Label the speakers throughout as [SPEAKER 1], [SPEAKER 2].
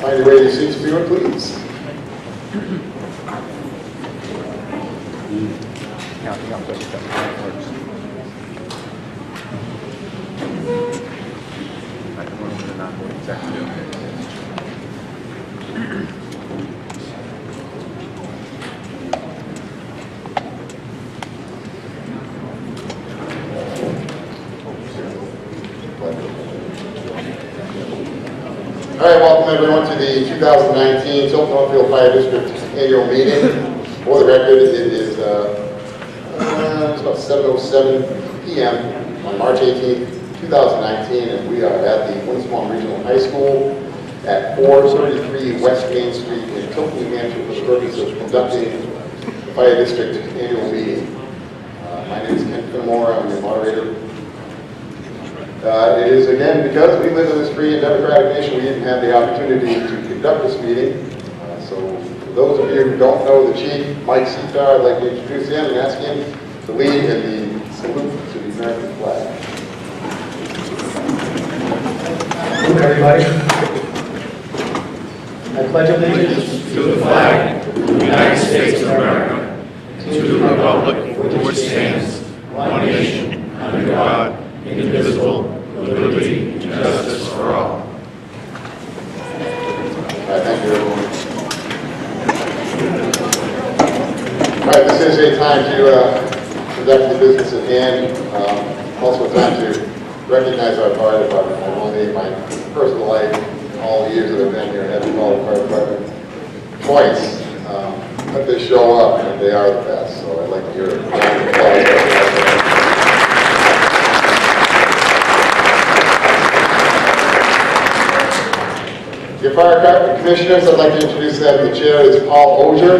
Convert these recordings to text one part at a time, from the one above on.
[SPEAKER 1] Find your way to your seats, if you would, please. All right, welcome everyone to the 2019 Tilton Northfield Fire District Annual Meeting. For the record, it is it's about 7:07 p.m. on March 18th, 2019, and we are at the Winsmont Regional High School at 433 West Main Street in Tilton, New Hampshire, for the purpose of conducting the Fire District Annual Meeting. My name is Ken Fenimore. I'm the moderator. It is, again, because we live in this free and democratic nation, we didn't have the opportunity to conduct this meeting. So for those of you who don't know the Chief, Mike Seatar, I'd like to introduce him and ask him to lead in the salute to the American flag.
[SPEAKER 2] Hello, everybody. I pledge allegiance
[SPEAKER 3] to the flag of the United States of America, to the republic for which it stands, one nation, under God, indivisible, with liberty and justice for all.
[SPEAKER 1] All right, thank you, everyone. All right, this is a time to conduct the business at hand. Also a time to recognize our fire department. I've only in my personal life, all the years that I've been here, had to call the fire department twice. But they show up, and they are the best, so I'd like to hear it. Your fire commissioners, I'd like to introduce them. The chair is Paul Ogier,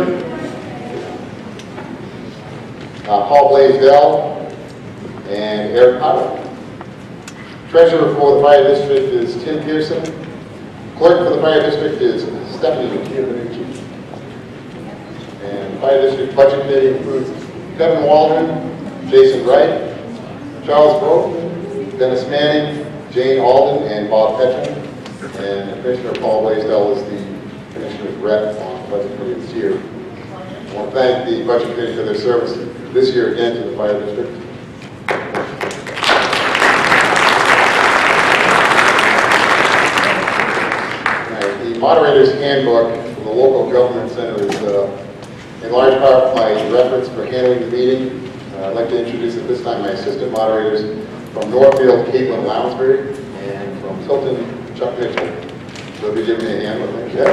[SPEAKER 1] Paul Blaisdell, and Eric Potter. Treasurer for the fire district is Tim Pearson. Clerk for the fire district is Stephanie McKeon. And fire district budget committee includes Kevin Waldron, Jason Wright, Charles Broke, Dennis Manning, Jane Alden, and Bob Petrin. And Commissioner Paul Blaisdell is the Commissioner's rep on the budget committee this year. I want to thank the budget committee for their service this year again to the fire district. Right, the moderator's handbook for the local government center is in large part my reference for handling the meeting. I'd like to introduce at this time my assistant moderators from Northfield, Caitlin Lounsbury, and from Tilton, Chuck Mitchell. So if you give me a hand, I think. Yeah,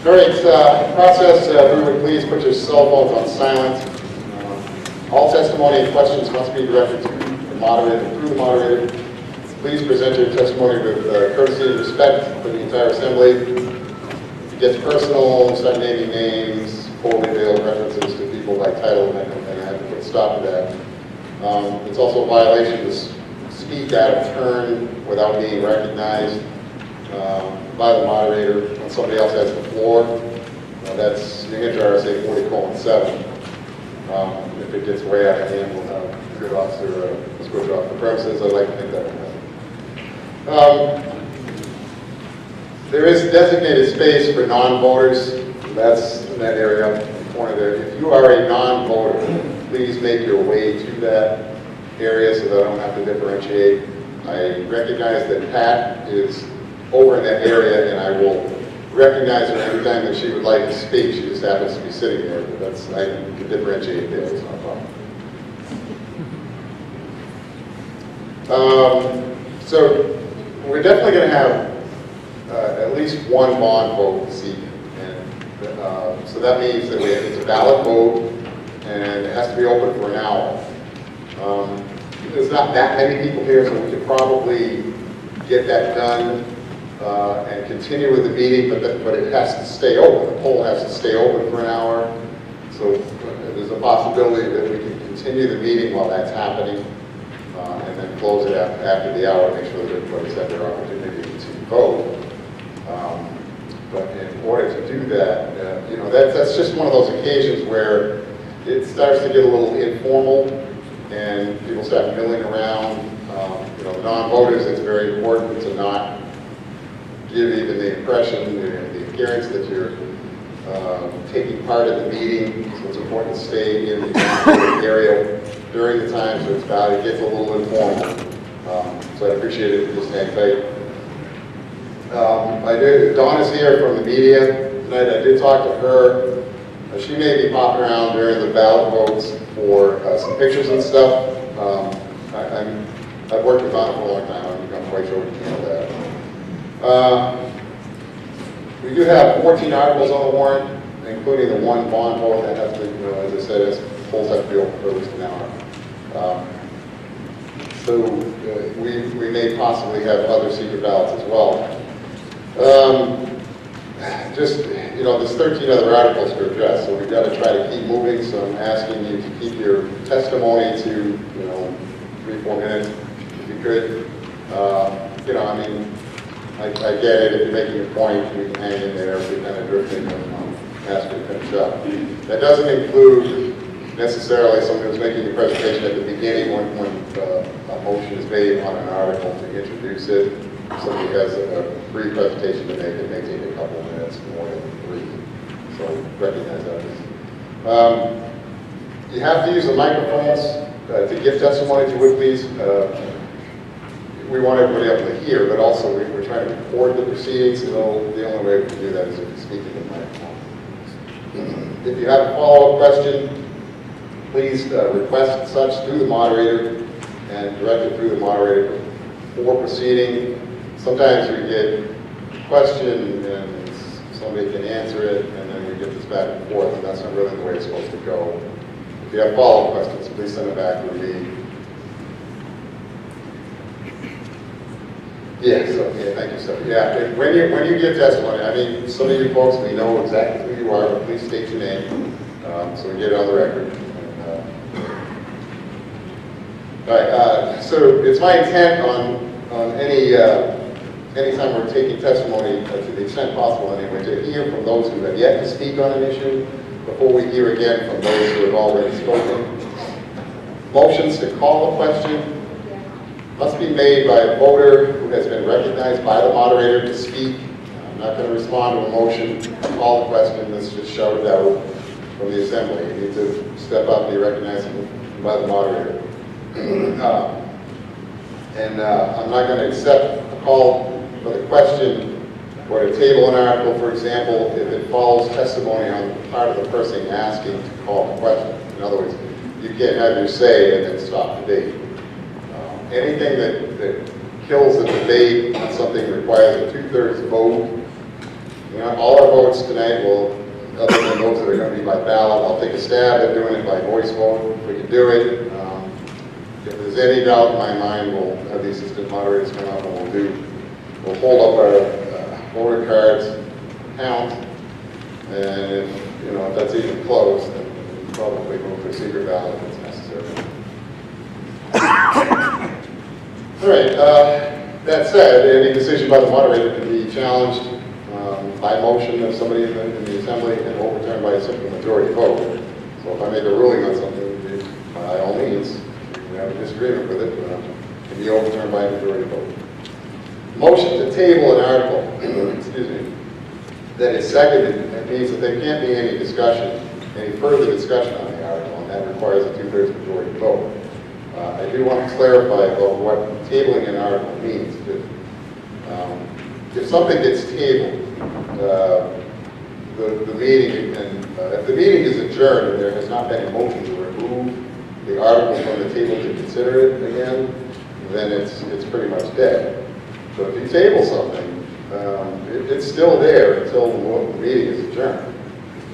[SPEAKER 1] All right, process, everyone please put your cell phones on silent. All testimony and questions must be directed to the moderator, through the moderator. Please present your testimony with courtesy and respect for the entire assembly. If it gets personal, start naming names, poorly veiled references to people by title, and I have to put a stop to that. It's also a violation to speak out of turn without being recognized by the moderator when somebody else has the floor. That's New Hampshire RSA 40:7. If it gets way out of hand, we'll have a good officer escort you off the premises. I'd like to think that will happen. There is designated space for non-voters. That's in that area in the corner there. If you are a non-voter, please make your way to that area so that I don't have to differentiate. I recognize that Pat is over in that area, and I will recognize her every time that she would like to speak. She just happens to be sitting there, but I can differentiate there. It's not a problem. So we're definitely going to have at least one bond vote this evening. And so that means that it's a ballot vote, and it has to be open for an hour. There's not that many people here, so we could probably get that done and continue with the meeting, but it has to stay open. The poll has to stay open for an hour. So there's a possibility that we can continue the meeting while that's happening and then close it after the hour, make sure that everybody's had their opportunity to vote. But in order to do that, that's just one of those occasions where it starts to get a little informal and people start milling around. non-voters, it's very important to not give even the impression, the appearance that you're taking part in the meeting. So it's important to stay in the non-voting area during the time, so it's valid. It gets a little informal. So I appreciate it if you just hang tight. Dawn is here from the media tonight. I did talk to her. She may be popping around during the ballot votes for some pictures and stuff. I've worked with Dawn for a long time. I'm quite sure we can handle that. We do have 14 articles on the warrant, including the one bond vote that has to, as I said, polls have to be open for at least an hour. So we may possibly have other secret ballots as well. There's 13 other articles to address, so we've got to try to keep moving. So I'm asking you to keep your testimony to 3-4 minutes, if you could. I get it. If you're making a point, we can hang in there. If we kind of drifting and ask you to finish up. That doesn't include necessarily someone who's making the presentation at the beginning when a motion is made on an article to introduce it. Somebody has a brief presentation to make. It may take a couple of minutes, more than 3. So recognize that. You have to use the microphones to give testimony, if you would, please. We want everybody able to hear, but also we're trying to record the proceedings, so the only way we can do that is if you speak in the microphone. If you have a follow-up question, please request such through the moderator and direct it through the moderator for proceeding. Sometimes we get a question and somebody can answer it, and then we get this back and forth, and that's not really the way it's supposed to go. If you have follow-up questions, please send them back to me. Thank you, sir. When you give testimony, some of you folks, we know exactly who you are, but please state your name so we get it on the record. All right, so it's my intent on anytime we're taking testimony, to the extent possible anyway, to hear from those who have yet to speak on an issue before we hear again from those who have already spoken. Motions to call a question must be made by a voter who has been recognized by the moderator to speak. I'm not going to respond to a motion to call the question. Let's just shout it out from the assembly. You need to step up and be recognized by the moderator. I'm not going to accept a call for the question or to table an article, for example, if it follows testimony on the part of the person asking to call the question. In other words, you can't have your say and then stop the debate. Anything that kills the debate on something that requires a 2/3 vote. All our votes tonight will, other than those that are going to be by ballot, I'll take a stab at doing it by voice vote. If we can do it. If there's any doubt in my mind, we'll have the assistant moderators come up and we'll hold up our voter cards, count, and if that's even close, then we'll probably move to a secret ballot if it's necessary. All right, that said, any decision by the moderator can be challenged by motion of somebody in the assembly and overturned by a simple majority vote. So if I make a ruling on something, by all means, we have a disagreement with it, but it can be overturned by a majority vote. Motion to table an article, that is seconded, that means that there can't be any further discussion on the article, and that requires a 2/3 majority vote. I do want to clarify about what tabling an article means. If something gets tabled, the meeting, if the meeting is adjourned and there has not been a motion to remove the article from the table to consider it again, then it's pretty much dead. So if you table something, it's still there until the meeting is adjourned.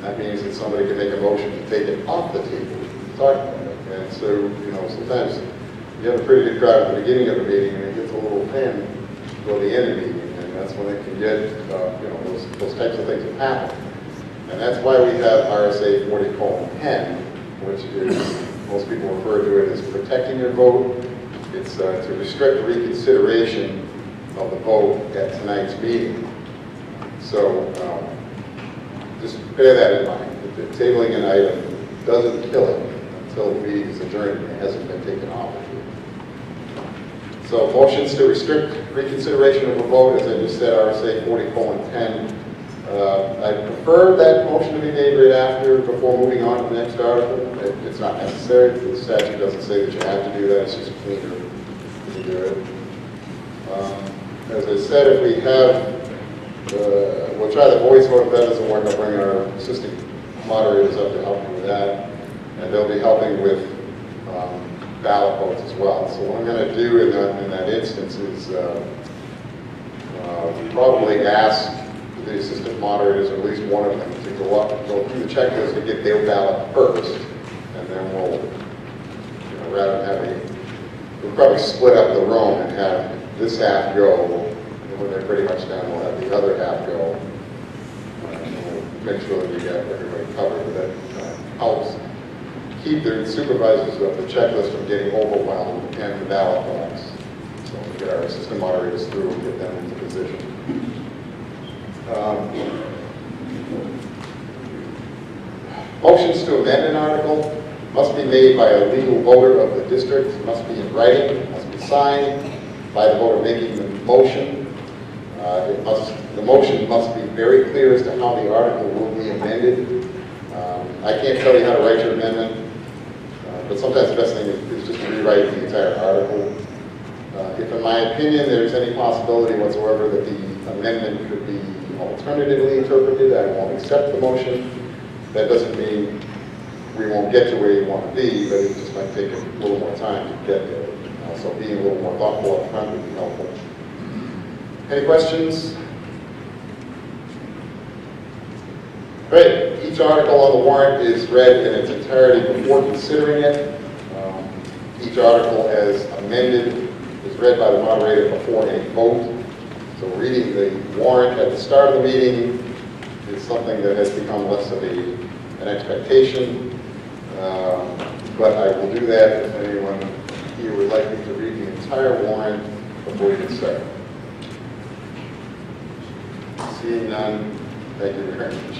[SPEAKER 1] That means that somebody can make a motion to take it off the table to talk about it. And so, sometimes you have a pretty good crowd at the beginning of the meeting and it gets a little thin toward the end of the meeting. And that's when it can get, those types of things have happened. And that's why we have RSA 40:10, which is, most people refer to it as protecting your vote. It's to restrict reconsideration of the vote at tonight's meeting. So just bear that in mind. If tabling an item doesn't kill it until the meeting is adjourned and it hasn't been taken off of you. So So motions to restrict reconsideration of a vote, as I just said, RSA 40:10. I prefer that motion to be made right after, before moving on to the next article. It's not necessary. The statute doesn't say that you have to do that. It's just cleaner to do it. As I said, if we have, we'll try the voice vote. If that doesn't work, I'll bring our assistant moderators up to help me with that. And they'll be helping with ballot votes as well. So what I'm going to do in that instance is probably ask the assistant moderators, or at least one of them, to go through the checklist and get their ballot first, and then we'll, rather than having, we'll probably split up the room and have this half go, and when they're pretty much done, we'll have the other half go, and we'll make sure that we get everybody covered. That helps keep the supervisors of the checklist from getting overwhelmed and the ballot box. So we'll get our assistant moderators through and get them into position. Motions to amend an article must be made by a legal voter of the district, must be in writing, must be signed by the voter making the motion. The motion must be very clear as to how the article will be amended. I can't tell you how to write your amendment, but sometimes the best thing is just to rewrite the entire article. If in my opinion there's any possibility whatsoever that the amendment could be alternatively interpreted, I won't accept the motion. That doesn't mean we won't get to where you want to be, but it just might take a little more time to get there. So being a little more thoughtful up front would be helpful. Any questions? Great. Each article on the warrant is read in its entirety before considering it. Each article as amended is read by the moderator before a vote. So reading the warrant at the start of the meeting is something that has become less of an expectation. But I will do that if anyone here would like me to read the entire warrant before we get started. Seeing none, thank you very much.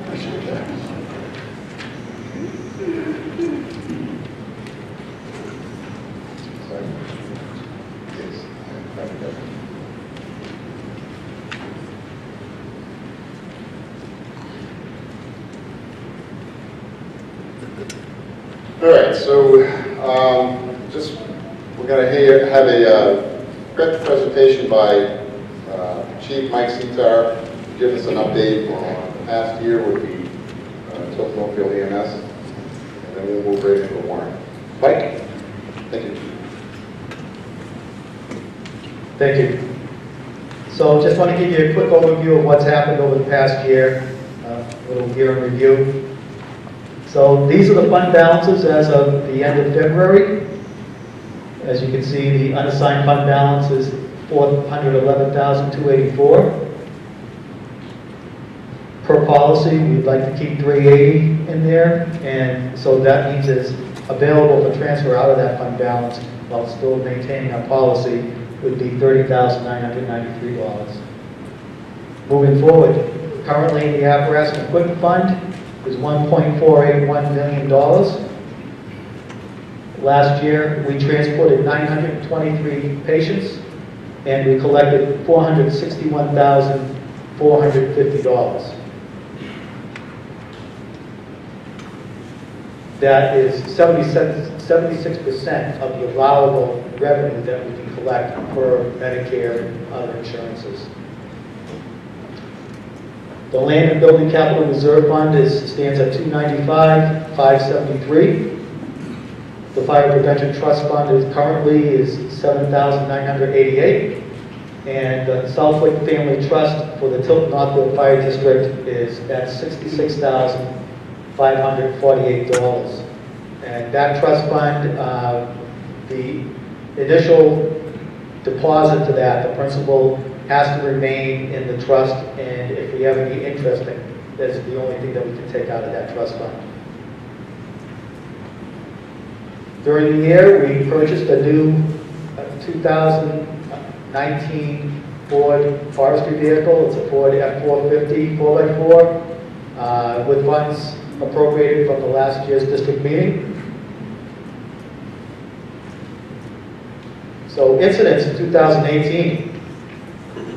[SPEAKER 1] Appreciate that. Sorry. Yes. All right, so we're going to have a presentation by Chief Mike Setar to give us an update on the past year with the Tilton Northfield EMS, and then we'll move right into the warrant. Mike, thank you.
[SPEAKER 2] Thank you. So just want to give you a quick overview of what's happened over the past year, a little year in review. So these are the fund balances as of the end of February. As you can see, the unassigned fund balance is $411,284. Per policy, we'd like to keep $380 in there, and so that means it's available for transfer out of that fund balance while still maintaining our policy would be $30,993. Moving forward, currently the apparatus and equipment fund is $1.481 million. Last year, we transported 923 patients, and we collected $461,450. That is 76% of the allowable revenue that we can collect for Medicare and other insurances. The Land and Building Capital Reserve Fund stands at $295,573. The Fire Prevention Trust Fund currently is $7,988. And the Southwick Family Trust for the Tilton Northfield Fire District is at $66,548. And that trust fund, the initial deposit to that, the principal has to remain in the trust, and if we have any interest, that's the only thing that we can take out of that trust fund. During the year, we purchased a new 2019 Ford forestry vehicle. It's a Ford F-450 4x4 with funds appropriated from the last year's district meeting. So incidents in 2018,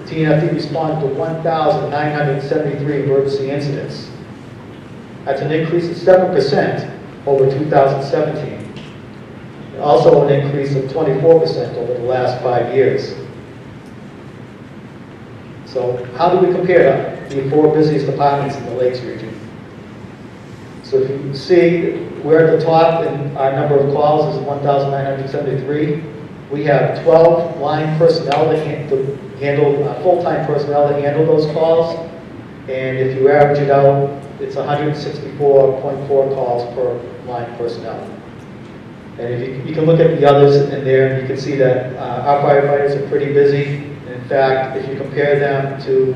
[SPEAKER 2] TNFD responded to 1,973 emergency incidents. That's an increase of 7% over 2017. And also an increase of 24% over the last 5 years. So how do we compare to the 4 busiest departments in the Lakes region? So if you see, we're at the top and our number of calls is 1,973. We have 12 line personnel that handle, full-time personnel that handle those calls. And if you average it out, it's 164.4 calls per line personnel. And if you can look at the others in there, and you can see that our firefighters are pretty busy. In fact, if you compare them to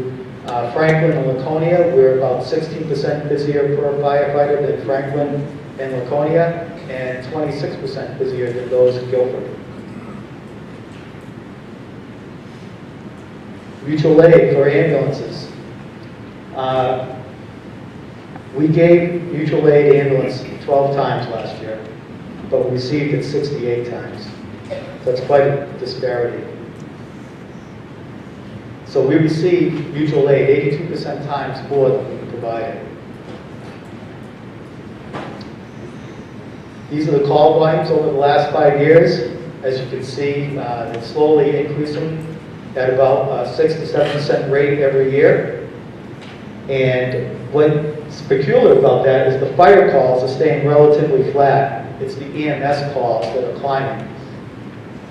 [SPEAKER 2] Franklin and Laconia, we're about 16% busier per firefighter than Franklin and Laconia, and 26% busier than those in Guilford. Mutual aid for ambulances. We gave mutual aid ambulance 12 times last year, but we received it 68 times. That's quite a disparity. So we received mutual aid 82% times more than we provided. These are the call volumes over the last 5 years. As you can see, it's slowly increasing at about a 6 to 7% rate every year. And what's peculiar about that is the fire calls are staying relatively flat. It's the EMS calls that are climbing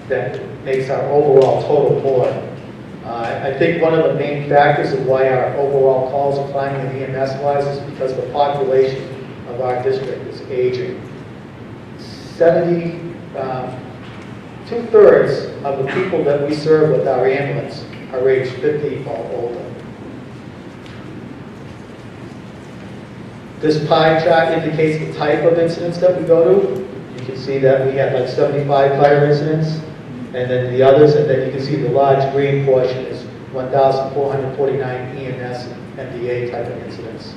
[SPEAKER 2] that makes our overall total more. I think one of the main factors of why our overall calls are climbing in EMS-wise is because the population of our district is aging. 2/3 of the people that we serve with our ambulance are age 50 or older. This pie chart indicates the type of incidents that we go to. You can see that we had like 75 fire incidents, and then the others, and then you can see the large green portion is 1,449 EMS and MDA type of incidents.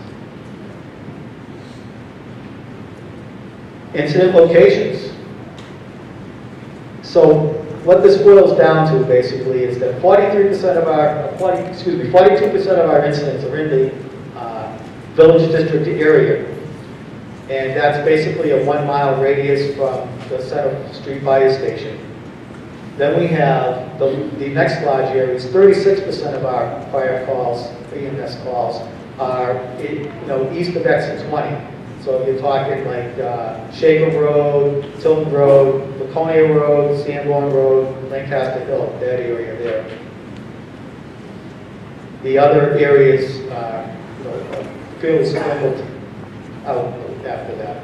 [SPEAKER 2] Incident locations. So what this boils down to basically is that 42% of our incidents are in the village district area. And that's basically a 1-mile radius from the Center Street Fire Station. Then we have the next large area is 36% of our fire calls, EMS calls, are east of exit 20. So you're talking like Shaker Road, Tilton Road, Laconia Road, Sanborn Road, Lancaster Hill, that area there. The other areas are fairly sprinkled out after that.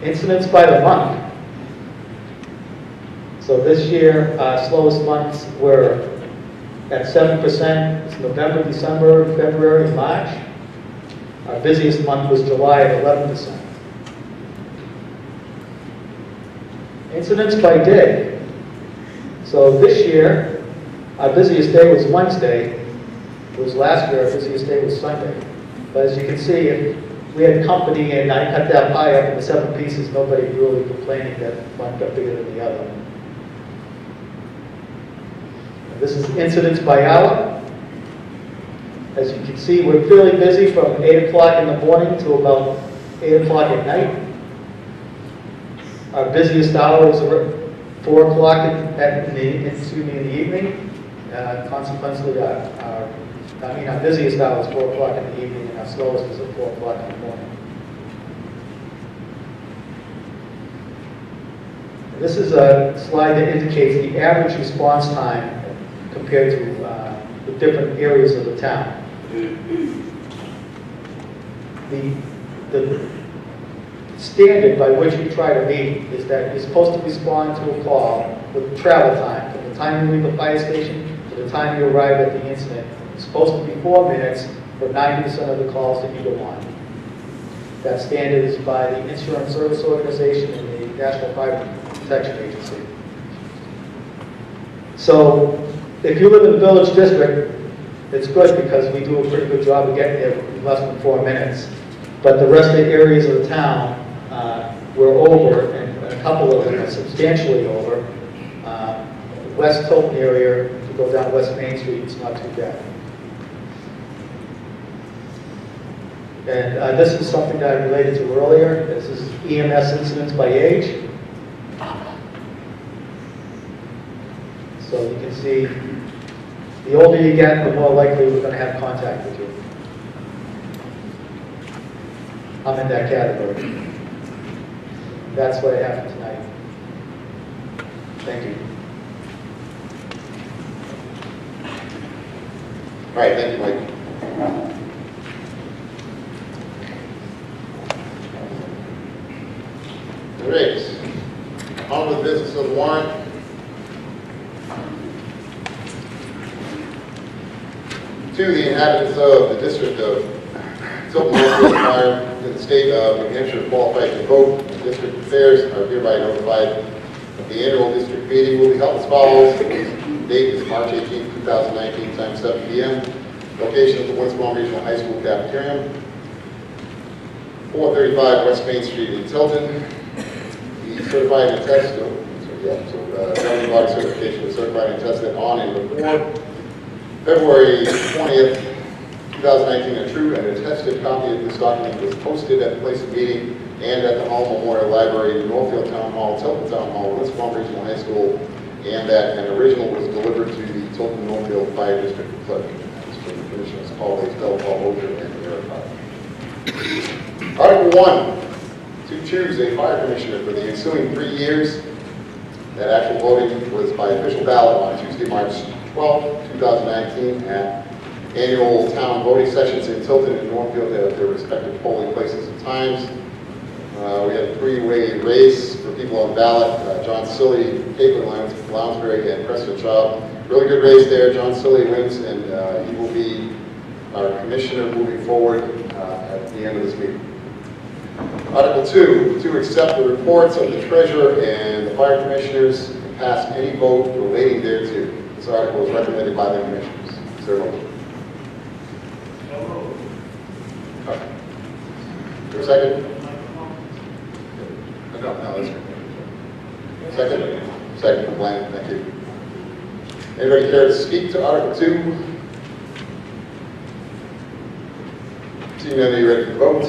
[SPEAKER 2] Incidents by the month. So this year, our slowest months were at 7%. It's November, December, February, March. Our busiest month was July at 11%. Incidents by day. So this year, our busiest day was Wednesday. It was last year, our busiest day was Sunday. But as you can see, if we had company and I cut that pie up into 7 pieces, nobody really complaining that one got bigger than the other. And this is incidents by hour. As you can see, we're fairly busy from 8 o'clock in the morning to about 8 o'clock at night. Our busiest hour is 4 o'clock in the evening. Consequently, our busiest hour is 4 o'clock in the evening, and our slowest is at 4 o'clock in the morning. And this is a slide that indicates the average response time compared to the different areas of the town. The standard by which we try to meet is that you're supposed to respond to a call with travel time, from the time you leave the fire station to the time you arrive at the incident. It's supposed to be 4 minutes for 90% of the calls that you go on. That standard is by the Insurance Service Organization and the National Fire Protection Agency. So if you live in the village district, it's good because we do a pretty good job of getting there in less than 4 minutes. But the rest of the areas of the town, we're over, and a couple of them are substantially over. West Tilton area, if you go down West Main Street, it's not too bad. And this is something that I related to earlier. This is EMS incidents by age. So you can see, the older you get, the more likely we're going to have contact with you. I'm in that category. That's what I have for tonight. Thank you.
[SPEAKER 1] All right, thank you, Mike. All right, on with the business of the warrant. To the inhabitants of the district of Tilton, Northfield, Fire, in the state of New Hampshire, qualified to vote in district affairs, are hereby notified that the annual district meeting will be held as follows. Date is March 18, 2019, time 7 p.m. Location of the Woods Palm Regional High School cafeteria, 435 West Main Street in Tilton. The certified and tested, governing body certification was certified and tested on and before February 20th, 2019. A true and attested copy of this document was posted at the place of meeting and at the Hall Memorial Library, Northfield Town Hall, Tilton Town Hall, Woods Palm Regional High School, and that an original was delivered to the Tilton Northfield Fire District Clerk. Commissioners Paul H. Paul Oger, and Eric Hart. Article 1, to choose a fire commissioner for the ensuing 3 years. That actual voting was by official ballot on Tuesday, March 12, 2019, at annual town voting sessions in Tilton and Northfield at their respective polling places and times. We had a three-way race for people on the ballot. John Silly, Caitlin Lounsbury, and Preston Child. Really good race there. John Silly wins, and he will be our commissioner moving forward at the end of this meeting. Article 2, to accept the reports of the treasurer and the fire commissioners and pass any vote relating thereto. This article is recommended by the commissioners. Is there a motion? Is there a second? No, that's good. Second? Second from Glenn, thank you. Anybody care to speak to Article 2? Seeing none, are you ready to vote?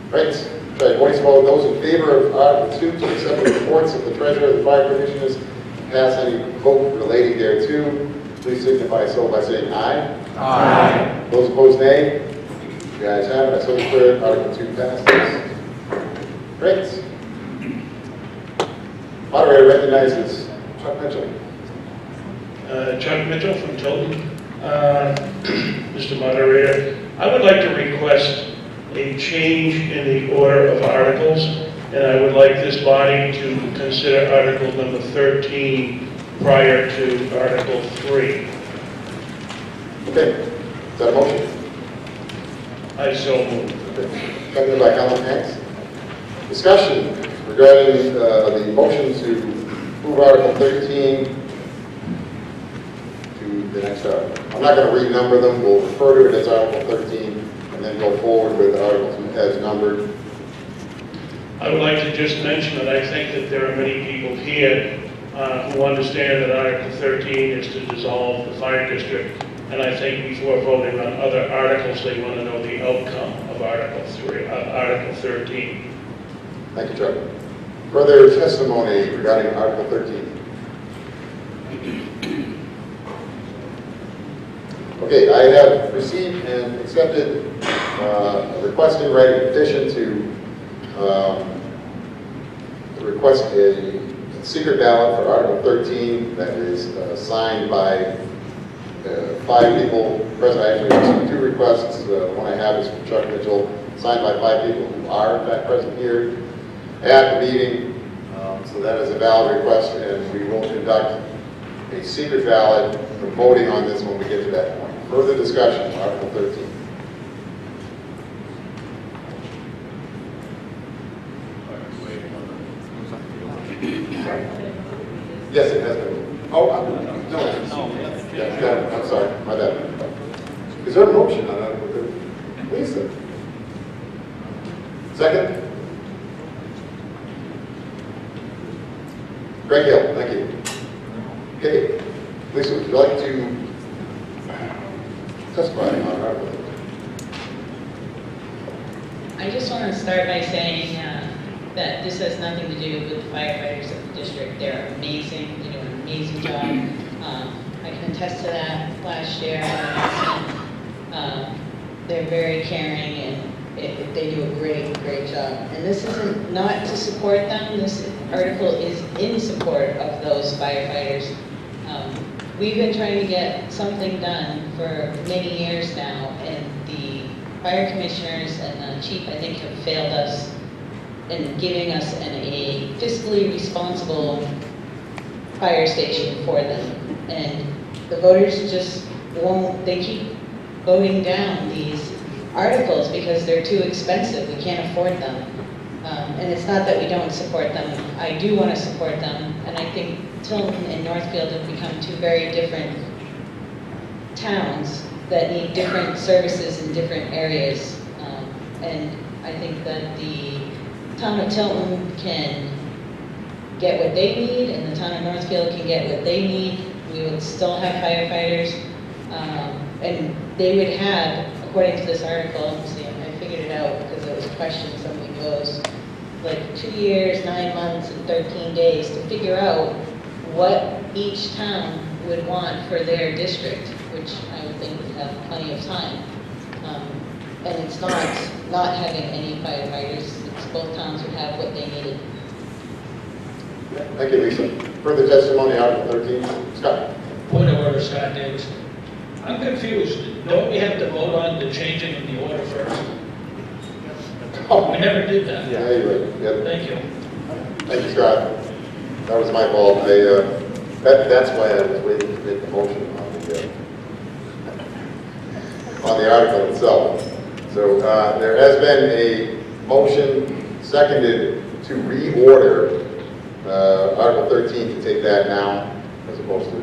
[SPEAKER 1] Right, try voice vote. Those in favor of Article 2 to accept the reports of the treasurer and the fire commissioners and pass any vote relating thereto, please signify so by saying aye.
[SPEAKER 3] Aye.
[SPEAKER 1] Those opposed, nay. You guys have it. I so declare Article 2 passes. Great. Moderator recognizes Chuck Mitchell.
[SPEAKER 4] Chuck Mitchell from Tilton. Mr. Moderator, I would like to request a change in the order of articles, and I would like this body to consider Article number 13 prior to Article 3.
[SPEAKER 1] Okay. Is that a motion?
[SPEAKER 4] I so move.
[SPEAKER 1] Okay. Seconded by Councilman Hanks. Discussion regarding the motion to move Article 13 to the next article. I'm not going to renumber them. We'll refer to it as Article 13 and then go forward with articles as numbered.
[SPEAKER 4] I would like to just mention that I think that there are many people here who understand that Article 13 is to dissolve the fire district, and I think before voting on other articles, they want to know the outcome of Article 13.
[SPEAKER 1] Thank you, Chuck. Further testimony regarding Article 13. Okay, I have received and accepted a request in writing petition to request a secret ballot for Article 13 that is signed by 5 people present. I actually received 2 requests. The one I have is from Chuck Mitchell, signed by 5 people who are in fact present here at the meeting. So that is a valid request, and we will conduct a secret ballot for voting on this when we get to that point. Further discussion, Article 13. Yes, it has been. Oh, no. Yeah, I'm sorry, my bad. Is there a motion on Article 13? Lisa. Second? Craig Hill, thank you. Okay, Lisa, would you like to testify on Article?
[SPEAKER 5] I just want to start by saying that this has nothing to do with the firefighters of the district. They're amazing. They do an amazing job. I can attest to that. Last year, they're very caring and they do a great job. And this isn't not to support them. This article is in support of those firefighters. We've been trying to get something done for many years now, and the fire commissioners and the chief, I think, have failed us in giving us a fiscally responsible fire station for them. And the voters just won't, they keep voting down these articles because they're too expensive. We can't afford them. And it's not that we don't support them. I do want to support them, and I think Tilton and Northfield have become two very different towns that need different services in different areas. And I think that the town of Tilton can get what they need, and the town of Northfield can get what they need. We would still have firefighters, and they would have, according to this article, see, I figured it out because it was a question somebody posed, like 2 years, 9 months, and 13 days to figure out what each town would want for their district, which I would think would have plenty of time. And it's not having any firefighters. It's both towns would have what they needed.
[SPEAKER 1] Thank you, Lisa. Further testimony, Article 13. Scott.
[SPEAKER 6] Point of order, Scott Davis. I'm confused. Don't we have to vote on the changing of the order first?
[SPEAKER 1] Oh,
[SPEAKER 6] We never did that.
[SPEAKER 1] yeah, you're right. Yep.
[SPEAKER 6] Thank you.
[SPEAKER 1] Thank you, Scott. That was my fault. That's why I was waiting to make the motion on the article itself. So there has been a motion seconded to reorder Article 13 to take that now as opposed to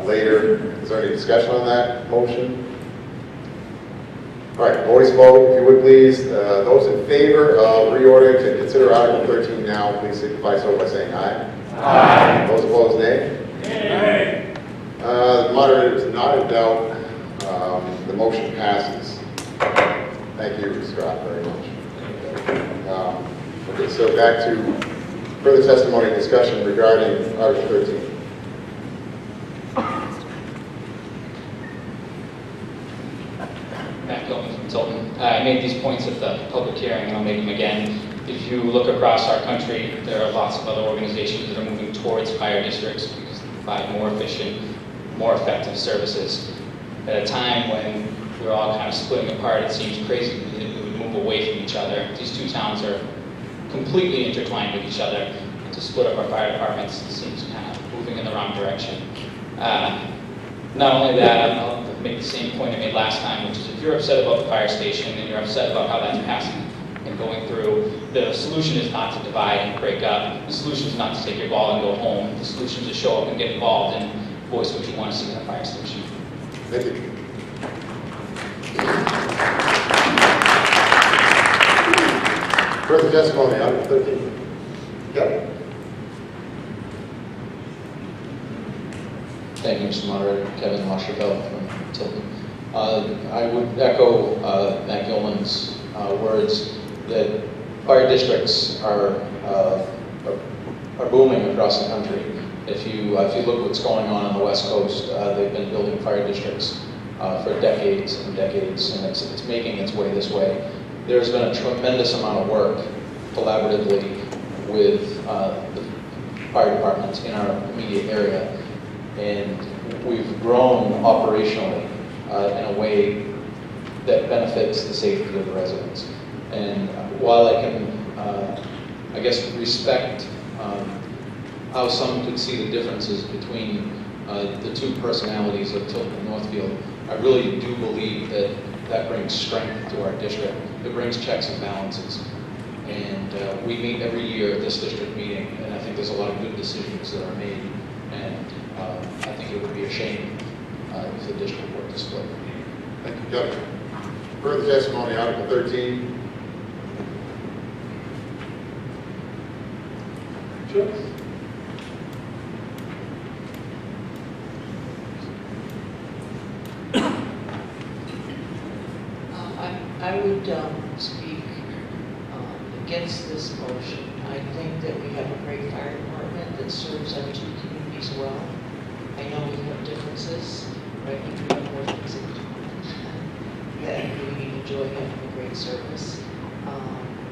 [SPEAKER 1] later. Is there any discussion on that motion? All right, voice vote, if you would please. Those in favor of reordering to consider Article 13 now, please signify so by saying aye.
[SPEAKER 3] Aye.
[SPEAKER 1] Those opposed, nay.
[SPEAKER 3] Nay.
[SPEAKER 1] The moderator is not in doubt. The motion passes. Thank you, Scott, very much. Okay, so back to further testimony and discussion regarding Article 13.
[SPEAKER 7] Matt Gilman from Tilton. I made these points at the public hearing, and I'll make them again. If you look across our country, there are lots of other organizations that are moving towards fire districts because they provide more efficient, more effective services. At a time when we're all kind of splitting apart, it seems crazy that we would move away from each other. These two towns are completely intertwined with each other. And to split up our fire departments seems kind of moving in the wrong direction. Not only that, I'll make the same point I made last time, which is if you're upset about the fire station and you're upset about how that's passing and going through, the solution is not to divide and break up. The solution is not to take your ball and go home. The solution is to show up and get involved and voice what you want to see in a fire station.
[SPEAKER 1] Thank you. Further testimony, Article 13. Yep.
[SPEAKER 8] Thank you, Mr. Moderator. Kevin Washerfeld from Tilton. I would echo Matt Gilman's words that fire districts are booming across the country. If you look what's going on the West Coast, they've been building fire districts for decades and decades, and it's making its way this way. There's been a tremendous amount of work collaboratively with the fire departments in our immediate area, and we've grown operationally in a way that benefits the safety of the residents. And while I can, I guess, respect how some could see the differences between the two personalities of Tilton and Northfield, I really do believe that that brings strength to our district. It brings checks and balances. And we meet every year at this district meeting, and I think there's a lot of good decisions that are made. And I think it would be a shame if the district were to split.
[SPEAKER 1] Thank you, Kevin. Further testimony, Article 13. Sure.
[SPEAKER 9] would speak against this motion. I think that we have a great fire department that serves our two communities well. I know we have differences, but I think we have more things in common. That we enjoy having a great service.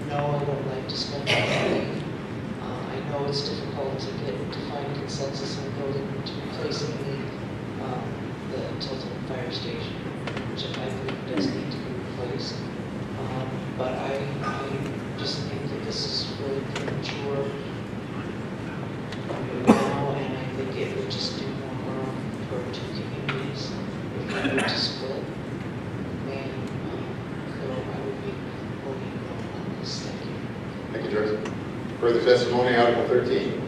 [SPEAKER 9] No, I don't like to spend money. I know it's difficult to find consensus on building to replacing the Tilton Fire Station, which I believe does need to be replaced. But I just think that this is really premature now, and I think it would just do more harm to our two communities if we were to split. And so I would be voting no on this. Thank you.
[SPEAKER 1] Thank you, George. Further testimony, Article 13.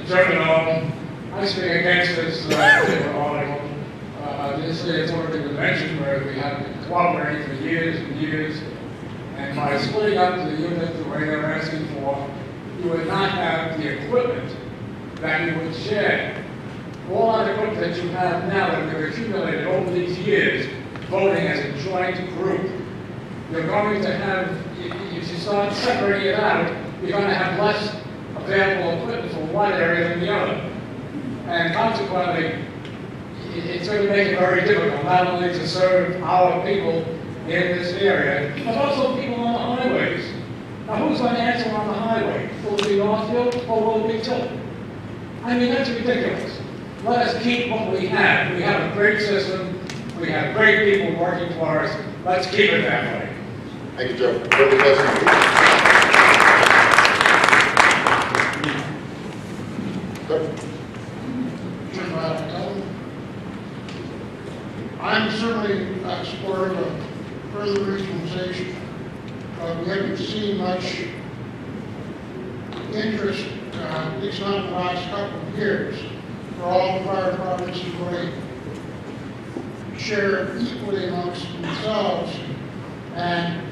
[SPEAKER 10] Chairman, I speak against this particular article. This is already been mentioned where we have been cooperating for years and years, and by splitting up the unit the way they're asking for, you would not have the equipment that you would share. All that equipment that you have now that we've accumulated over these years, voting as a joint group, you're going to have, if you start separating it out, you're going to have less available equipment for one area than the other. And consequently, it's going to make it very difficult, not only to serve our people in this area, but also people on the highways. Now, who's going to answer on the highway? Will it be Northfield or will it be Tilton? I mean, that's ridiculous. Let us keep what we have. We have a great system. We have great people working for us. Let's keep it that way.
[SPEAKER 1] Thank you, Joe. Further testimony.
[SPEAKER 11] I'm certainly supportive of further regionalization. We haven't seen much interest, at least not in the last couple of years, for all the fire departments to really share equally amongst themselves and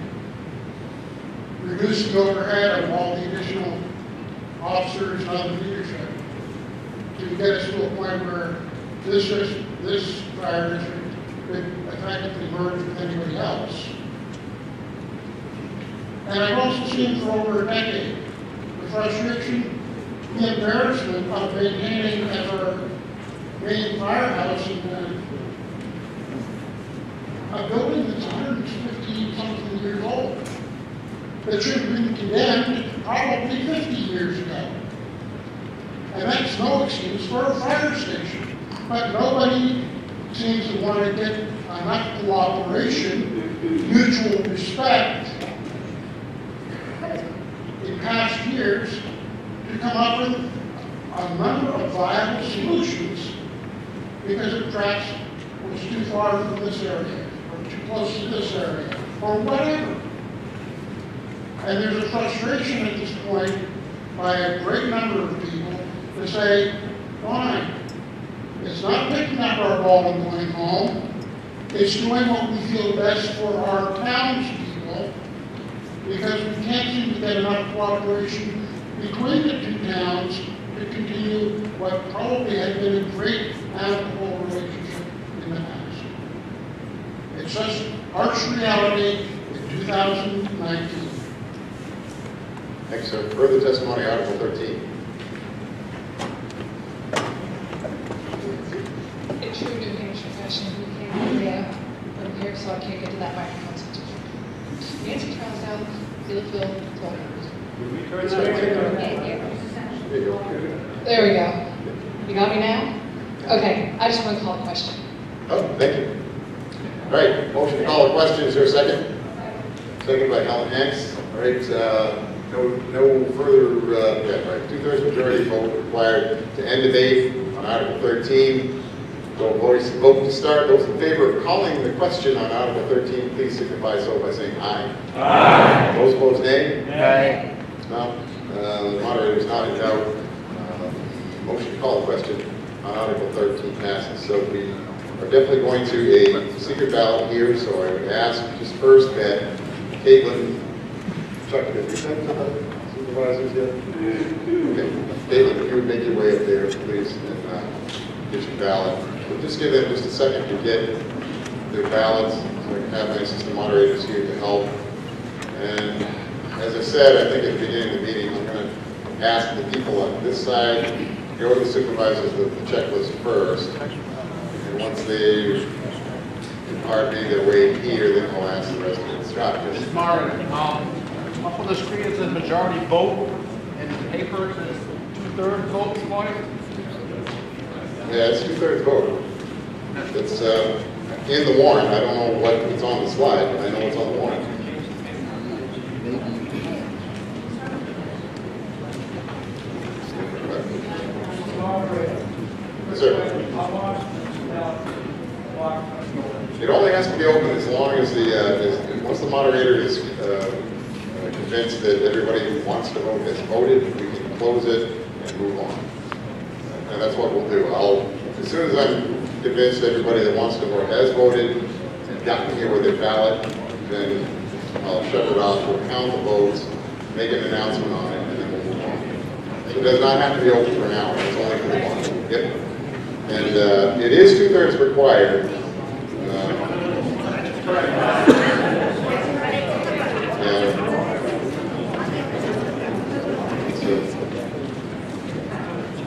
[SPEAKER 11] reduce the overhead of all the additional officers and other leadership to get us to a point where this fire district could effectively merge with anybody else. And I've also seen for over a decade the frustration, the embarrassment of maintaining as our main firehouse in a building that's 150-something years old that should have been condemned probably 50 years ago. And that's no excuse for a fire station. But nobody seems to want to get enough cooperation, mutual respect in past years to come up with a number of viable solutions because it perhaps was too far from this area or too close to this area or whatever. And there's a frustration at this point by a great number of people to say, fine, it's not picking up our ball and going home. It's doing what we feel best for our townspeople because we can't seem to get enough cooperation between the two towns to continue what probably had been a great amicable relationship in the past. It's just harsh reality in 2019.
[SPEAKER 1] Thanks, sir. Further testimony, Article 13.
[SPEAKER 12] A true New Hampshire fashion, I'm here, so I can't get to that microphone. Nancy Trousdale, Fieldville, There we go. You got me now? Okay, I just want to call a question.
[SPEAKER 1] Oh, thank you. All right, motion to call a question. Is there a second? Second by Helen Hanks. All right, no further, yeah, right, 2/3 majority vote required to end debate on Article 13. Vote to start. Those in favor of calling the question on Article 13, please signify so by saying aye.
[SPEAKER 3] Aye.
[SPEAKER 1] Those opposed, nay?
[SPEAKER 3] Aye.
[SPEAKER 1] No. The moderator is not in doubt. Motion to call the question on Article 13 passes. So we are definitely going to a secret ballot here. So I would ask just first that Caitlin, Chuck, did you send to the
[SPEAKER 13] supervisors yet.
[SPEAKER 1] Okay. David, if you would make your way up there, please, and get your ballot. We'll just give them just a second to get their ballots, so I can have my assistant moderators here to help. And as I said, I think at the beginning of the meeting, I'm going to ask the people on this side, go to the supervisors of the checklist first. And once they depart their way here, then I'll ask the rest of it. Scott, just
[SPEAKER 14] Marvin, up on the screen it says majority vote, and the paper says 2/3 vote required.
[SPEAKER 1] yeah, it's 2/3 vote. It's in the warrant. I don't know what's on the slide, but I know what's on the warrant. Yes, sir. It only has to be open as long as once the moderator is convinced that everybody who wants to vote has voted, we can close it and move on. And that's what we'll do. As soon as I'm convinced everybody that wants to vote has voted and gotten here with their ballot, then I'll shut it off, we'll count the votes, make an announcement on it, and then we'll move on. It does not have to be open for an hour, it's only for the one. Yep. And it is 2/3 required.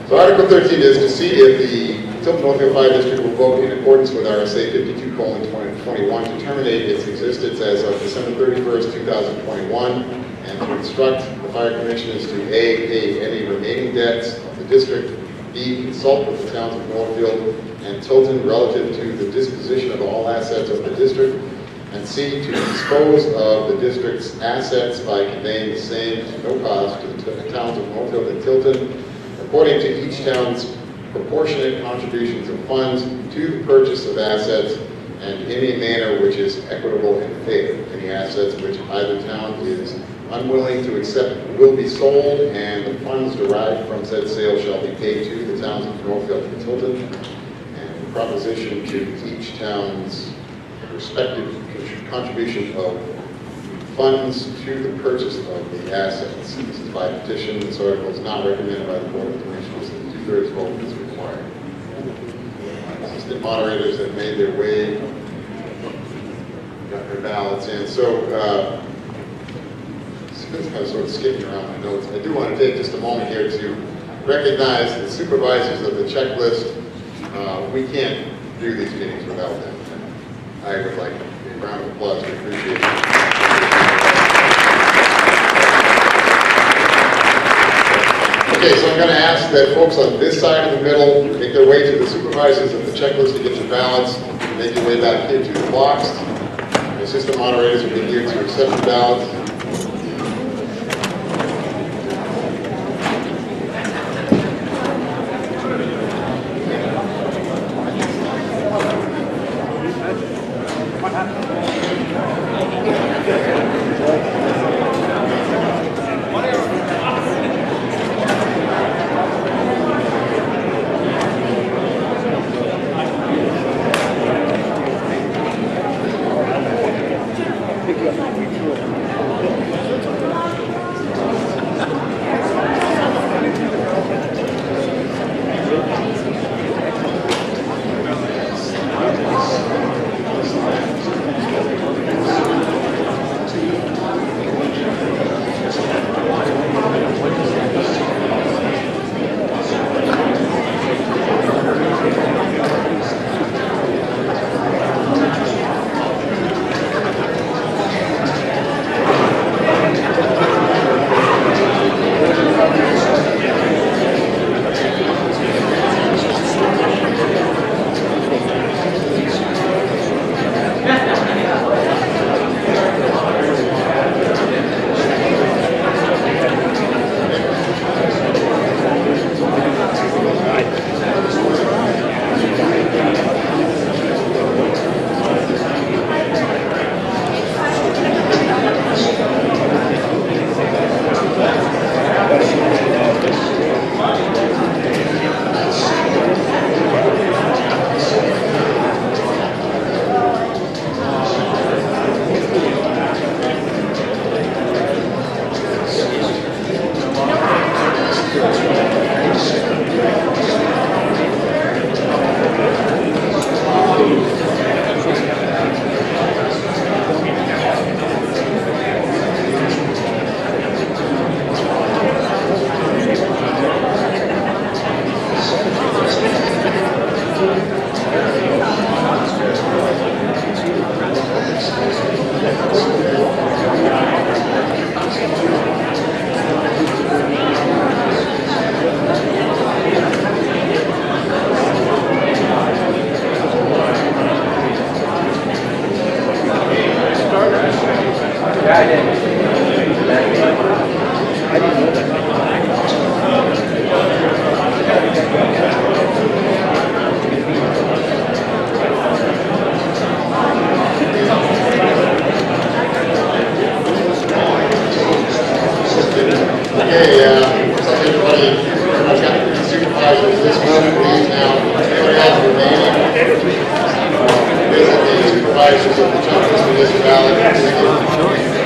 [SPEAKER 1] So Article 13 is to see if the Tilton Northfield Fire District will vote in accordance with RSA 52:21 to terminate its existence as of December 31st, 2021, and to instruct the fire commissioners to A, pay any remaining debts of the district, B, consult with the towns of Northfield and Tilton relative to the disposition of all assets of the district, and C, to dispose of the district's assets by conveying the same at no cost to the towns of Northfield and Tilton, according to each town's proportionate contributions of funds to the purchase of assets and in a manner which is equitable and fair. Any assets which either town is unwilling to accept will be sold, and the funds derived from said sale shall be paid to the towns of Northfield and Tilton, and the proposition to each town's respective contribution of funds to the purchase of the assets. This is by petition. This article is not recommended by the Board of Commissioners. The 2/3 vote is required. Assistant moderators have made their way, got their ballots in. So, it's kind of sort of skipping around my notes. I do want to take just a moment here to recognize the supervisors of the checklist. We can't do these meetings without them. I would like a round of applause. We appreciate it. Okay, so I'm going to ask that folks on this side of the middle make their way to the supervisors of the checklist to get your ballots. Make your way back here to the box. The assistant moderators will be here to accept the ballots. Okay, looks like everybody, everyone's got the supervisors this month, please now, everybody else remaining. Visit the supervisors of the Justice Municipality.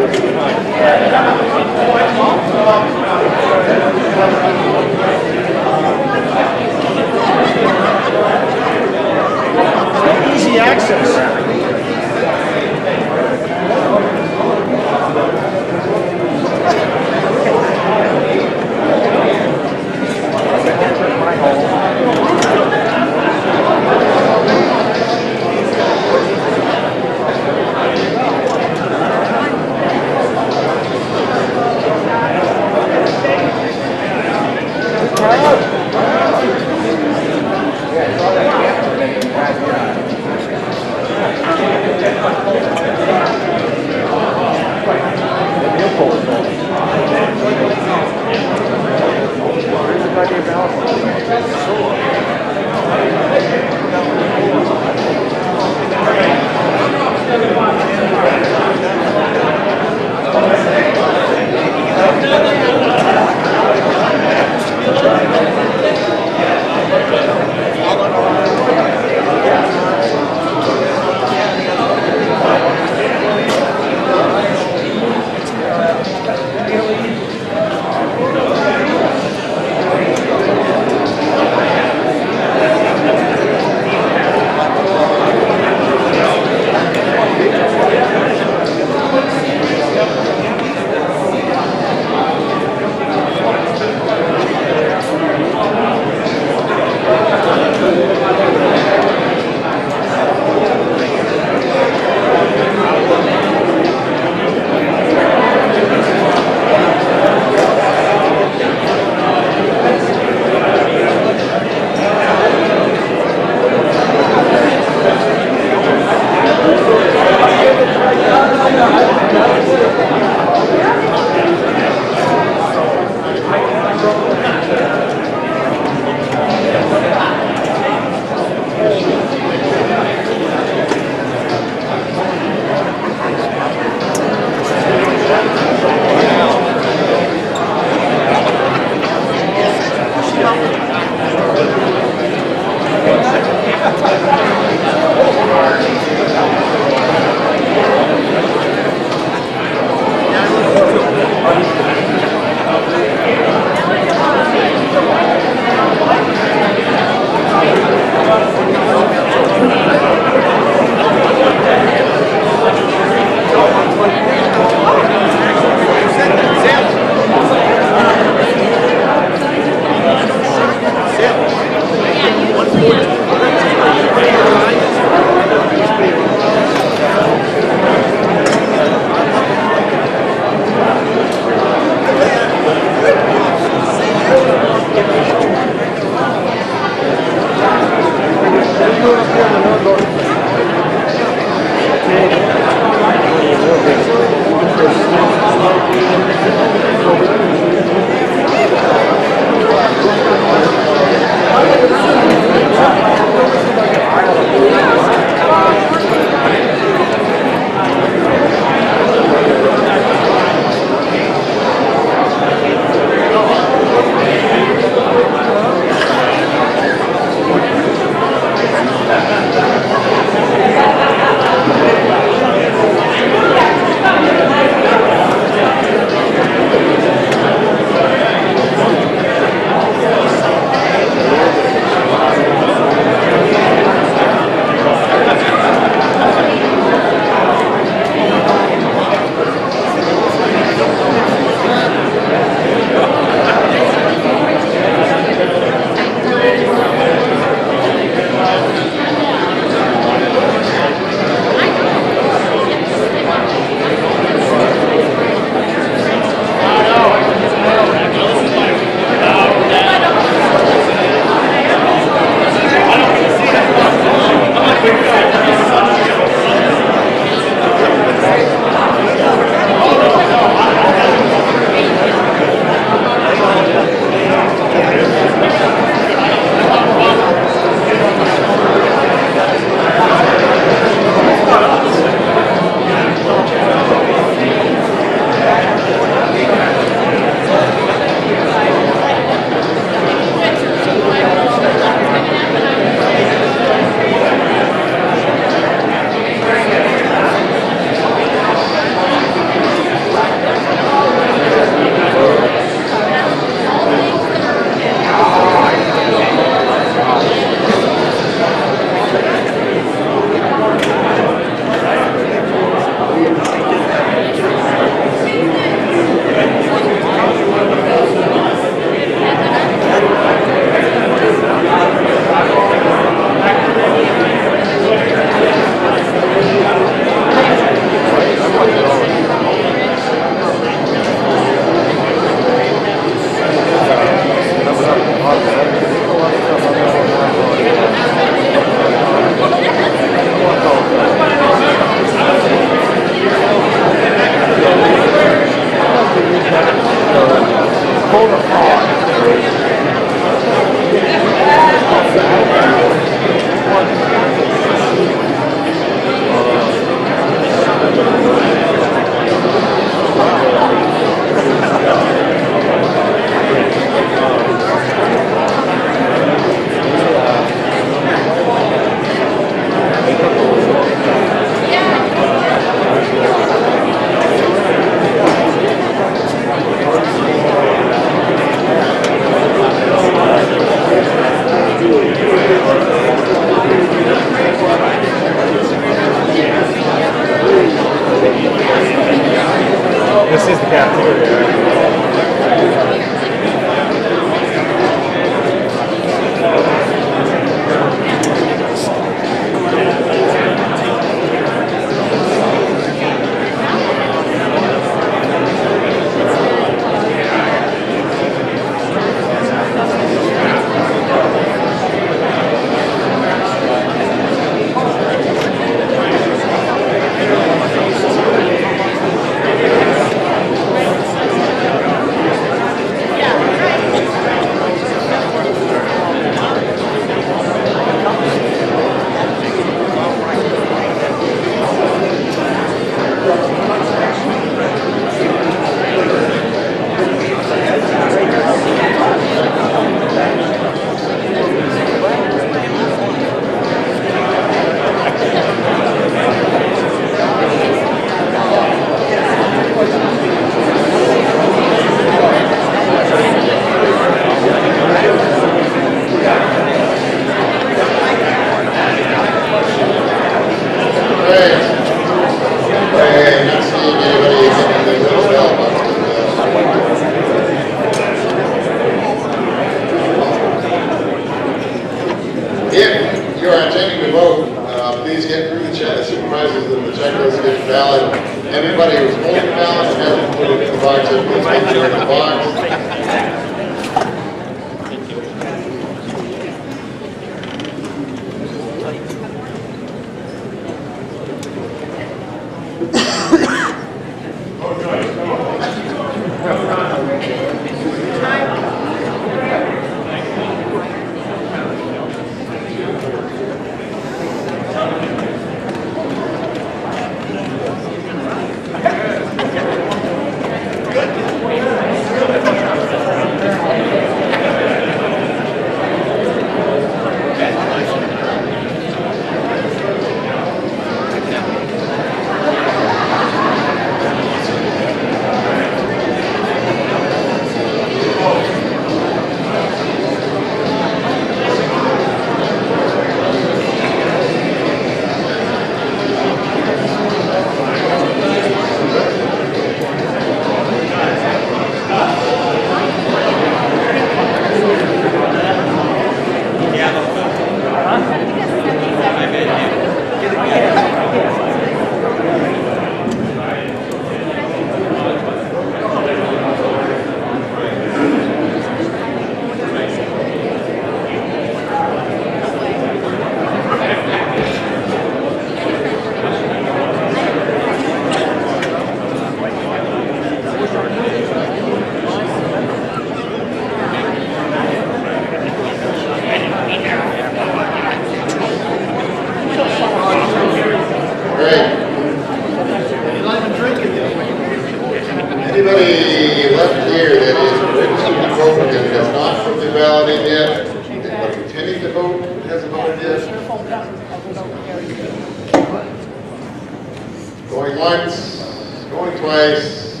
[SPEAKER 1] once, going twice.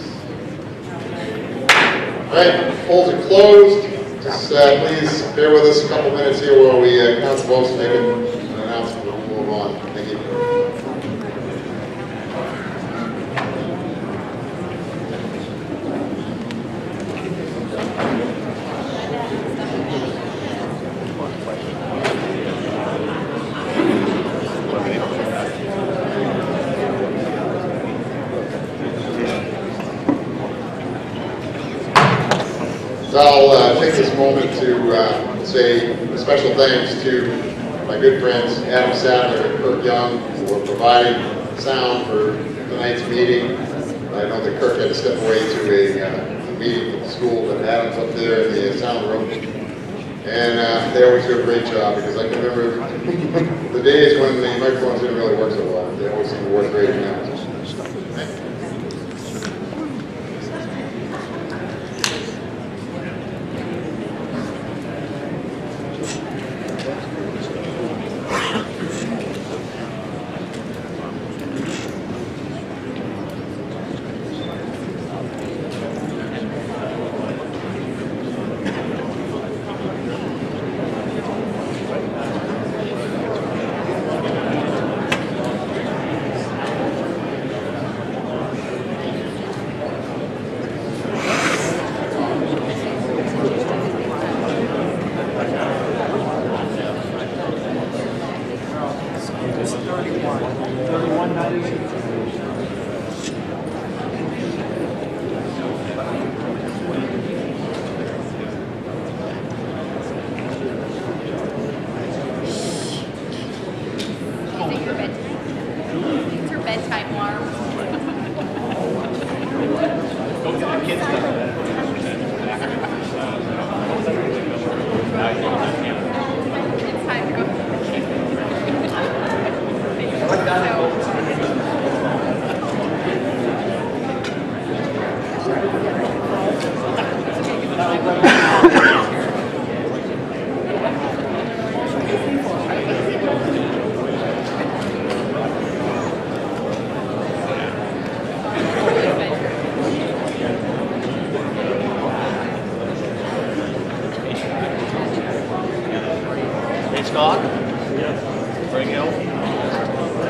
[SPEAKER 1] All right, polls are closed. Just please bear with us a couple minutes here while we count the votes and make an announcement. We'll move on. Thank you. I'll take this moment to say a special thanks to my good friends Adam Sadler and Kirk Young for providing sound for tonight's meeting. I know that Kirk had to step away to a meeting with the school, but Adam's up there in the sound room. And they always do a great job because I can remember the days when the microphones didn't really work so well. They always seem to work great now. Thank you.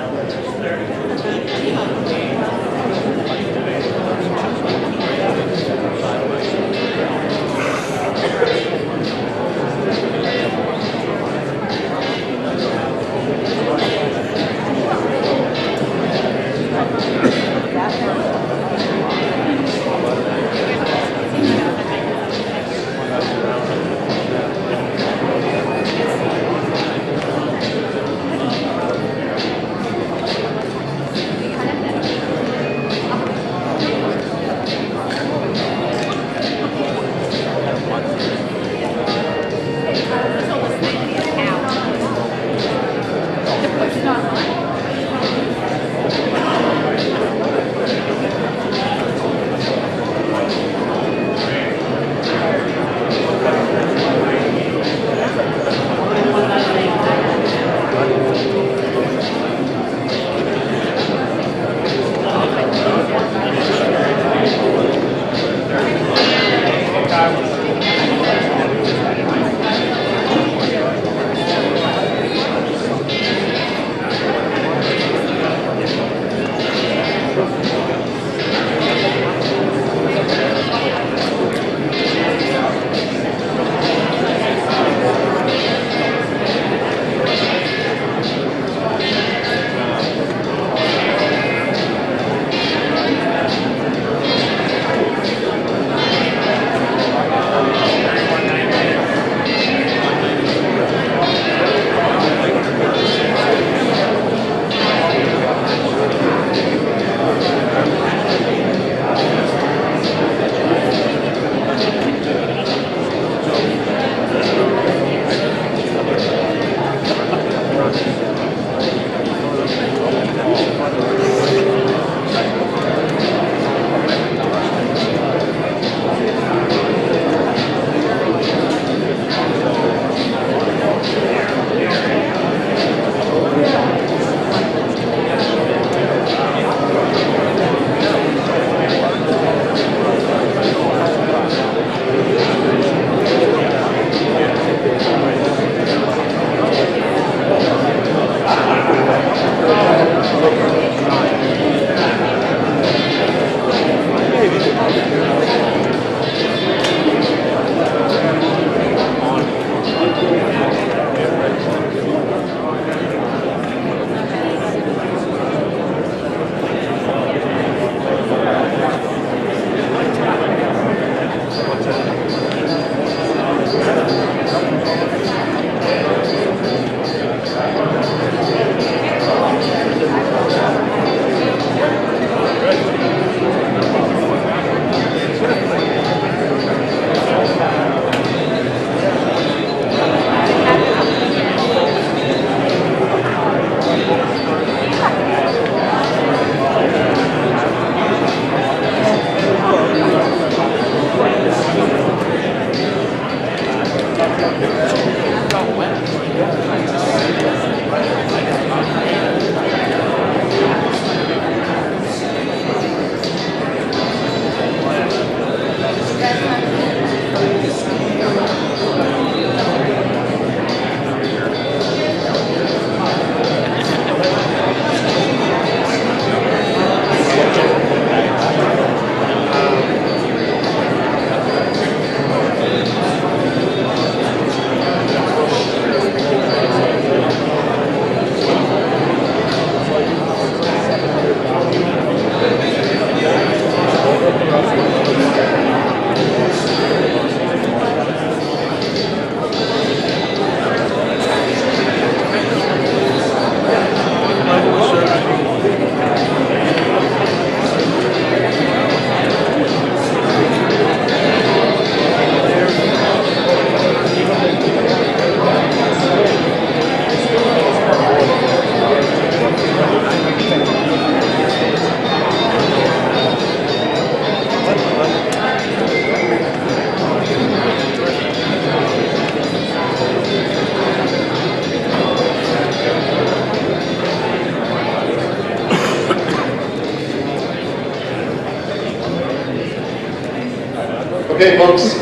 [SPEAKER 1] Okay, folks,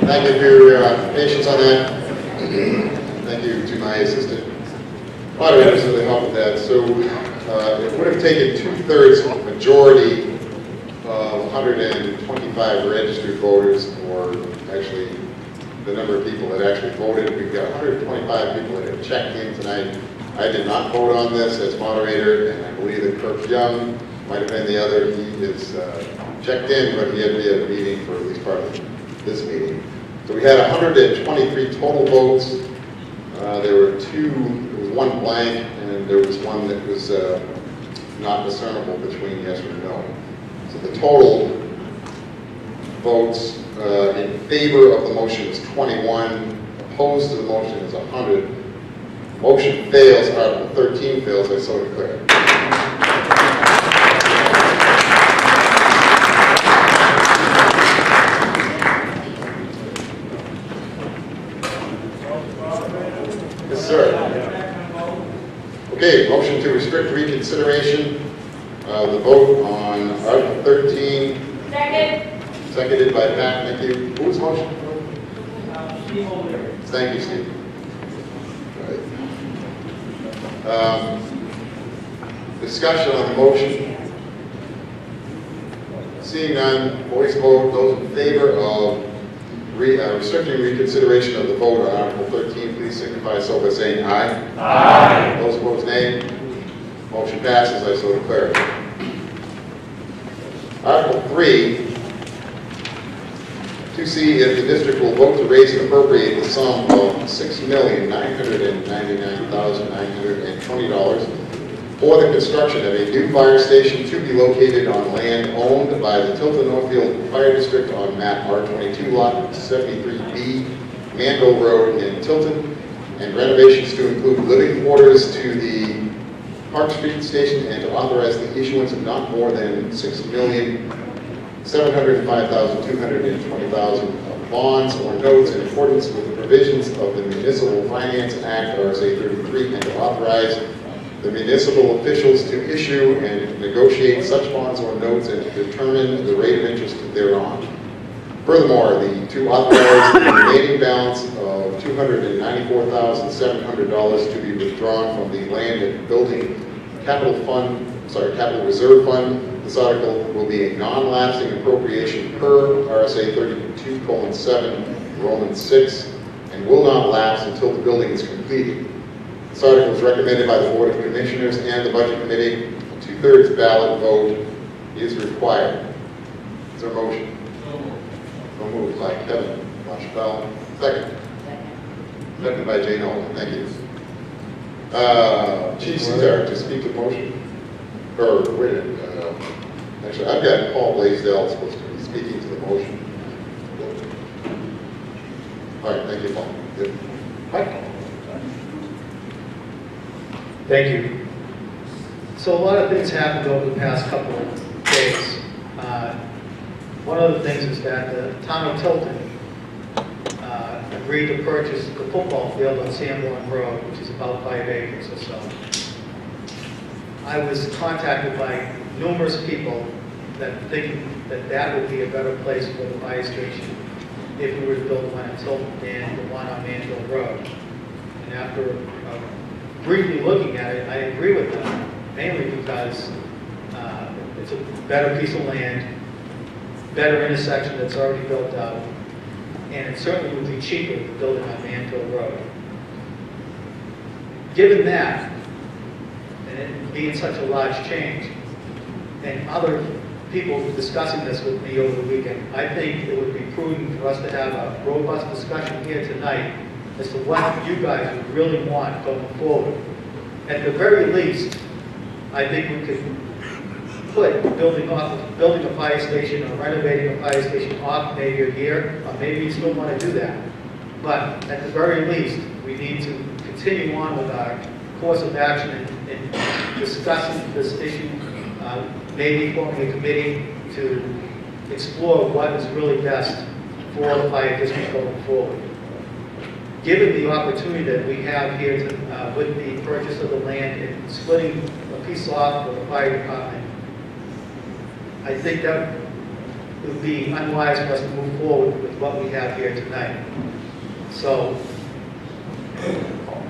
[SPEAKER 1] thank you for your patience on that. Thank you to my assistant moderators for the help with that. So it would have taken 2/3 majority of 125 registered voters, or actually the number of people that actually voted. We've got 125 people that have checked in tonight. I did not vote on this as moderator, and I believe that Kirk Young might have been the other. He is checked in, but he had to be at a meeting for at least part of this meeting. So we had 123 total votes. There were one blank, and there was one that was not discernible between yes or no. So the total votes in favor of the motion is 21, opposed to the motion is 100. Motion fails, Article 13 fails, I so declare. Yes, sir. Okay, motion to restrict reconsideration of the vote on Article 13.
[SPEAKER 13] Second.
[SPEAKER 1] Seconded by Pat, thank you. Who was the motion? Thank you, Steve. All right. Discussion on the motion. Seeing none, voice vote. Those in favor of restricting reconsideration of the vote on Article 13, please signify so by saying aye. Aye. Those opposed, nay. Motion passes, I so declare. Article 3, to see if the district will vote to raise and appropriate the sum of $6,999,920 for the construction of a new fire station to be located on land owned by the Tilton Northfield Fire District on map R22 lot 73B, Manville Road in Tilton, and renovations to include living quarters to the Park Street Station, and to authorize the issuance of not more than $6,705,220 of bonds or notes in accordance with the provisions of the Municipal Finance Act, RSA 33, and to authorize the municipal officials to issue and negotiate such bonds or notes and to determine the rate of interest thereon. Furthermore, to authorize the remaining balance of $294,700 to be withdrawn from the Land and Building Capital Reserve Fund. This article will be a non-lapsing appropriation per RSA 32:7, Roman 6, and will not lapse until the building is completed. This article is recommended by the Board of Commissioners and the Budget Committee. A 2/3 ballot vote is required. Is there a motion? So moved by Kevin LaChapelle. Second. Seconded by Jane Olden. Thank you. Chief Cesar, to speak to the motion. Or wait a minute. Actually, I've got Paul Blaisdell supposed to be speaking to the motion. All right, thank you, Paul. Good. Mike.
[SPEAKER 2] Thank you. So a lot of things happened over the past couple of days. One of the things is that the town of Tilton agreed to purchase the football field on Sanborn Road, which is about 5 acres or so. I was contacted by numerous people that think that that would be a better place for the fire station if we were to build one in Tilton than the one on Manville Road. And after briefly looking at it, I agree with them, mainly because it's a better piece of land, better intersection that's already built out, and it certainly would be cheaper than building on Manville Road. Given that, and it being such a large change, and other people discussing this with me over the weekend, I think it would be prudent for us to have a robust discussion here tonight as to what you guys would really want going forward. At the very least, I think we could put building a fire station or renovating a fire station off maybe a year, or maybe you still want to do that. But at the very least, we need to continue on with our course of action in discussing this issue, maybe forming a committee to explore what is really best for the fire district going forward. Given the opportunity that we have here to, with the purchase of the land and splitting a piece off for the fire department, I think that would be unwise for us to move forward with what we have here tonight. So,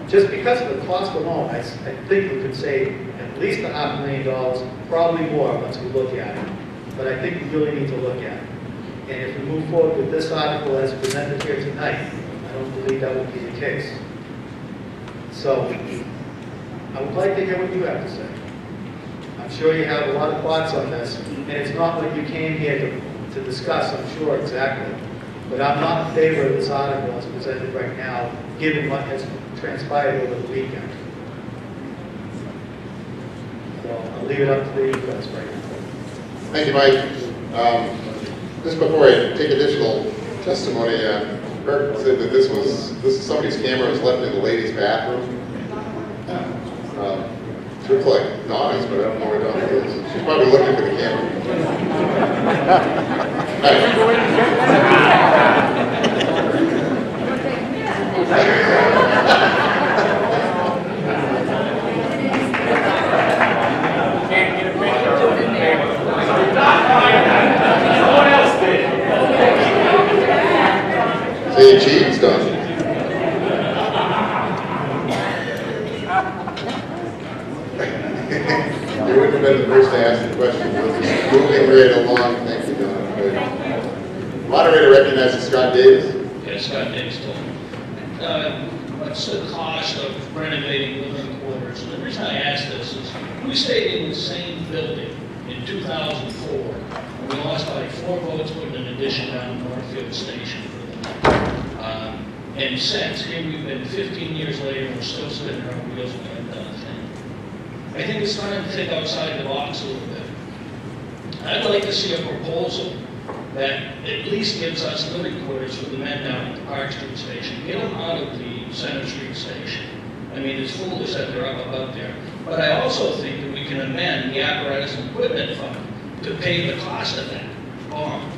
[SPEAKER 2] just because of the cost alone, I think we could save at least $500,000, probably more once we look at it. But I think we really need to look at it. And if we move forward with this article as presented here tonight, I don't believe that would be the case. So, I would like to hear what you have to say. I'm sure you have a lot of thoughts on this, and it's not what you came here to discuss, I'm sure, exactly. But I'm not in favor of this article as presented right now, given what has transpired over the weekend. So I'll leave it up to you guys right now.
[SPEAKER 1] Thank you, Mike. Just before I take additional testimony, Kirk said that this somebody's camera was left in the ladies' bathroom. It looks like Donna's, but I don't know where Donna is. She's probably looking for the camera. Say your cheese, Don. You wouldn't have been the first to ask the question. Moving right along. Thank you, Don. Moderator recognizes Scott Davis.
[SPEAKER 6] Yes, Scott Davis. What's the cost of renovating living quarters? And the reason I ask this is we stayed in the same building in 2004. And we lost like 4 votes putting an addition down Northfield Station. And since, here we've been 15 years later, and we're still spinning our wheels and we haven't done a thing. I think it's time to think outside the box a little bit. I'd like to see a proposal that at least gives us living quarters for the men down at the Park Street Station. Get them out of the Center Street Station. I mean, it's foolish that they're up above there. But I also think that we can amend the apparatus and equipment fund to pay the cost of that bond.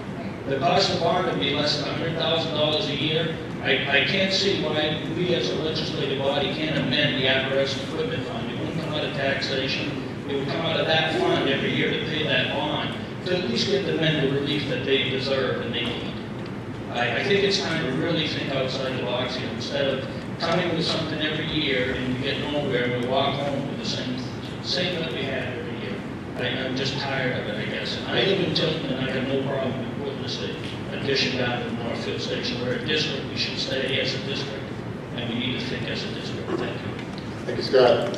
[SPEAKER 6] The cost of bond would be less than $100,000 a year. I can't see why we as a legislative body can't amend the apparatus and equipment fund. It wouldn't come out of taxation. It would come out of that fund every year to pay that bond, to at least give the men the relief that they deserve and they need. I think it's time to really think outside the box here, instead of coming with something every year and we get nowhere and we walk home with the same that we had every year. I'm just tired of it, I guess. And I live in Tilton and I have no problem with putting this addition down to Northfield Station. We're a district, we should stay as a district, and we need to think as a district. Thank you.
[SPEAKER 1] Thank you, Scott.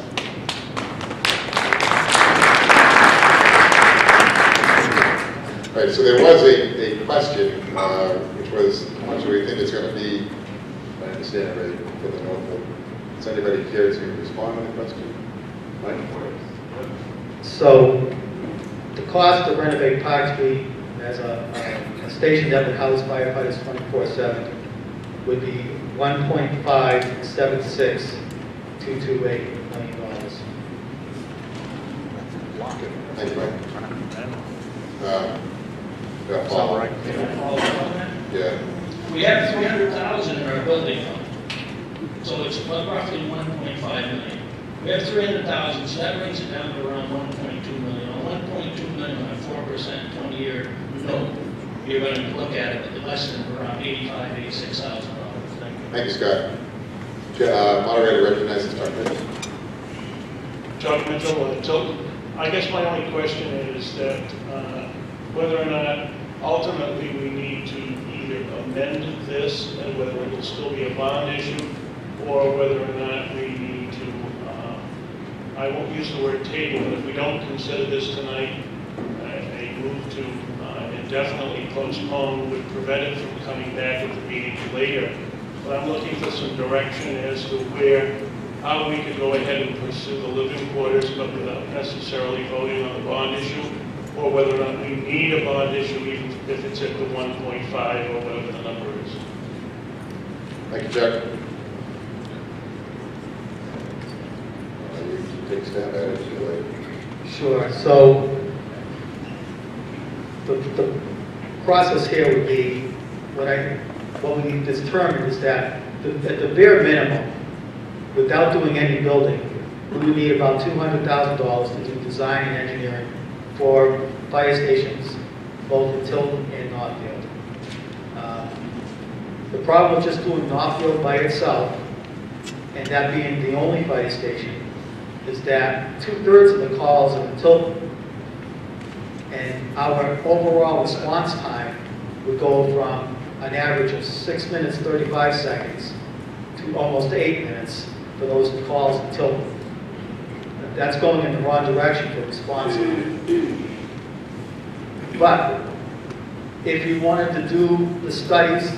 [SPEAKER 1] Right, so there was a question, which was, how much do we think it's going to be? I understand already for the Northfield. Does anybody care to respond to the question? Mike?
[SPEAKER 2] So, the cost to renovate Park Street as a station that would house firefighters 24/7 would be $1.576228 million.
[SPEAKER 1] Thank you, Mike. Paul? Yeah.
[SPEAKER 6] We have 300,000 in our building fund, so it's roughly 1.5 million. We have 300,000, so that brings it down to around 1.2 million. On 1.2 million on a 4% 20-year note, you're going to look at it less than around $85,000, $86,000. Thank you.
[SPEAKER 1] Thank you, Scott. Moderator recognizes Chuck Mitchell.
[SPEAKER 4] Chuck Mitchell, Tilton. I guess my only question is that whether or not ultimately we need to either amend this and whether it will still be a bond issue, or whether or not we need to, I won't use the word table, but if we don't consider this tonight, a move to indefinitely postpone would prevent it from coming back at the meeting later. But I'm looking for some direction as to how we could go ahead and pursue the living quarters, but without necessarily voting on the bond issue, or whether or not we need a bond issue, even if it's at the 1.5 or whatever the number is.
[SPEAKER 1] Thank you, Chuck. You take a stab at it if you like.
[SPEAKER 2] Sure. So the process here would be, what we determined is that at the bare minimum, without doing any building, we would need about $200,000 to do design and engineering for fire stations, both in Tilton and Northfield. The problem with just doing Northfield by itself, and that being the only fire station, is that 2/3 of the calls are in Tilton, and our overall response time would go from an average of 6 minutes 35 seconds to almost 8 minutes for those calls in Tilton. That's going in the wrong direction for response time. But if you wanted to do the studies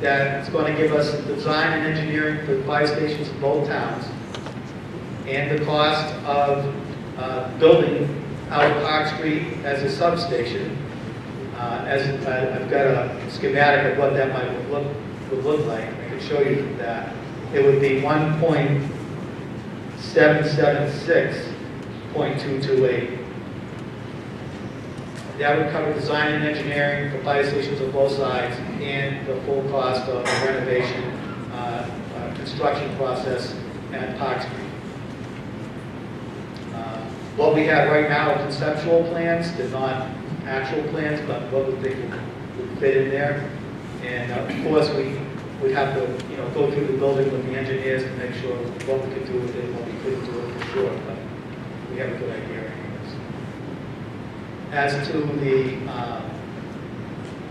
[SPEAKER 2] that's going to give us design and engineering for fire stations in both towns, and the cost of building out Park Street as a substation, I've got a schematic of what that would look like. I can show you that. It would be 1.776.228. That would cover design and engineering for fire stations on both sides and the full cost of the renovation, construction process at Park Street. What we have right now are conceptual plans. They're not actual plans, but what we think would fit in there. And of course, we would have to, go through the building with the engineers to make sure what we could do with it, what we couldn't do it for sure. But we have a good idea anyways. As to the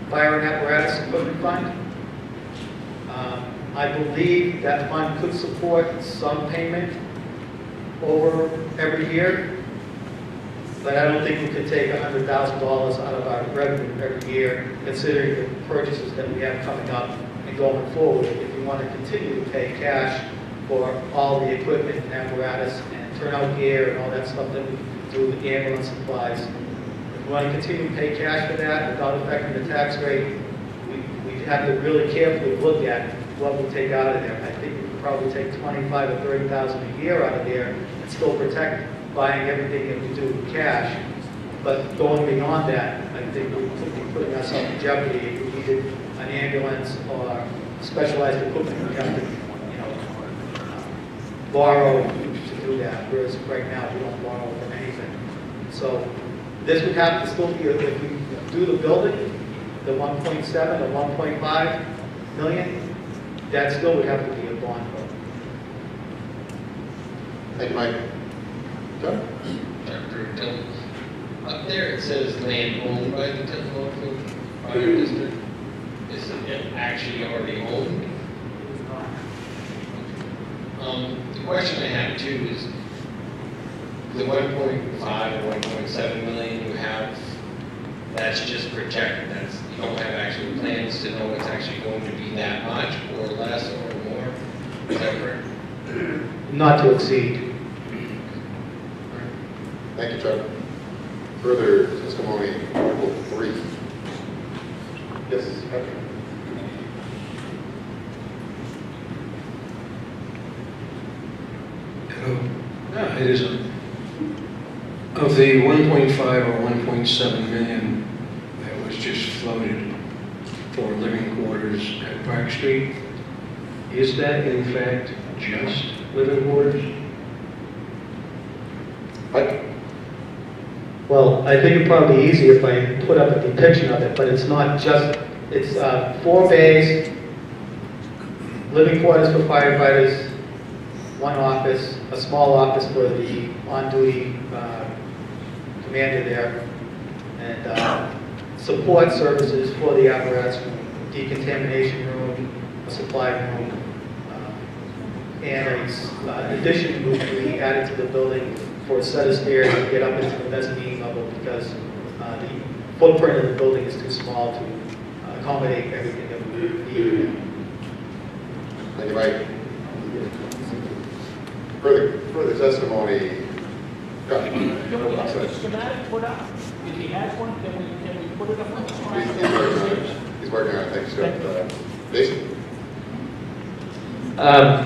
[SPEAKER 2] fire and apparatus equipment fund, I believe that fund could support some payment over every year. But I don't think we could take $100,000 out of our revenue every year, considering the purchases that we have coming up and going forward. If we want to continue to pay cash for all the equipment and apparatus and turnout gear and all that stuff that we do with ambulance supplies, if we want to continue to pay cash for that without affecting the tax rate, we have to really carefully look at what we take out of there. I think we could probably take $25,000 or $30,000 a year out of there and still protect buying everything that we do with cash. But going beyond that, I think we could be putting ourselves in jeopardy if we needed an ambulance or specialized equipment. We have to, borrow to do that, whereas right now we don't borrow from anything. So this would have to still be, if we do the building, the 1.7 or 1.5 million, that still would have to be a bond vote.
[SPEAKER 1] Thank you, Mike. John?
[SPEAKER 3] Dr. Tilton, up there it says land owned by the Tilton Northfield Fire District. Is it actually already owned? The question I have too is the 1.5 or 1.7 million you have, that's just projected. You don't have actual plans to know it's actually going to be that much or less or more. Is that correct?
[SPEAKER 2] Not to exceed.
[SPEAKER 1] Thank you, Chuck. Further testimony, Article 3. Yes, Patrick.
[SPEAKER 13] Hello. It is of the 1.5 or 1.7 million that was just floated. for living quarters at Park Street. Is that in fact just living quarters?
[SPEAKER 1] Mike?
[SPEAKER 2] Well, I think it'd probably be easier if I put up a depiction of it, but it's not just, it's 4 bays, living quarters for firefighters, 1 office, a small office for the on-duty commander there, and support services for the apparatus room, decontamination room, a supply room, and an addition would be added to the building for a set of stairs to get up into the mezzanine level because the footprint of the building is too small to accommodate everything that we need.
[SPEAKER 1] Thank you, Mike. Further testimony.
[SPEAKER 6] Can we have a schematic put up? If he has one, can we put it up on the schematic?
[SPEAKER 1] He's working on it. Thanks, Scott. Jason?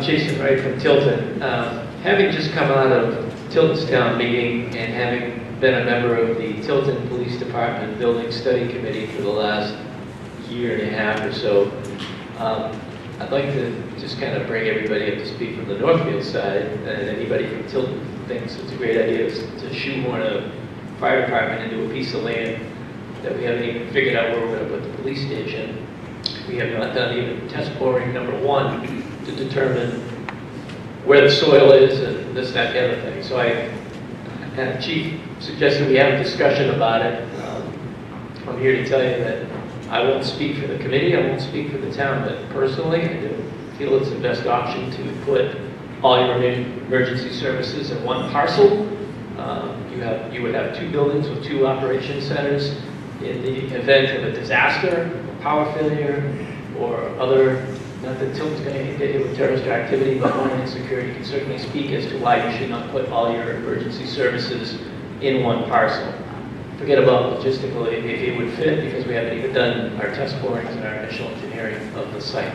[SPEAKER 15] Jason Wright from Tilton. Having just come out of Tilton's town meeting and having been a member of the Tilton Police Department Building Study Committee for the last year and a half or so, I'd like to just kind of bring everybody up to speed from the Northfield side, and anybody from Tilton thinks it's a great idea to shoehorn a fire department into a piece of land that we haven't even figured out where we're going to put the police station. We have not done even test boring number 1 to determine where the soil is and this, that, the other thing. So the chief suggested we have a discussion about it. I'm here to tell you that I won't speak for the committee, I won't speak for the town, but personally, I do feel it's the best option to put all your emergency services in 1 parcel. You would have 2 buildings with 2 operation centers. In the event of a disaster, power failure, or other, not that Tilton's going to get hit with terrorist activity, but Homeland Security can certainly speak as to why you should not put all your emergency services in 1 parcel. Forget about logistically if it would fit, because we haven't even done our test borings and our initial engineering of the site.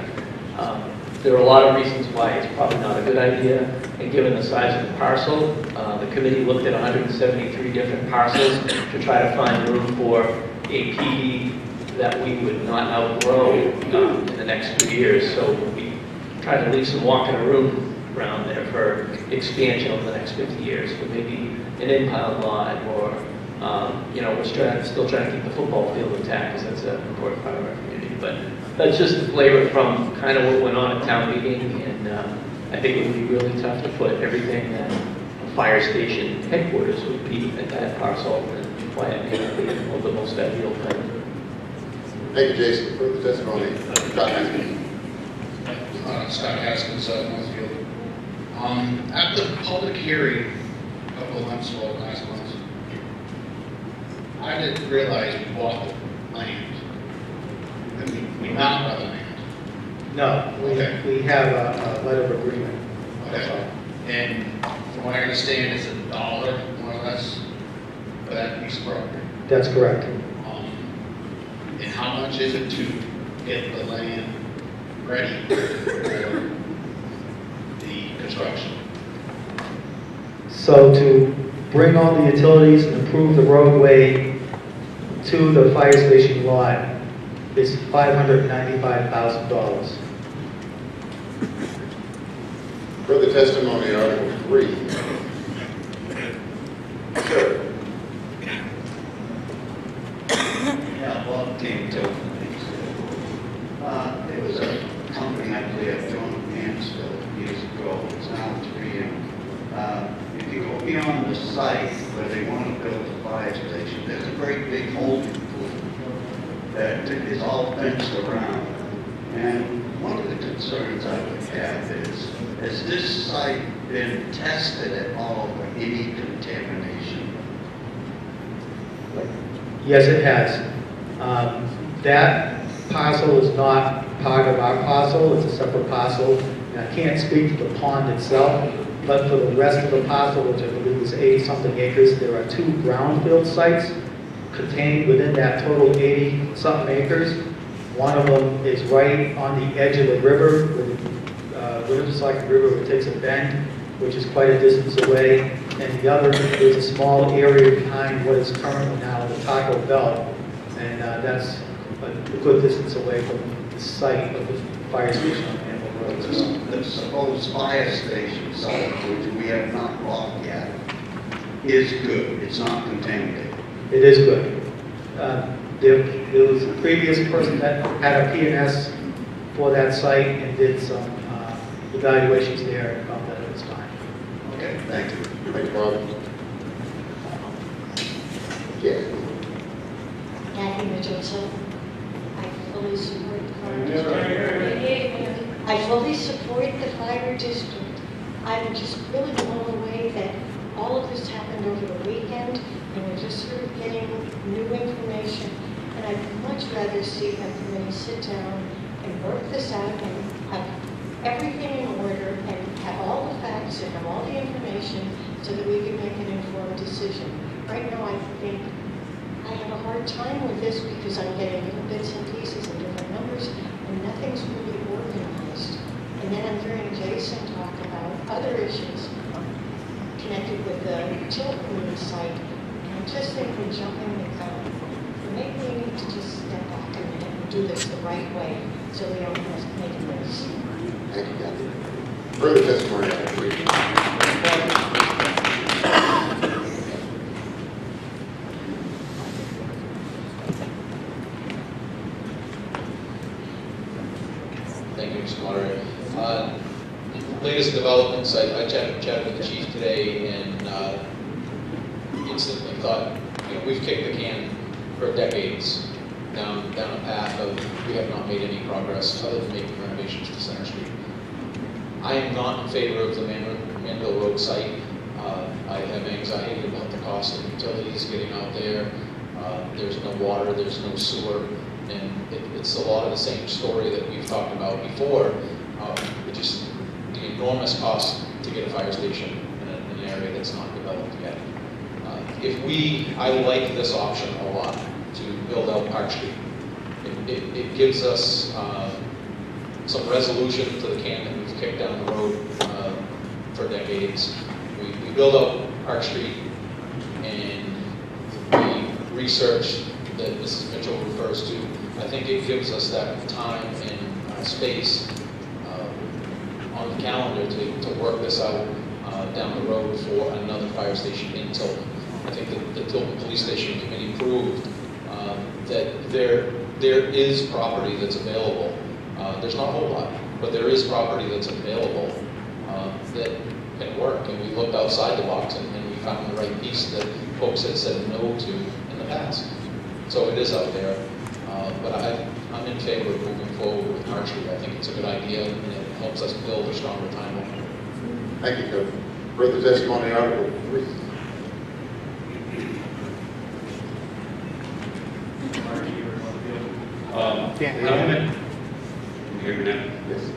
[SPEAKER 15] There are a lot of reasons why it's probably not a good idea, and given the size of the parcel, the committee looked at 173 different parcels to try to find room for a PD that we would not outgrow in the next 2 years. So we tried to leave some walking room around there for expansion over the next 50 years, but maybe an impound lot, or we're still trying to keep the football field intact because that's an important part of our community. But that's just the flavor from kind of what went on at town meeting, and I think it would be really tough to put everything that a fire station headquarters would be at that parcel, and why it may not be the most ideal thing.
[SPEAKER 1] Thank you, Jason. Further testimony. Scott Haskins.
[SPEAKER 16] Scott Haskins, Northfield. At the public hearing a couple of months ago, last month, I didn't realize we bought the land. We not bought the land.
[SPEAKER 2] No, we have a letter of agreement.
[SPEAKER 16] Okay. And from what I understand, it's $1, more or less, for that piece of property.
[SPEAKER 2] That's correct.
[SPEAKER 16] And how much is it to get the land ready for the construction?
[SPEAKER 2] So to bring all the utilities and improve the roadway to the fire station lot is $595,000.
[SPEAKER 1] Further testimony, Article 3. Sir.
[SPEAKER 17] Yeah, Bob came to it was a company I believe John Mansfield years ago. It's now 3M. If you go beyond the site where they want to build a fire station, there's a great big holding pool that is all fenced around. And one of the concerns I would have is, has this site been tested at all for any contamination?
[SPEAKER 2] Yes, it has. That parcel is not part of our parcel, it's a separate parcel. And I can't speak to the pond itself, but for the rest of the parcel, which I believe is 80-something acres, there are 2 brownfield sites contained within that total 80-something acres. One of them is right on the edge of the river, where the Winnebago River takes a bend, which is quite a distance away. And the other is a small area behind what is currently now the Taco Bell. And that's a good distance away from the site of the fire station on Anvil Road. So,
[SPEAKER 17] The supposed fire station site, which we have not locked yet, is good. It's not contaminated.
[SPEAKER 2] it is good. There was a previous person that had a P&S for that site and did some evaluations there and found that it was fine.
[SPEAKER 17] Okay, thank you.
[SPEAKER 1] Thank you, Bob. Yeah.
[SPEAKER 18] Kathy Mitchell, I fully support the fire district. I fully support the fire district. I'm just really blown away that all of this happened over the weekend, and we're just sort of getting new information. And I'd much rather see a committee sit down and work this out and have everything in order and have all the facts and have all the information so that we can make an informed decision. Right now, I think I have a hard time with this because I'm getting little bits and pieces and different numbers, and nothing's really organized. And then I'm hearing Jason talk about other issues connected with the Tilton site, and I just think we're jumping the gun. Maybe we need to just step back a minute and do this the right way so we don't have to make a mess.
[SPEAKER 1] Thank you, Kathy. Further testimony,
[SPEAKER 8] Thank you, Mr. Moderator. Latest developments, I chatted with the chief today and instantly thought, we've kicked the can for decades down a path of we have not made any progress other than making renovations to Center Street. I am not in favor of the Manville Road site. I have anxiety about the cost of utilities getting out there. There's no water, there's no sewer, and it's a lot of the same story that we've talked about before. Just the enormous cost to get a fire station in an area that's not developed yet. I like this option a lot to build out Park Street. It gives us some resolution to the can that we've kicked down the road for decades. We build out Park Street and the research that Mrs. Mitchell refers to. I think it gives us that time and space on the calendar to work this out down the road for another fire station in Tilton. I think that the Tilton Police Station Committee proved that there is property that's available. There's not a whole lot, but there is property that's available that can work. And we looked outside the box and we found the right piece that folks had said no to in the past. So it is out there, but I'm in favor of moving forward with Park Street. I think it's a good idea and it helps us build a stronger timeline.
[SPEAKER 1] Thank you, Coach. Further testimony, Article 3.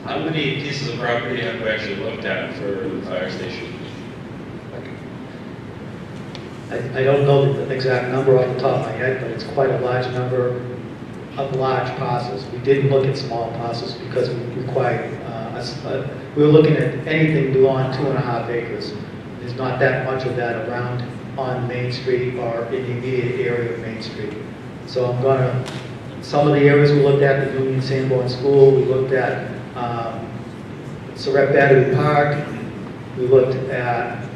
[SPEAKER 19] How many pieces of property have we actually looked at for the fire station?
[SPEAKER 2] I don't know the exact number off the top of my head, but it's quite a large number of large parcels. We didn't look at small parcels because we required, we were looking at anything beyond 2.5 acres. There's not that much of that around on Main Street or in the immediate area of Main Street. So some of the areas we looked at, the Union Sanborn School, we looked at Surrett Battery Park, we looked at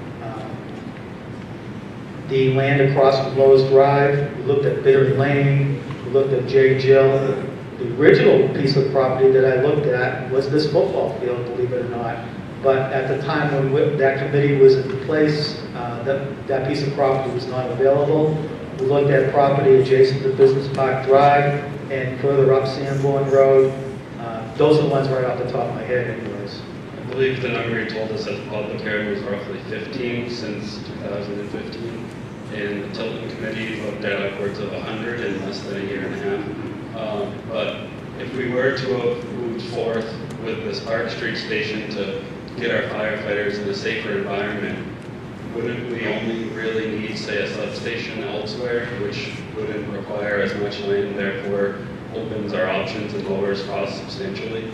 [SPEAKER 2] the land across from Lowe's Drive, we looked at Bittern Lane, we looked at J. Jill. The original piece of property that I looked at was this football field, believe it or not. But at the time when that committee was in place, that piece of property was not available. We looked at property adjacent to Business Park Drive and further up Sanborn Road. Those are the ones right off the top of my head anyways.
[SPEAKER 19] I believe the number you told us at the public hearing was roughly 15 since 2015. And the Tilton Committee looked at upwards of 100 in less than a year and a half. But if we were to have moved forth with this Park Street station to get our firefighters in a safer environment, wouldn't we only really need, say, a substation elsewhere, which wouldn't require as much land, therefore opens our options and lowers costs substantially?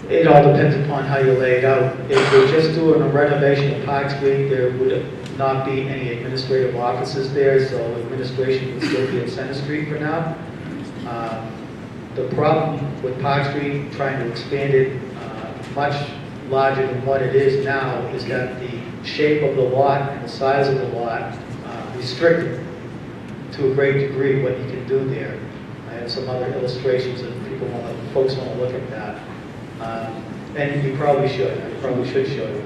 [SPEAKER 2] It all depends upon how you lay it out. If we're just doing a renovation of Park Street, there would not be any administrative offices there, so administration would still be at Center Street for now. The problem with Park Street, trying to expand it much larger than what it is now, is that the shape of the lot and the size of the lot restricted to a great degree what you can do there. I have some other illustrations that folks want to look at that. And you probably should. I probably should show you.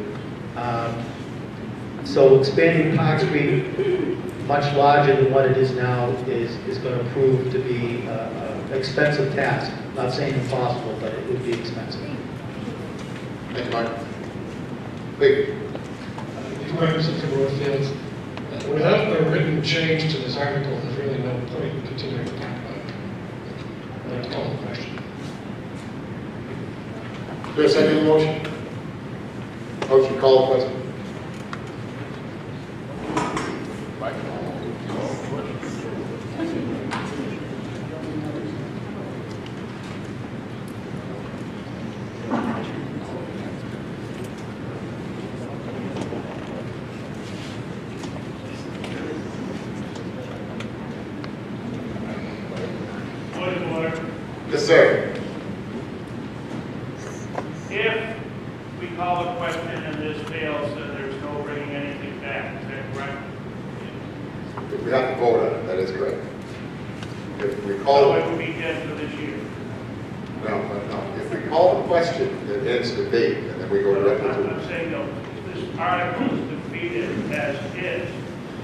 [SPEAKER 2] So expanding Park Street much larger than what it is now is going to prove to be an expensive task. Not saying impossible, but it would be expensive.
[SPEAKER 1] Thank you, Mark. Please.
[SPEAKER 20] Without a written change to this article, there's really no point in continuing to talk about it. I'd like to call the question.
[SPEAKER 1] Is there a second to the motion? Motion, call the question. Yes, sir.
[SPEAKER 4] If we call a question and this fails, then there's no bringing anything back, is that correct?
[SPEAKER 1] If we have to vote on it, that is correct. If we
[SPEAKER 4] So
[SPEAKER 1] call
[SPEAKER 4] it would be dead for this year.
[SPEAKER 1] no. If we call the question, it ends debate, and then we go directly to
[SPEAKER 4] I'm saying, though, this article is defeated as is,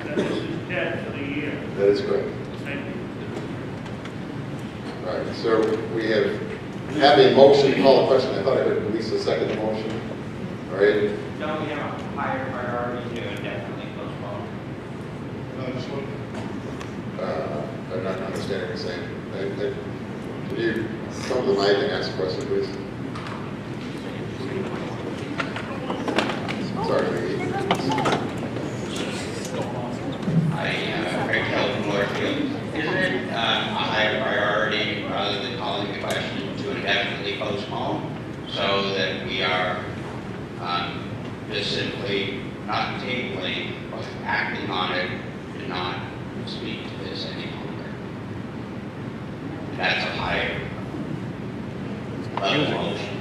[SPEAKER 4] then this is dead for the year.
[SPEAKER 1] That is correct.
[SPEAKER 4] Thank you.
[SPEAKER 1] All right, so we have a motion to call the question. I thought I heard Lisa second the motion. All right.
[SPEAKER 21] Don't we have a higher priority to indefinitely postpone?
[SPEAKER 1] I'm not understanding what you're saying. Can you come to the mic and ask a question, please? Sorry, Vicky.
[SPEAKER 21] Craig Hill from Northfield. Isn't it a higher priority rather than calling the question to indefinitely postpone so that we are just simply not tabling, but acting on it and not speak to this any longer? That's a higher level motion.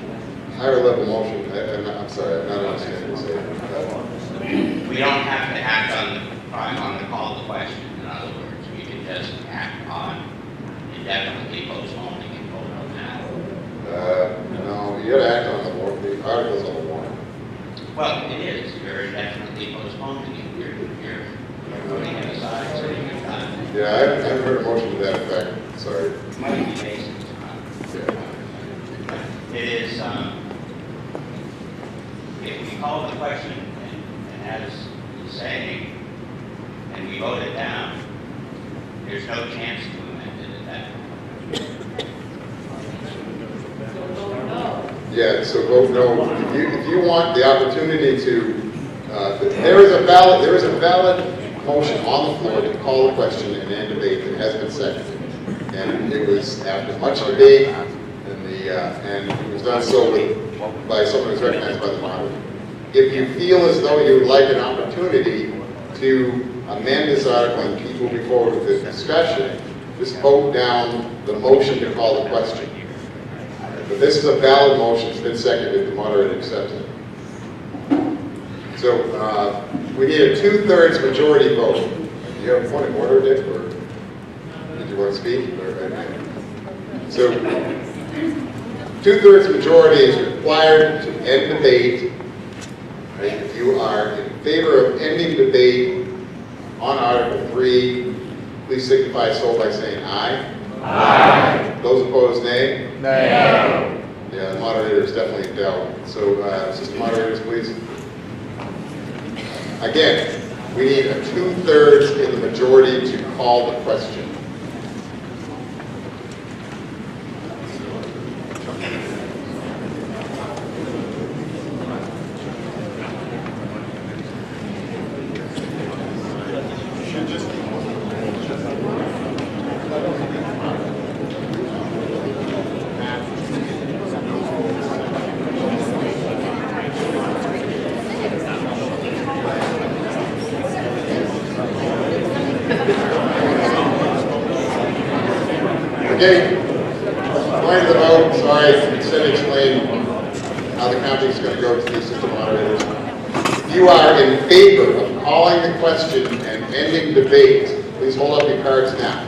[SPEAKER 1] Higher level motion. I'm sorry, I'm not understanding what you're saying.
[SPEAKER 21] We don't have to act on the call to question. In other words, we can just act on indefinitely postponing and vote on that.
[SPEAKER 1] No, you got to act on the articles on the warrant.
[SPEAKER 21] Well, it is. You're indefinitely postponing it. You're putting it aside so you can time.
[SPEAKER 1] Yeah, I haven't heard a motion to that effect. Sorry.
[SPEAKER 21] Might be basic. It is, if we call the question and as you say, and we vote it down, there's no chance to amend it at that point.
[SPEAKER 1] Yeah, so vote no. If you want the opportunity to, there is a valid motion on the floor to call the question and end debate that has been seconded. And it was after much debate, and it was done so by someone who's recognized by the moderator. If you feel as though you would like an opportunity to amend this article and keep moving forward with this discussion, just vote down the motion to call the question. But this is a valid motion. It's been seconded. The moderator accepts it. So we need a 2/3 majority vote. Do you have a point of order, Dick, or did you want to speak? So 2/3 majority is required to end debate. Right? If you are in favor of ending debate on Article 3, please signify so by saying aye. Aye. Those opposed, nay. Nay. Yeah, the moderator is definitely in doubt. So, assistant moderators, please. Again, we need a 2/3 in the majority to call the question. Okay, going to the vote, sorry, instead of explaining how the counting is going to go to the assistant moderators. If you are in favor of calling the question and ending debate, please hold up your cards now.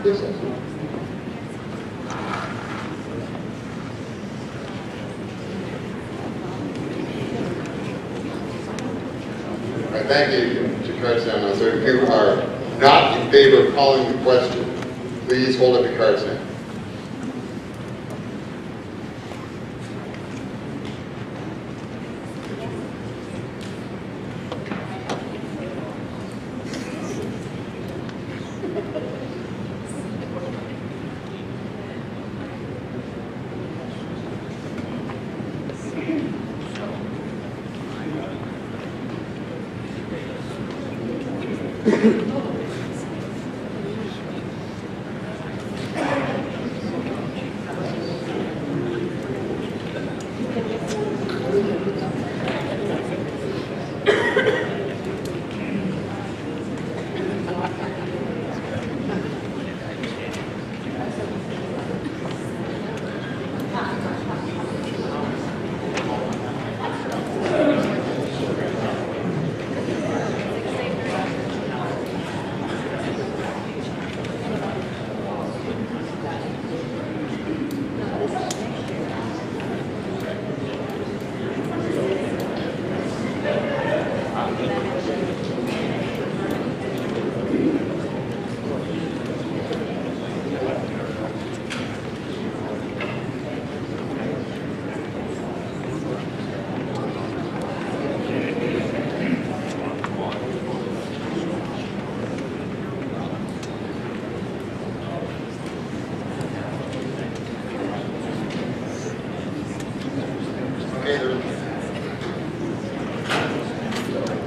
[SPEAKER 1] All right, thank you. Put your cards down now. So if you are not in favor of calling the question, please hold up your cards now.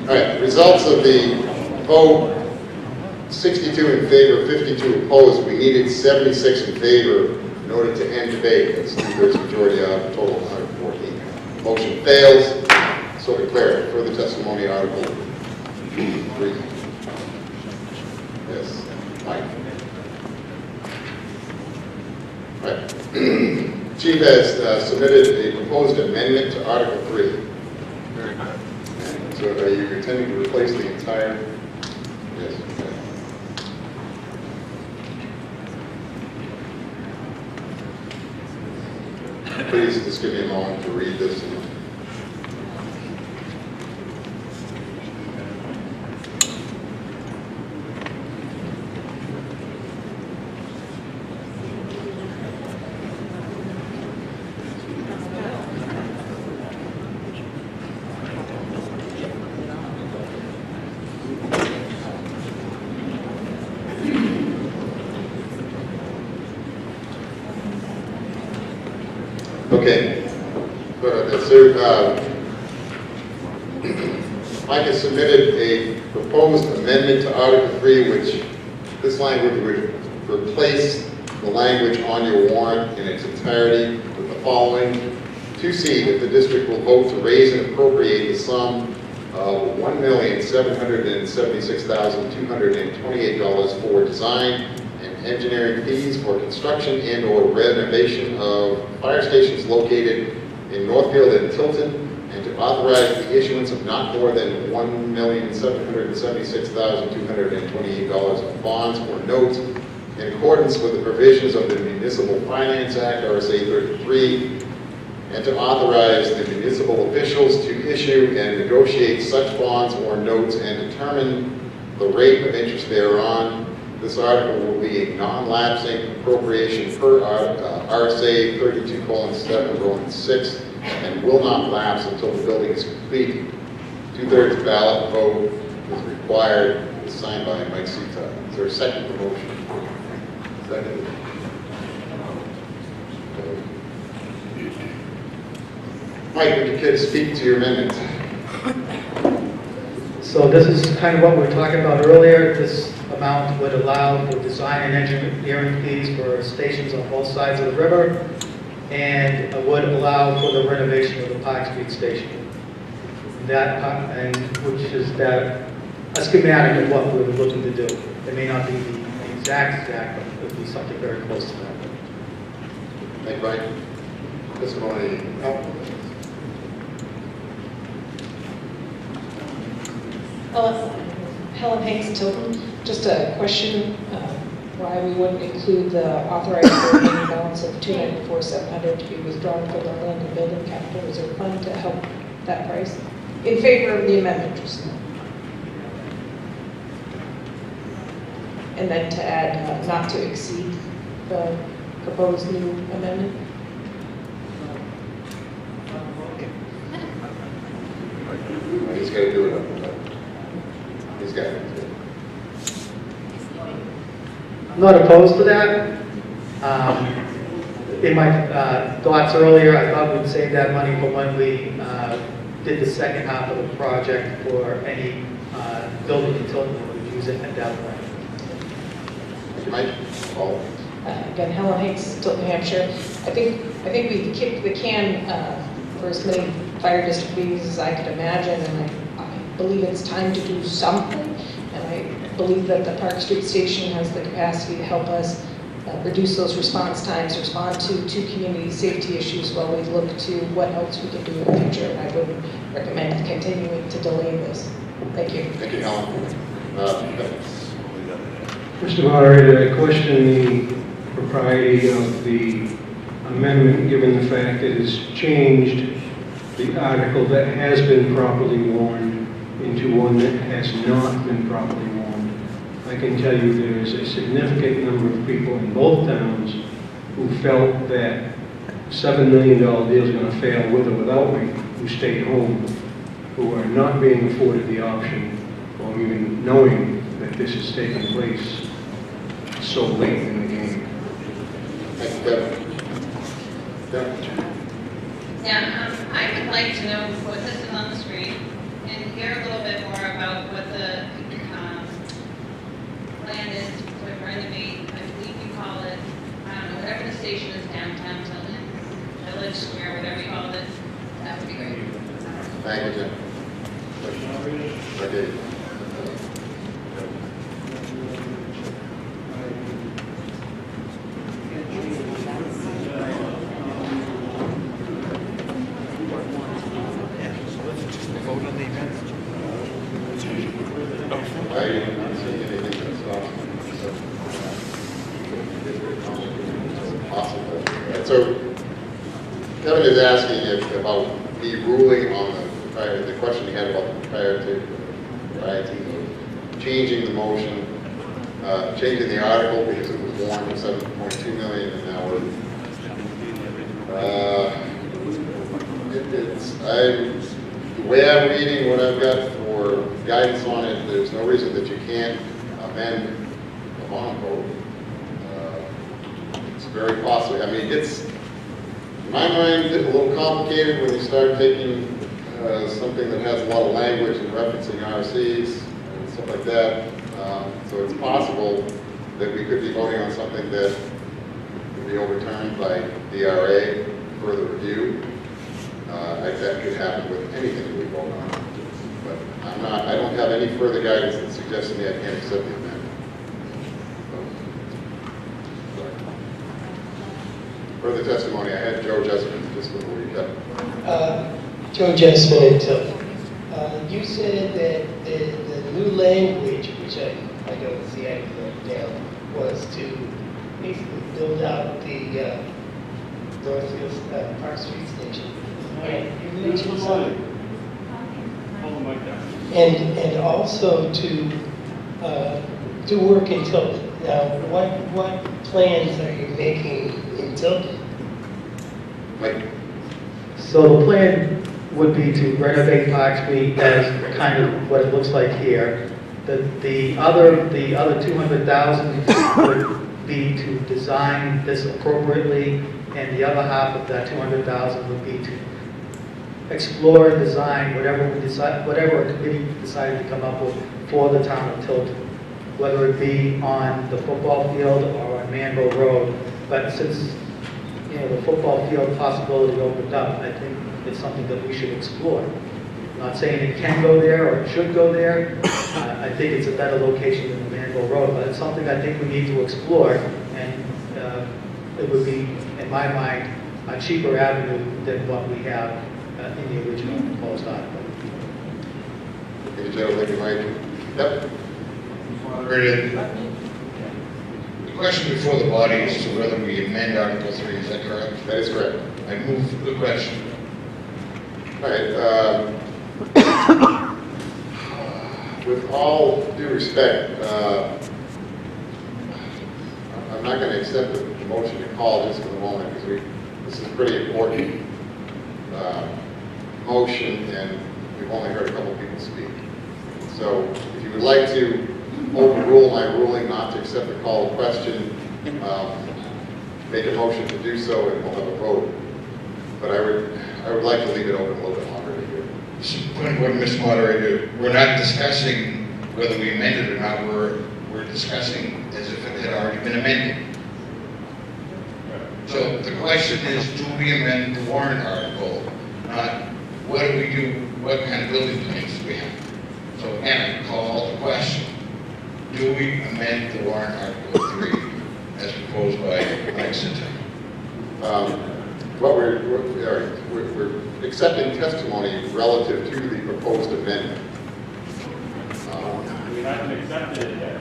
[SPEAKER 1] All right, results of the vote, 62 in favor, 52 opposed. We needed 76 in favor in order to end debate. That's two-thirds majority out of a total of 114. Motion fails, so declared. Further testimony, Article 3. Yes, Mike. All right. Chief has submitted a proposed amendment to Article 3. Very good. So are you intending to replace the entire? Yes. Okay. Please just give me a moment to read this. Okay. So, Mike has submitted a proposed amendment to Article 3, which this language would replace the language on your warrant in its entirety with the following. 2C, that the district will vote to raise and appropriate the sum of $1,776,228 for design and engineering fees for construction and or renovation of fire stations located in Northfield and Tilton, and to authorize the issuance of not more than $1,776,228 of bonds or notes in accordance with the provisions of the Municipal Finance Act, RSA 33, and to authorize the municipal officials to issue and negotiate such bonds or notes and determine the rate of interest thereon. This article will be a non-lapsing appropriation per RSA 32:7, Roman 6, and will not lapse until the building is complete. 2/3 ballot vote is required. It's signed by Mike Sita. Is there a second for motion? Second. Mike, would you care to speak to your amendment?
[SPEAKER 2] So this is kind of what we were talking about earlier. This amount would allow for design and engineering fees for stations on both sides of the river, and would allow for the renovation of the Park Street station. That, and which is that a schematic of what we're looking to do. It may not be the exact, but it would be something very close to that.
[SPEAKER 1] Thank you, Mike. Testimony.
[SPEAKER 12] Helen Hanks, Tilton. Just a question, why we wouldn't include the authorized remaining balance of $294,700 to be withdrawn from the Land and Building Capital Reserve Fund to help that price? In favor of the amendment, just. And then to add not to exceed the proposed new amendment?
[SPEAKER 1] He's got to do it. He's got to do it.
[SPEAKER 2] I'm not opposed to that. In my thoughts earlier, I thought we'd save that money for when we did the second half of the project for any building utility that would use it at that point.
[SPEAKER 1] Mike? Paul?
[SPEAKER 12] Again, Helen Hanks, Tilton, New Hampshire. I think we've kicked the can for as many fire district meetings as I could imagine, and I believe it's time to do something. And I believe that the Park Street Station has the capacity to help us reduce those response times, respond to community safety issues while we look to what else we can do in the future. And I would recommend continuing to delay this. Thank you.
[SPEAKER 1] Thank you, Helen.
[SPEAKER 13] Mr. Moderator, I question the propriety of the amendment given the fact that it's changed the article that has been properly warned into one that has not been properly warned. I can tell you there is a significant number of people in both towns who felt that $7 million deal is going to fail with or without me, who stayed home, who are not being afforded the option or even knowing that this is taking place so late in the game.
[SPEAKER 1] Thank you, Kevin.
[SPEAKER 5] Yeah, I would like to know what this is on the screen and hear a little bit more about what the plan is to renovate. I believe you call it, I don't know, whatever the station is downtown Tilton, Village Square, whatever you call it. That would be great.
[SPEAKER 1] Thank you, Jim. Okay. So Kevin is asking about the ruling on the question he had about the priority, changing the motion, changing the article because it was warned for 7.2 million, and now we're, the way I'm reading what I've got for guidance on it, there's no reason that you can't amend the bond vote. It's very costly. I mean, it gets, in my mind, a little complicated when you start taking something that has a lot of language and referencing RCs and stuff like that. So it's possible that we could be voting on something that could be overturned by DRA, further review. That could happen with anything that we vote on. But I don't have any further guidance that suggests to me I can't accept the amendment. Further testimony, I had Joe Jessamine just before you cut.
[SPEAKER 22] Joe Jessamine and Tilton. You said that the new language, which I don't see I wrote down, was to basically build out the Northfield Park Street Station. And you mentioned something. And also to work in Tilton. Now, what plans are you making in Tilton?
[SPEAKER 2] So the plan would be to renovate Park Street as kind of what it looks like here. The other 200,000 would be to design this appropriately, and the other half of that 200,000 would be to explore and design whatever we decide, whatever a committee decided to come up with for the town of Tilton, whether it be on the football field or on Manville Road. But since, you know, the football field possibility opened up, I think it's something that we should explore. I'm not saying it can go there or it should go there. I think it's a better location than the Manville Road, but it's something I think we need to explore, and it would be, in my mind, a cheaper avenue than what we have in the original proposed article.
[SPEAKER 1] Thank you, Joe. Thank you, Mike. Yep.
[SPEAKER 16] Moderator, the question before the body is to whether we amend Article 3, is that correct?
[SPEAKER 1] That is correct.
[SPEAKER 16] I move the question.
[SPEAKER 1] All right. With all due respect, I'm not going to accept the motion to call just for the moment, because this is a pretty important motion, and we've only heard a couple of people speak. So if you would like to overrule my ruling not to accept the call to question, make a motion to do so, and we'll have a vote. But I would like to leave it open a little bit longer to hear.
[SPEAKER 16] Point of order, Mr. Moderator, we're not discussing whether we amend it or not, we're discussing as if it had already been amended. So the question is, do we amend the warrant article? Not what do we do, what kind of building plans do we have? So again, I call the question, do we amend the warrant article 3 as proposed by Mike Sintek?
[SPEAKER 1] What we're accepting testimony relative to the proposed amendment.
[SPEAKER 7] We haven't accepted it yet.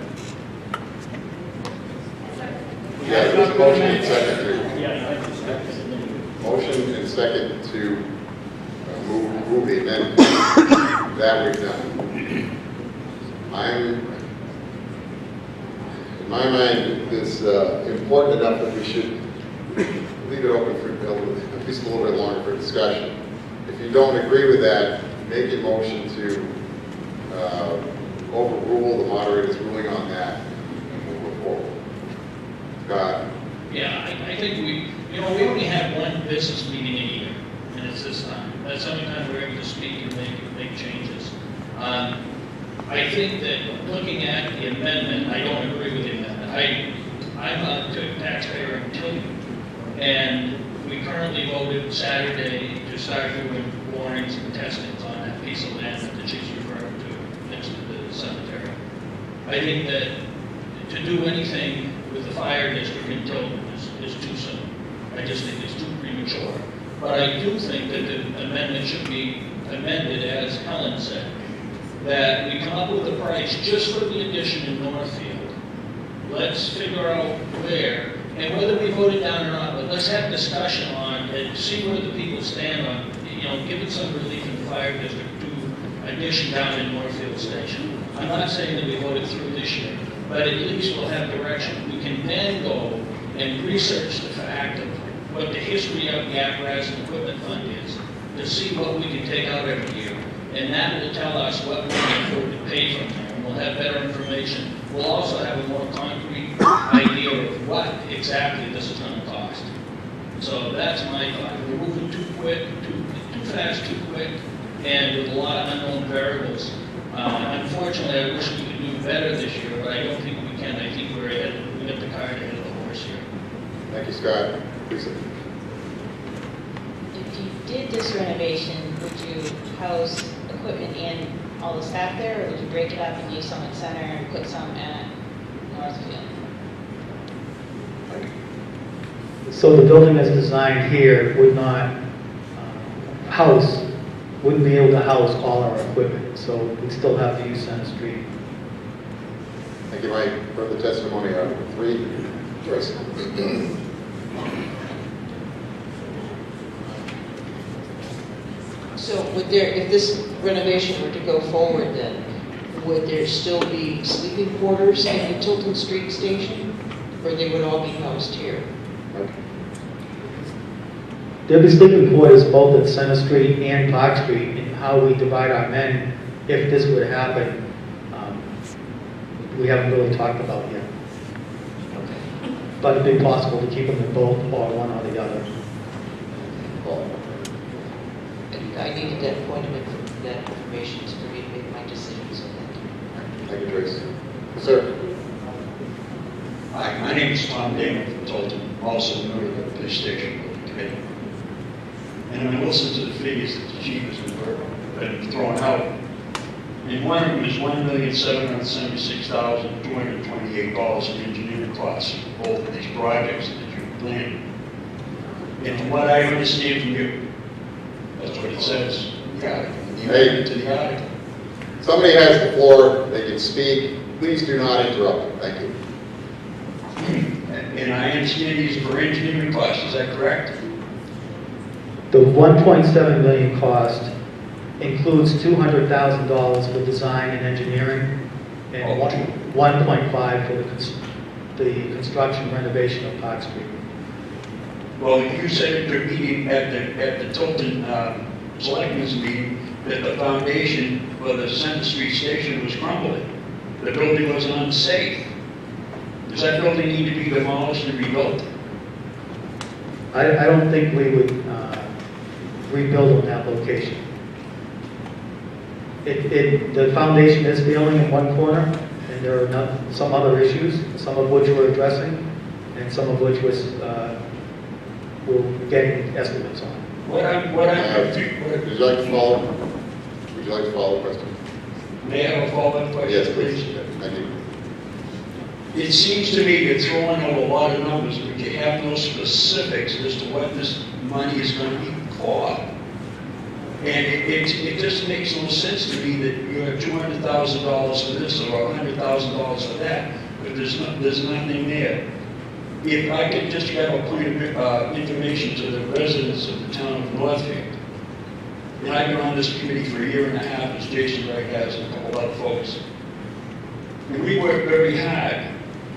[SPEAKER 1] Yeah, there's a motion and second to.
[SPEAKER 7] Yeah.
[SPEAKER 1] Motion and second to move the amendment. That we've done. In my mind, it's important enough that we should leave it open for at least a little bit longer for discussion. If you don't agree with that, make a motion to overrule the moderator's ruling on that, and we'll move forward. Scott?
[SPEAKER 6] Yeah, I think we only have one business meeting a year, and it's this time. That's the only time we're able to speak and make changes. I think that looking at the amendment, I don't agree with the amendment. I'm a taxpayer in Tilton, and we currently voted Saturday to start doing borings and testings on that piece of land that she's referring to next to the cemetery. I think that to do anything with the fire district in Tilton is too soon. I just think it's too premature. But I do think that the amendment should be amended, as Helen said, that we come up with a price just for the addition in Northfield. Let's figure out where, and whether we vote it down or not, but let's have discussion on it, see where the people stand on, giving some relief in the fire district to addition down in Northfield Station. I'm not saying that we vote it through this year, but at least we'll have direction. We can then go and research the fact of what the history of the apparatus and equipment fund is, to see what we can take out every year. And that will tell us what we can afford to pay from there. And we'll have better information. We'll also have a more concrete idea of what exactly this is going to cost. So that's my thought. We're moving too quick, too fast, too quick, and with a lot of unknown variables. Unfortunately, I wish we could do better this year, but I don't think we can. I think we're ahead. We got the cart ahead of the horse here.
[SPEAKER 1] Thank you, Scott. Lisa?
[SPEAKER 9] If you did this renovation, would you house equipment and all the staff there, or would you break it up and use some at Center and put some at Northfield?
[SPEAKER 2] So the building as designed here would not wouldn't be able to house all our equipment, so we'd still have to use Center Street.
[SPEAKER 1] Thank you, Mike. Further testimony, Article 3. Joyce?
[SPEAKER 12] So would there, if this renovation were to go forward, then would there still be sleeping quarters in the Tilton Street station, or they would all be housed here?
[SPEAKER 2] There'll be sleeping quarters both at Center Street and Park Street, and how we divide our men, if this would happen, we haven't really talked about yet. But it'd be possible to keep them in both, or one or the other.
[SPEAKER 22] I needed that point of that information to me to make my decision, so thank you.
[SPEAKER 1] Thank you, Joyce. Sir?
[SPEAKER 10] Hi, my name is Tom Damon from Tolton, also a member of the police station committee. And when I listen to the figures that the chief has been throwing out, and one of them is $1,776,228 in engineering costs for both of these projects that you're planning. And from what I understand from you, that's what it says. Yeah,
[SPEAKER 1] Hey.
[SPEAKER 10] to the article.
[SPEAKER 1] Somebody has the floor, they can speak. Please do not interrupt. Thank you.
[SPEAKER 10] And I understand these are for engineering costs, is that correct?
[SPEAKER 2] The 1.7 million cost includes $200,000 for design and engineering, and 1.5 for the construction renovation of Park Street.
[SPEAKER 10] Well, you said at the meeting, at the Tilton Selectmen's meeting, that the foundation for the Center Street station was crumbling. The building was unsafe. Does that building need to be demolished and rebuilt?
[SPEAKER 2] I don't think we would rebuild on that location. The foundation is failing in one corner, and there are some other issues, some of which we're addressing, and some of which we're getting estimates on.
[SPEAKER 10] Would
[SPEAKER 1] you like to follow? Would you like to follow the question?
[SPEAKER 10] May I have a follow-up question,
[SPEAKER 1] Yes,
[SPEAKER 10] please?
[SPEAKER 1] Thank you.
[SPEAKER 10] It seems to me you're throwing out a lot of numbers, but you have no specifics as to what this money is going to be for. And it just makes no sense to me that you have $200,000 for this or $100,000 for that, but there's nothing there. If I could just have a point of information to the residents of the town of Northfield, and I've been on this committee for a year and a half, as Jason Wright has, and a couple other folks. And we work very hard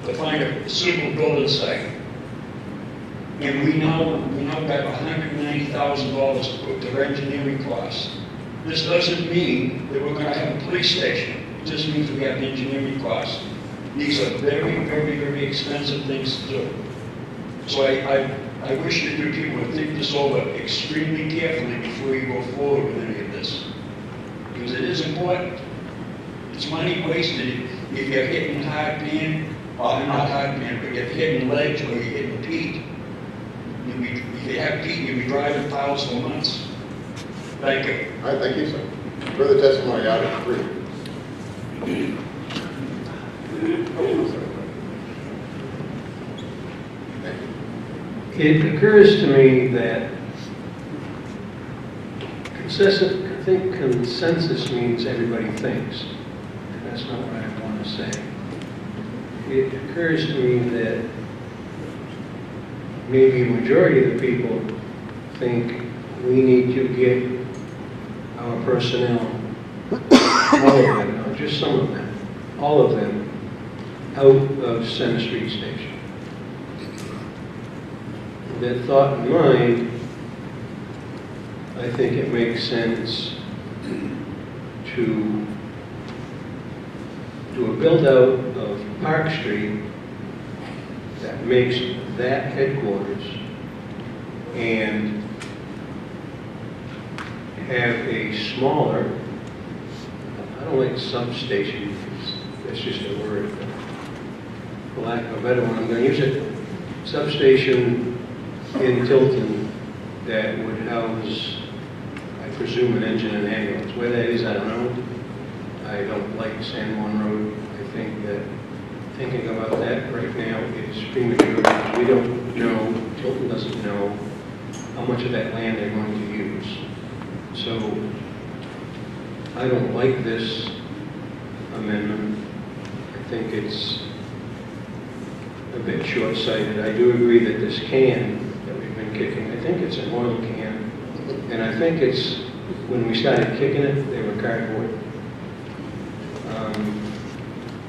[SPEAKER 10] to find a suitable building site. And we now got $190,000 to put to engineering costs. This doesn't mean that we're going to have a police station. It just means we have engineering costs. These are very, very, very expensive things to do. So I wish that you people would think this over extremely carefully before you go forward with any of this. Because it is important. It's money wasted if you're hitting hard pan, or not hard pan, but you're hitting ledge or you're hitting peat. If you have peat, you'll be driving piles for months. Thank you.
[SPEAKER 1] All right, thank you, sir. Further testimony, item 3.
[SPEAKER 13] It occurs to me that consensus means everybody thinks. That's not what I want to say. It occurs to me that maybe a majority of the people think we need to get our personnel, all of them, not just some of them, all of them, out of Center Street Station. That thought in mind, I think it makes sense to do a build-out of Park Street that makes that headquarters and have a smaller, I don't like substation, that's just a word, for lack of a better one, I'm going to use it, substation in Tilton that would house, I presume, an engine and ambulance. Where that is, I don't know. I don't like San Juan Road. I think that thinking about that right now is premature because we don't know, Tilton doesn't know how much of that land they're going to use. So I don't like this amendment. I think it's a bit short-sighted. I do agree that this can that we've been kicking, I think it's an oil can, and I think it's, when we started kicking it, they were cardboard.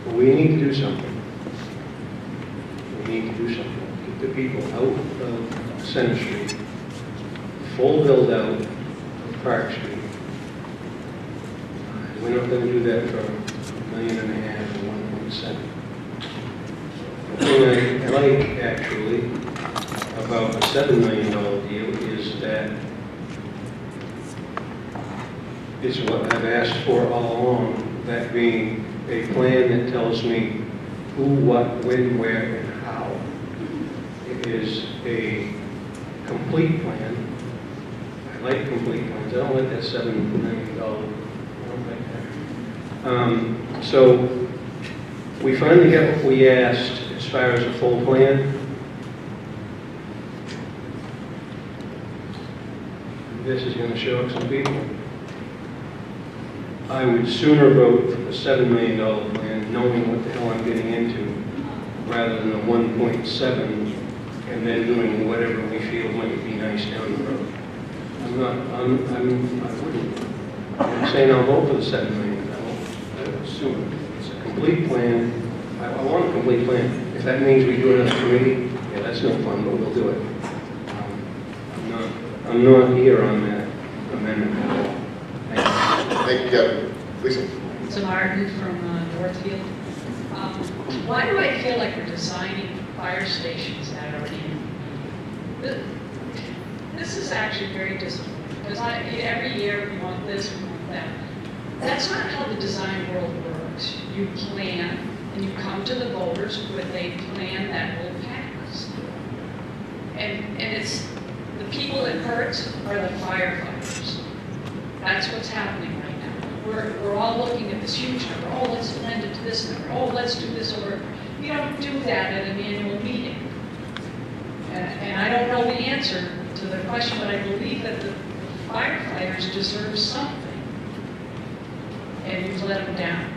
[SPEAKER 13] But we need to do something. We need to do something. Get the people out of Center Street, full build-out of Park Street. We're not going to do that for $1.5 million and $1.7 million. What I like, actually, about a $7 million deal is that is what I've asked for all along, that being a plan that tells me who, what, when, where, and how. It is a complete plan. I like complete plans. I don't like that $7 million. I don't like that. So we finally got what we asked as far as a full plan. This is going to shock some people. I would sooner vote for the $7 million plan, knowing what the hell I'm getting into, rather than the 1.7 and then doing whatever we feel might be nice down the road. I wouldn't. I'm saying I'll vote for the $7 million. I would sooner. It's a complete plan. I want a complete plan. If that means we do it as a committee, yeah, that's no fun, but we'll do it. I'm not here on that amendment at all.
[SPEAKER 1] Thank you, Kevin. Lisa?
[SPEAKER 11] It's Martin from Northfield. Why do I feel like we're designing fire stations that are in? This is actually very disappointing, because every year we want this, we want that. That's not how the design world works. You plan, and you come to the voters with a plan that will pass. And it's, the people it hurts are the firefighters. That's what's happening right now. We're all looking at this huge number. Oh, let's blend it to this number. Oh, let's do this over. We don't do that at an annual meeting. And I don't know the answer to the question, but I believe that the firefighters deserve something. And we've let them down.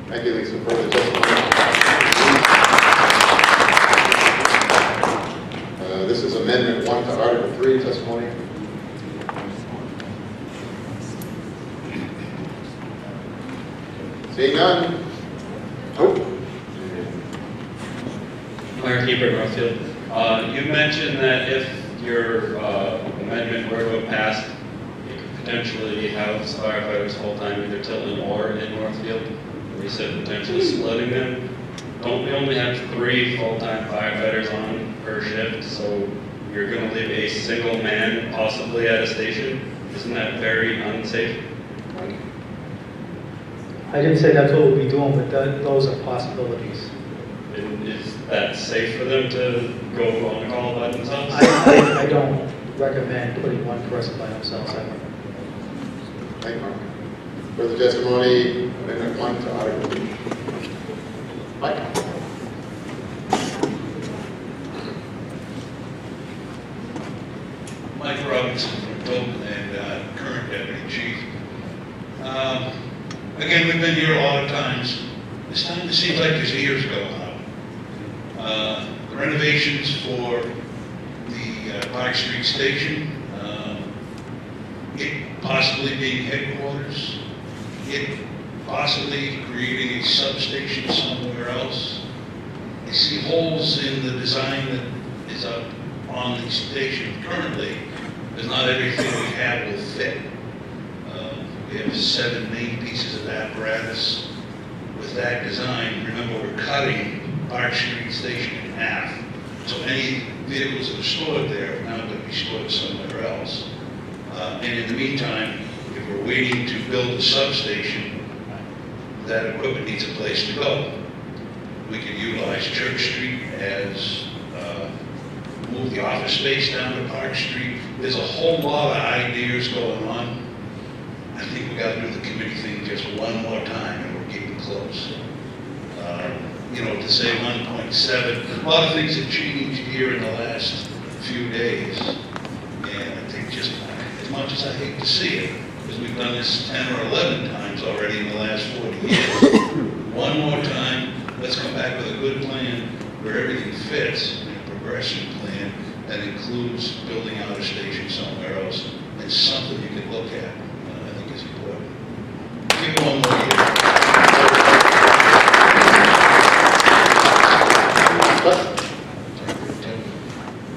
[SPEAKER 1] Thank you, Lisa, for the testimony. This is Amendment 1 to Article 3, testimony. Seeing none. Oh.
[SPEAKER 19] Larry Keeper, Northfield. You mentioned that if your amendment were to pass, you could potentially have firefighters full-time either Tilton or in Northfield. You said potentially splitting them. Don't we only have 3 full-time firefighters on per shift, so you're going to leave a single man possibly at a station? Isn't that very unsafe?
[SPEAKER 2] I didn't say that's what we'll be doing, but those are possibilities.
[SPEAKER 19] And is that safe for them to go on call by themselves?
[SPEAKER 2] I don't recommend putting one person by themselves ever.
[SPEAKER 1] Thank you, Mark. For the testimony, Amendment 1 to Article 3. Mike?
[SPEAKER 10] Mike Robinson from Tilton and current deputy chief. Again, we've been here a lot of times. This time it seems like there's years going on. The renovations for the Park Street station, it possibly being headquarters, it possibly creating a substation somewhere else. I see holes in the design that is up on the station currently, because not everything we have will fit. We have 7 main pieces of apparatus. With that design, remember we're cutting Park Street Station in half. So any vehicles that are stored there are now going to be stored somewhere else. And in the meantime, if we're waiting to build a substation, that equipment needs a place to go. We could utilize Church Street as, move the office space down to Park Street. There's a whole lot of ideas going on. I think we got to do the committee thing just one more time and we're getting close. You know, to say 1.7, a lot of things have changed here in the last few days. And I think just, as much as I hate to see it, because we've done this 10 or 11 times already in the last 40 years, one more time, let's come back with a good plan where everything fits in a progression plan that includes building out a station somewhere else and something you can look at. I think is important. Give it one more year.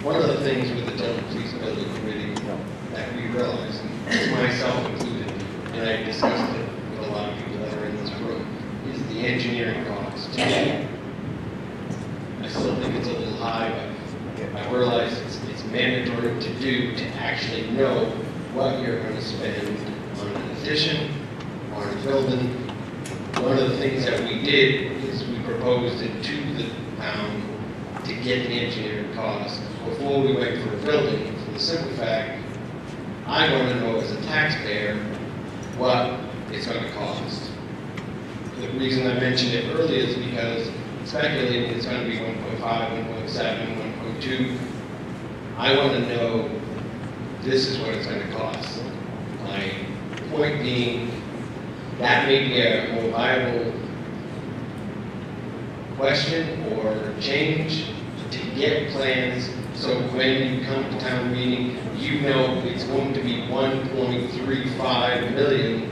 [SPEAKER 14] One of the things with the Tilton Police Building Committee that we realized, and myself included, and I discussed it with a lot of people that are in this room, is the engineering cost. I still think it's a little high, but I realize it's mandatory to do to actually know what you're going to spend on an addition, on a building. One of the things that we did is we proposed it to the town to get the engineering cost before we went for a building, for the simple fact, I want to know as a taxpayer what it's going to cost. The reason I mentioned it earlier is because speculating it's going to be 1.5, 1.7, 1.2. I want to know this is what it's going to cost. My point being, that may be a more viable question or change to get plans so when you come to town meeting, you know it's going to be 1.35 million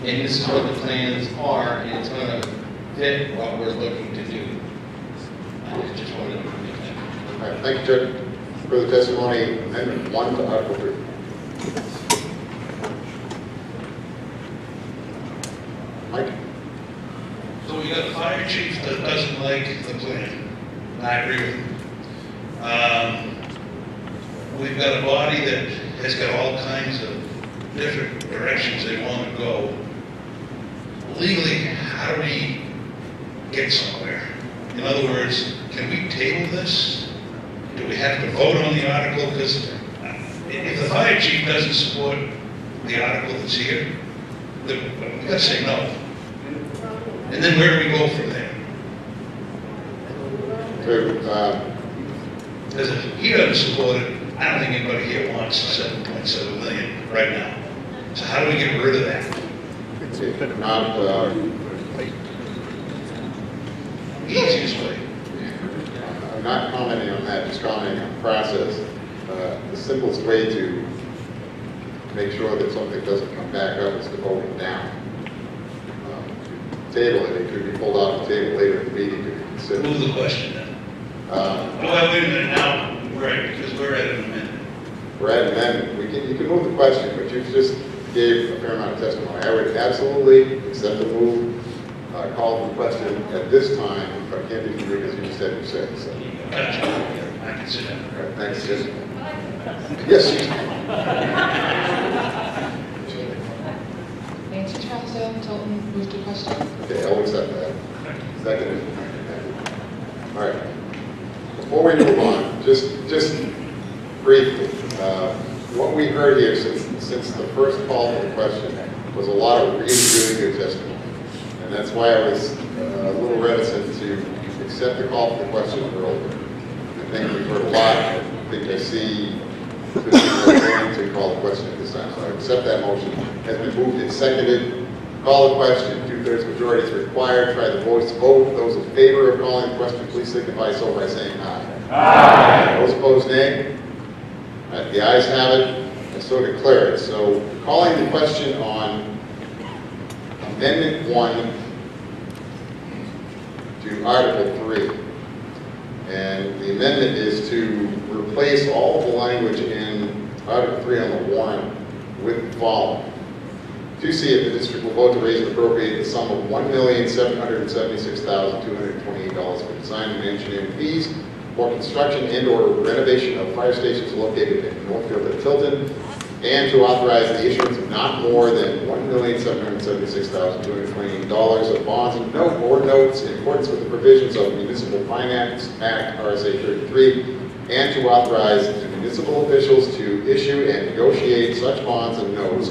[SPEAKER 14] and this is what the plans are and it's going to fit what we're looking to do. I just wanted to make that.
[SPEAKER 1] All right, thank you, Chuck. Further testimony, Amendment 1 to Article 3. Mike?
[SPEAKER 4] So we got a fire chief that doesn't like the plan, and I agree with him. We've got a body that has got all kinds of different directions they want to go. Legally, how do we get somewhere? In other words, can we table this? Do we have to vote on the article? Because if the fire chief doesn't support the article that's here, then we've got to say no. And then where do we go from there? Because if he doesn't support it, I don't think anybody here wants 7.7 million right now. So how do we get rid of that? Easiest way.
[SPEAKER 1] I'm not commenting on that, just commenting on the process. The simplest way to make sure that something doesn't come back up is to vote it down. Table it, it could be pulled off the table later in the meeting to be considered.
[SPEAKER 4] Move the question then. Well, wait a minute now, right, because we're at an amendment.
[SPEAKER 1] We're at an amendment. You can move the question, but you just gave a fair amount of testimony. I would absolutely accept the move, call for the question at this time, but I can't do it because you just said you said so.
[SPEAKER 4] Gotcha. I can sit down.
[SPEAKER 1] All right, thanks, Jim. Yes.
[SPEAKER 12] Nancy Tromso, Tilton, move to question.
[SPEAKER 1] Okay, I'll accept that. Second. All right. Before we move on, just briefly, what we heard here since the first call for the question was a lot of really good testimony. And that's why I was a little reticent to accept the call for the question earlier. I think we've heard a lot. I think I see the going to call the question at this time. So I accept that motion. Has been moved and seconded. Call the question. 2/3 majority is required. Try the voice vote. Those in favor of calling the question, please signify so by saying aye. Aye. Those opposed, nay. All right, the ayes have it, and so declare it. So calling the question on Amendment 1 to Article 3. And the amendment is to replace all of the language in Article 3 on the warrant with the following. To see if the district will vote to raise and appropriate the sum of $1,776,228 for design and engineering fees for construction and/or renovation of fire stations located in Northfield and Tilton, and to authorize the issuance of not more than $1,776,228 of bonds and notes in accordance with the provisions of Municipal Finance Act RSA 33, and to authorize the municipal officials to issue and negotiate such bonds and notes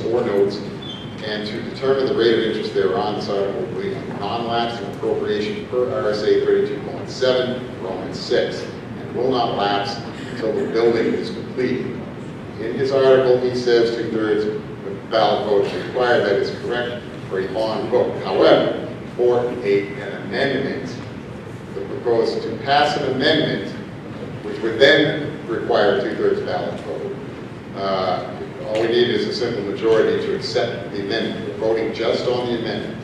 [SPEAKER 1] and to determine the rate of interest thereon. This article will be non-lapse in appropriation per RSA 32:7, Roman 6, and will not lapse until the building is completed. In his article, he says 2/3 of ballot vote is required. That is correct for a bond vote. However, for an amendment, the proposed to pass an amendment, which would then require 2/3 ballot vote, all we need is a simple majority to accept the amendment. We're voting just on the amendment.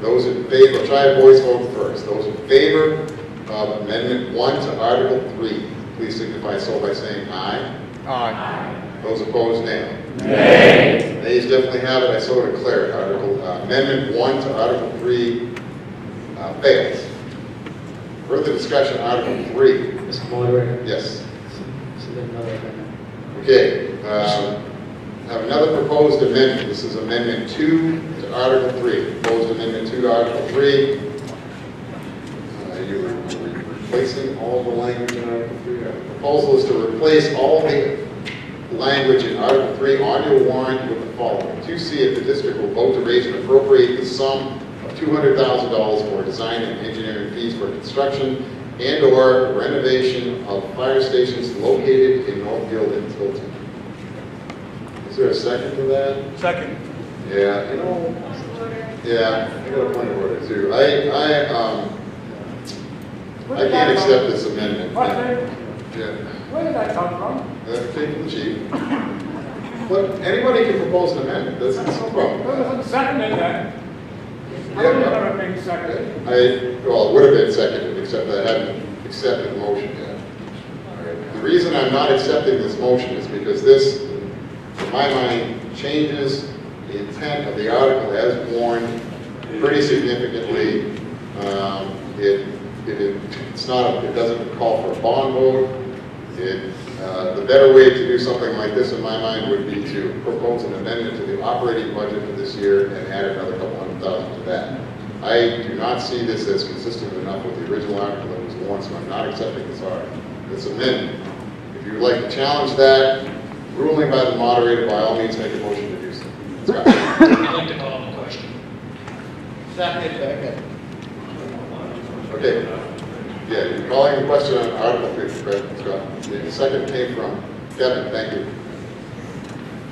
[SPEAKER 1] Those in favor, try a voice vote first. Those in favor of Amendment 1 to Article 3, please signify so by saying aye. Aye. Those opposed, nay. Nay. Nays definitely have it. I so declare it. Amendment 1 to Article 3 fails. Further discussion on Article 3.
[SPEAKER 2] Mr. Moderator?
[SPEAKER 1] Yes.
[SPEAKER 2] Submit another amendment.
[SPEAKER 1] Okay. have another proposed amendment. This is Amendment 2 to Article 3. Proposed Amendment 2 to Article 3. You're replacing all the language in Article 3. The proposal is to replace all the language in Article 3 on your warrant with the following. 2C, if the district will vote to raise and appropriate the sum of $200,000 for design and engineering fees for construction and/or renovation of fire stations located in Northfield and Tilton. Is there a second to that?
[SPEAKER 3] Second.
[SPEAKER 1] Yeah, you know, yeah, I got a point of order too. I can't accept this amendment.
[SPEAKER 3] What?
[SPEAKER 1] Yeah.
[SPEAKER 3] Where did that come from?
[SPEAKER 1] Came from the chief. But anybody can propose an amendment. That's no problem.
[SPEAKER 3] There was a second in that. I don't know if it seconded.
[SPEAKER 1] Well, it would have been seconded, except I hadn't accepted the motion yet. All right. The reason I'm not accepting this motion is because this, in my mind, changes the intent of the article as warned pretty significantly. It doesn't call for a bond vote. The better way to do something like this, in my mind, would be to propose an amendment to the operating budget for this year and add another couple $100,000 to that. I do not see this as consistent enough with the original article that was warned, so I'm not accepting this amendment. If you would like to challenge that ruling by the moderator, by all means, make a motion to do so. Scott.
[SPEAKER 6] I'd like to call the question.
[SPEAKER 2] Second.
[SPEAKER 1] Okay. Yeah, you're calling the question on Article 3, correct, Scott? The second came from Kevin, thank you.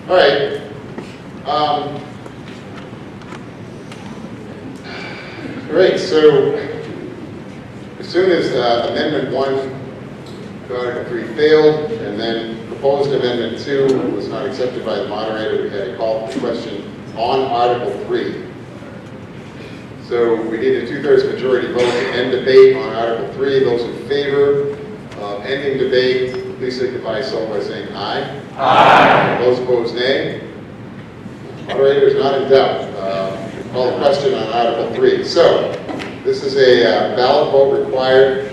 [SPEAKER 1] All right. Great, so as soon as Amendment 1 to Article 3 failed, and then proposed Amendment 2 was not accepted by the moderator, we had a call for the question on Article 3. So we need a 2/3 majority vote to end debate on Article 3. Those in favor of ending debate, please signify so by saying aye. Aye. Those opposed, nay. Moderator is not in doubt. Call the question on Article 3. So this is a ballot vote required,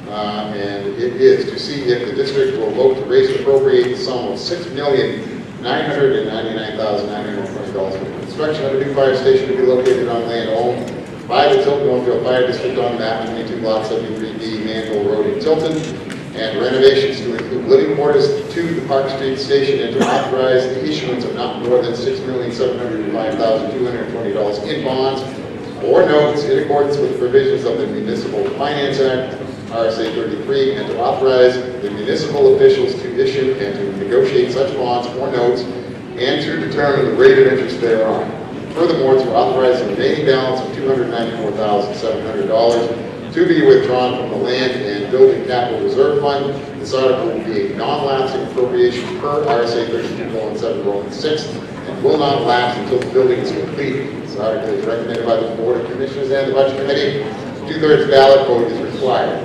[SPEAKER 1] and it is to see if the district will vote to raise and appropriate the sum of $6,999,920 for the construction of a new fire station to be located on land owned by the Tilton Northfield Fire District on map 22 block 73B Manville Road in Tilton, and renovations to include living quarters to the Park Street Station, and to authorize the issuance of not more than $6,705,220 in bonds or notes in accordance with the provisions of the Municipal Finance Act, RSA 33, and to authorize the municipal officials to issue and to negotiate such bonds or notes and to determine the rate of interest thereon. Furthermore, to authorize the remaining balance of $294,700 to be withdrawn from the Land and Building Capital Reserve Fund. This article will be a non-lapsing appropriation per RSA 32:7 Roman 6 and will not lapse until the building is completed. This article is recommended by the Board of Commissioners and the Budget Committee. 2/3 ballot vote is required.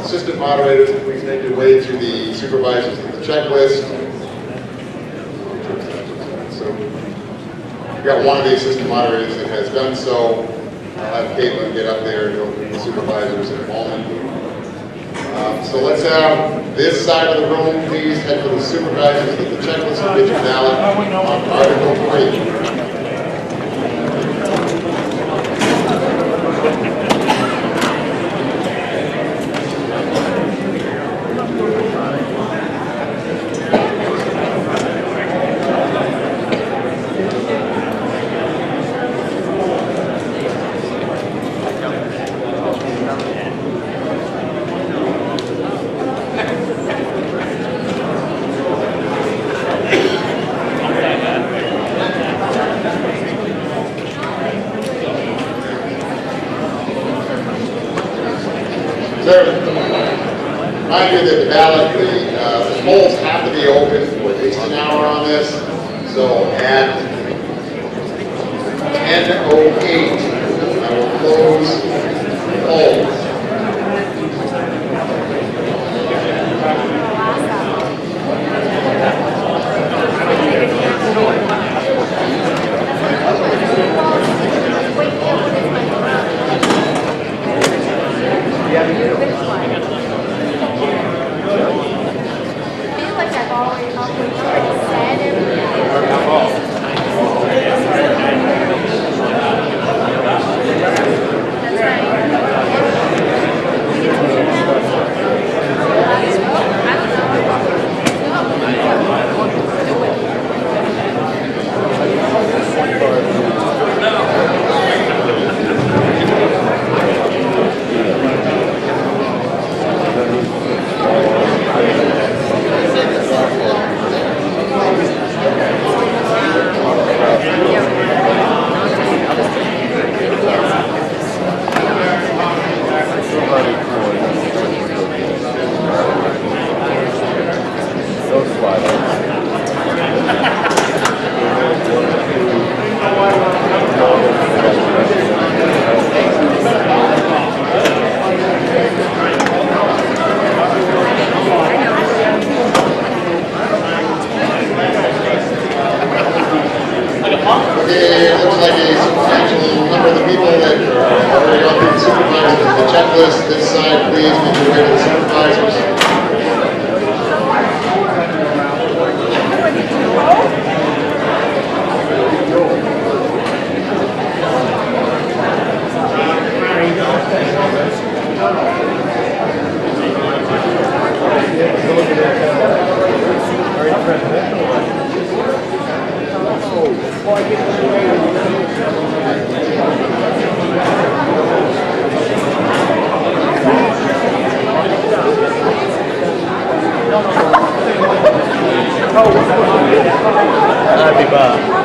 [SPEAKER 1] Assistant moderators, please make your way to the supervisors of the checklist. So we've got one of the assistant moderators that has done so. I'll have Caitlin get up there and go through the supervisors in a moment. So let's have this side of the room, please head for the supervisors of the checklist and get your ballot on Article 3. Remind you that the ballot, the polls have to be open for at least an hour on this. So at 10:08, I will close the polls.
[SPEAKER 15] I feel like I've already said everything.
[SPEAKER 1] it looks like a substantial number of the people that are already gone through the supervisors, the checklist. This side, please, make your way to the supervisors.
[SPEAKER 2] Happy Bob.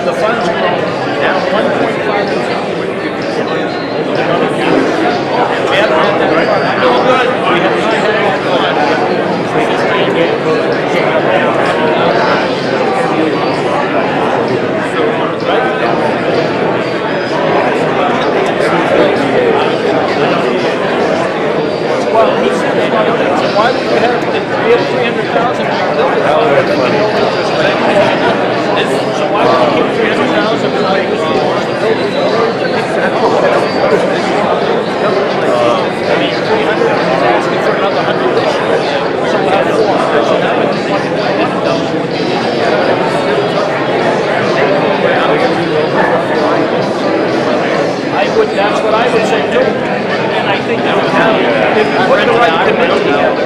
[SPEAKER 3] The funds grow now 1.5 million. We haven't had that fund. I know good. We have not had that fund for 15 years. Well, he said, why would you have, we have 300,000 in our building fund, but then you don't interest rate. So why would you keep 300,000 in our building fund? I mean, 300, he's asking for another 100 this year, so we'll have 400, so that would be 1.1 million. That's what I would say too. And I think that we have, if we put the right committee together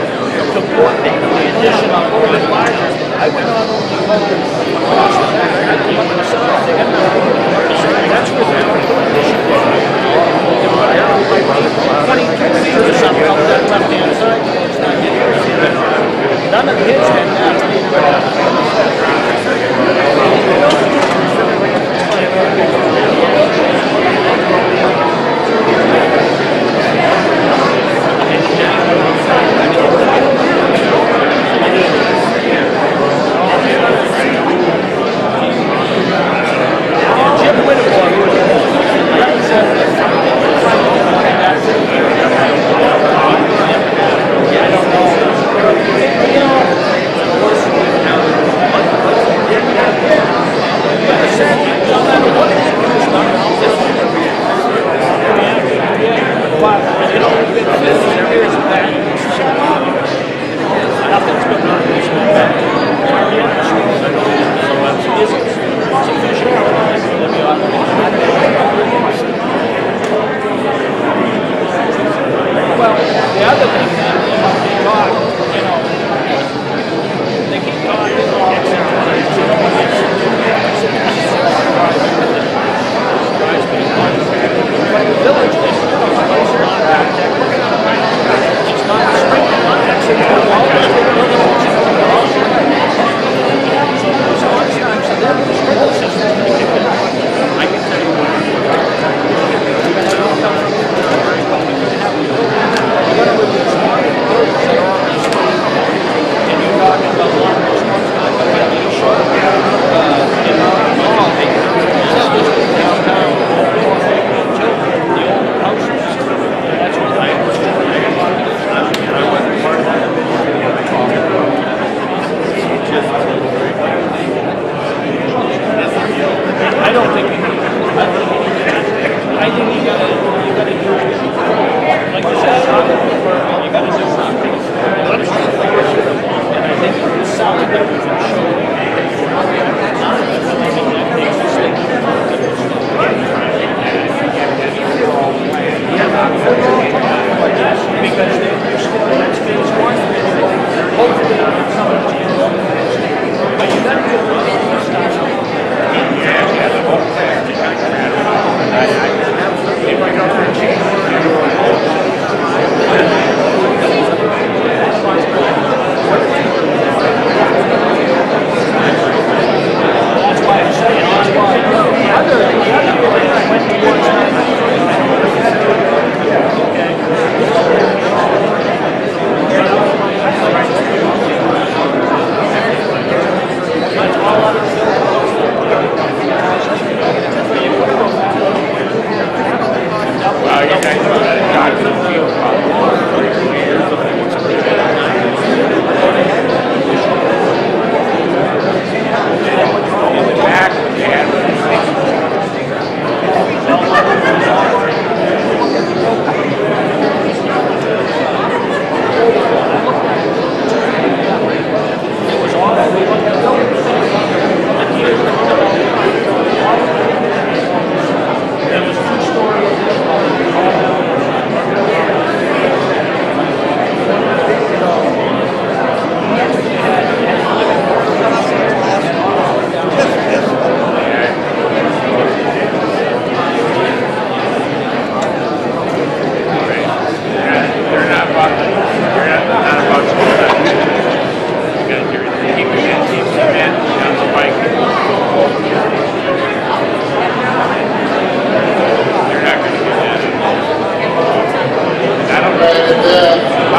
[SPEAKER 3] to put the addition a little bit larger, I would not only vote the cost of that, I would vote the size. They have not voted the size. That's where the addition is. If we're going to have 22 feet or something up that left-hand side, it's not getting anything. None of his had that.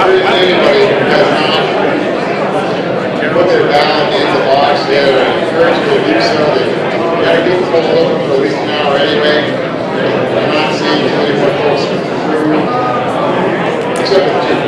[SPEAKER 1] encourage anybody who does not put their ballot in the box yet, I encourage you to do so. We've got to keep the poll open for at least an hour anyway. I'm not seeing too many more folks come through, except for the chief.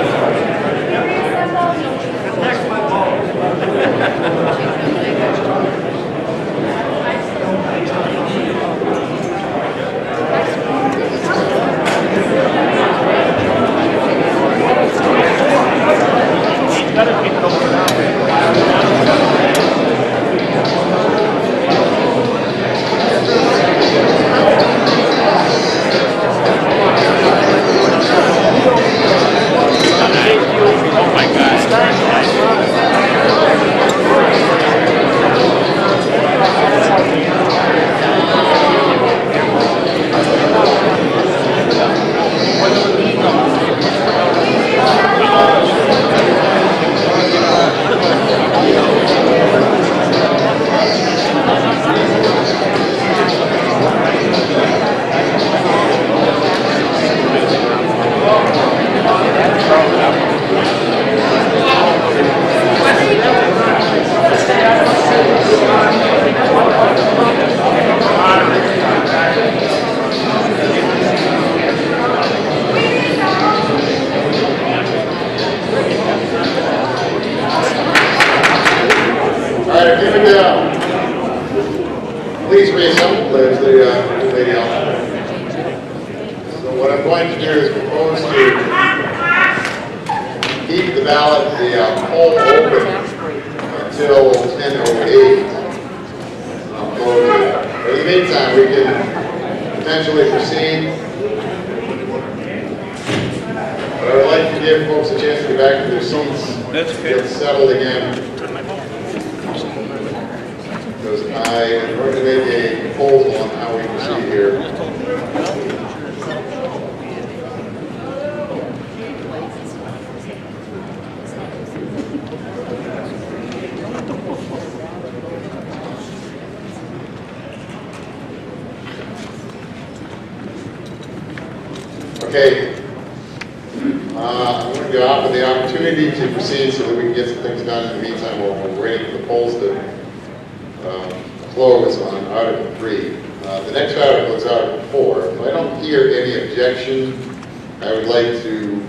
[SPEAKER 1] Please reassemble as the lady out. So what I'm going to do is propose to keep the ballot, the poll open until 10:08. I'll close it. But in the meantime, we can potentially proceed. But I would like to give folks a chance to get back to their seats, get settled again. Because I am going to make a proposal on how we proceed here. Okay. I'm going to offer the opportunity to proceed so that we can get some things done in the meantime while we're waiting for the polls to close on Article 3. The next article is Article 4. If I don't hear any objection, I would like to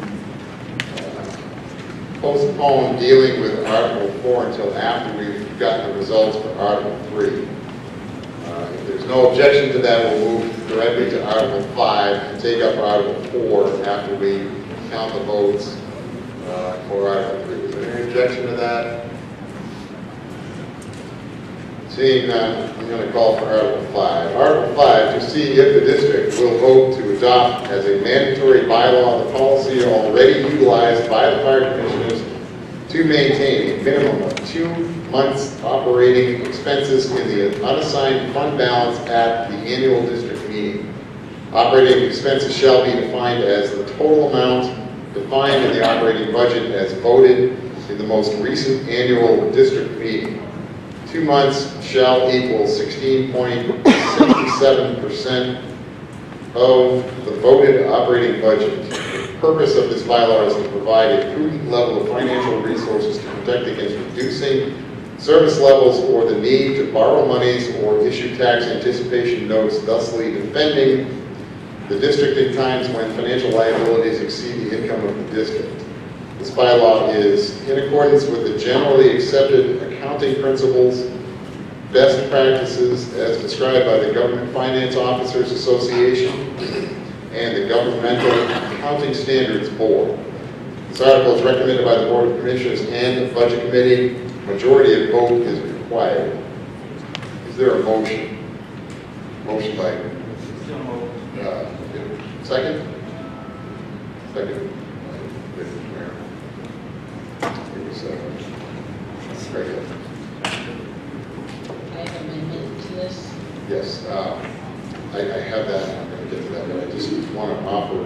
[SPEAKER 1] postpone dealing with Article 4 until after we've gotten the results for Article 3. If there's no objection to that, we'll move directly to Article 5 and take up Article 4 after we count the votes for Article 3. Is there any objection to that? Seeing none, I'm going to call for Article 5. Article 5, to see if the district will vote to adopt as a mandatory bylaw the policy already utilized by the fire commissioners to maintain a minimum of 2 months operating expenses in the unassigned fund balance at the annual district meeting. Operating expenses shall be defined as the total amount defined in the operating budget as voted in the most recent annual district meeting. 2 months shall equal 16.67% of the voted operating budget. The purpose of this bylaw is to provide a prudent level of financial resources to protect against reducing service levels or the need to borrow monies or issue tax anticipation notes, thusly defending the district in times when financial liabilities exceed the income of the district. This bylaw is in accordance with the generally accepted accounting principles, best practices as described by the Government Finance Officers Association and the Governmental Accounting Standards Board. This article is recommended by the Board of Commissioners and the Budget Committee. Majority of vote is required. Is there a motion? Motion by second? Second. Very good.
[SPEAKER 9] I have an amendment to this.
[SPEAKER 1] Yes, I have that. I'm going to get to that, but I just want to offer.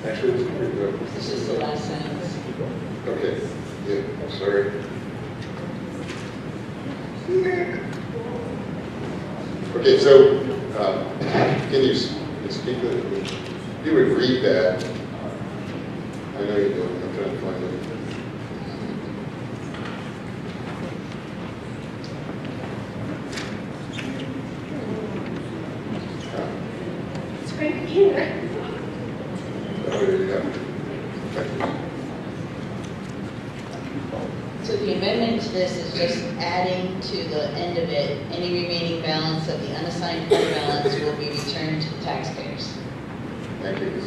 [SPEAKER 1] Actually,
[SPEAKER 9] This is the last sentence.
[SPEAKER 1] okay. Yeah, I'm sorry. Okay, so can you speak? You would read that. Lieutenant Flynn.
[SPEAKER 18] It's great here.
[SPEAKER 9] So the amendment to this is just adding to the end of it, any remaining balance of the unassigned fund balance will be returned to the taxpayers.
[SPEAKER 1] Thank you.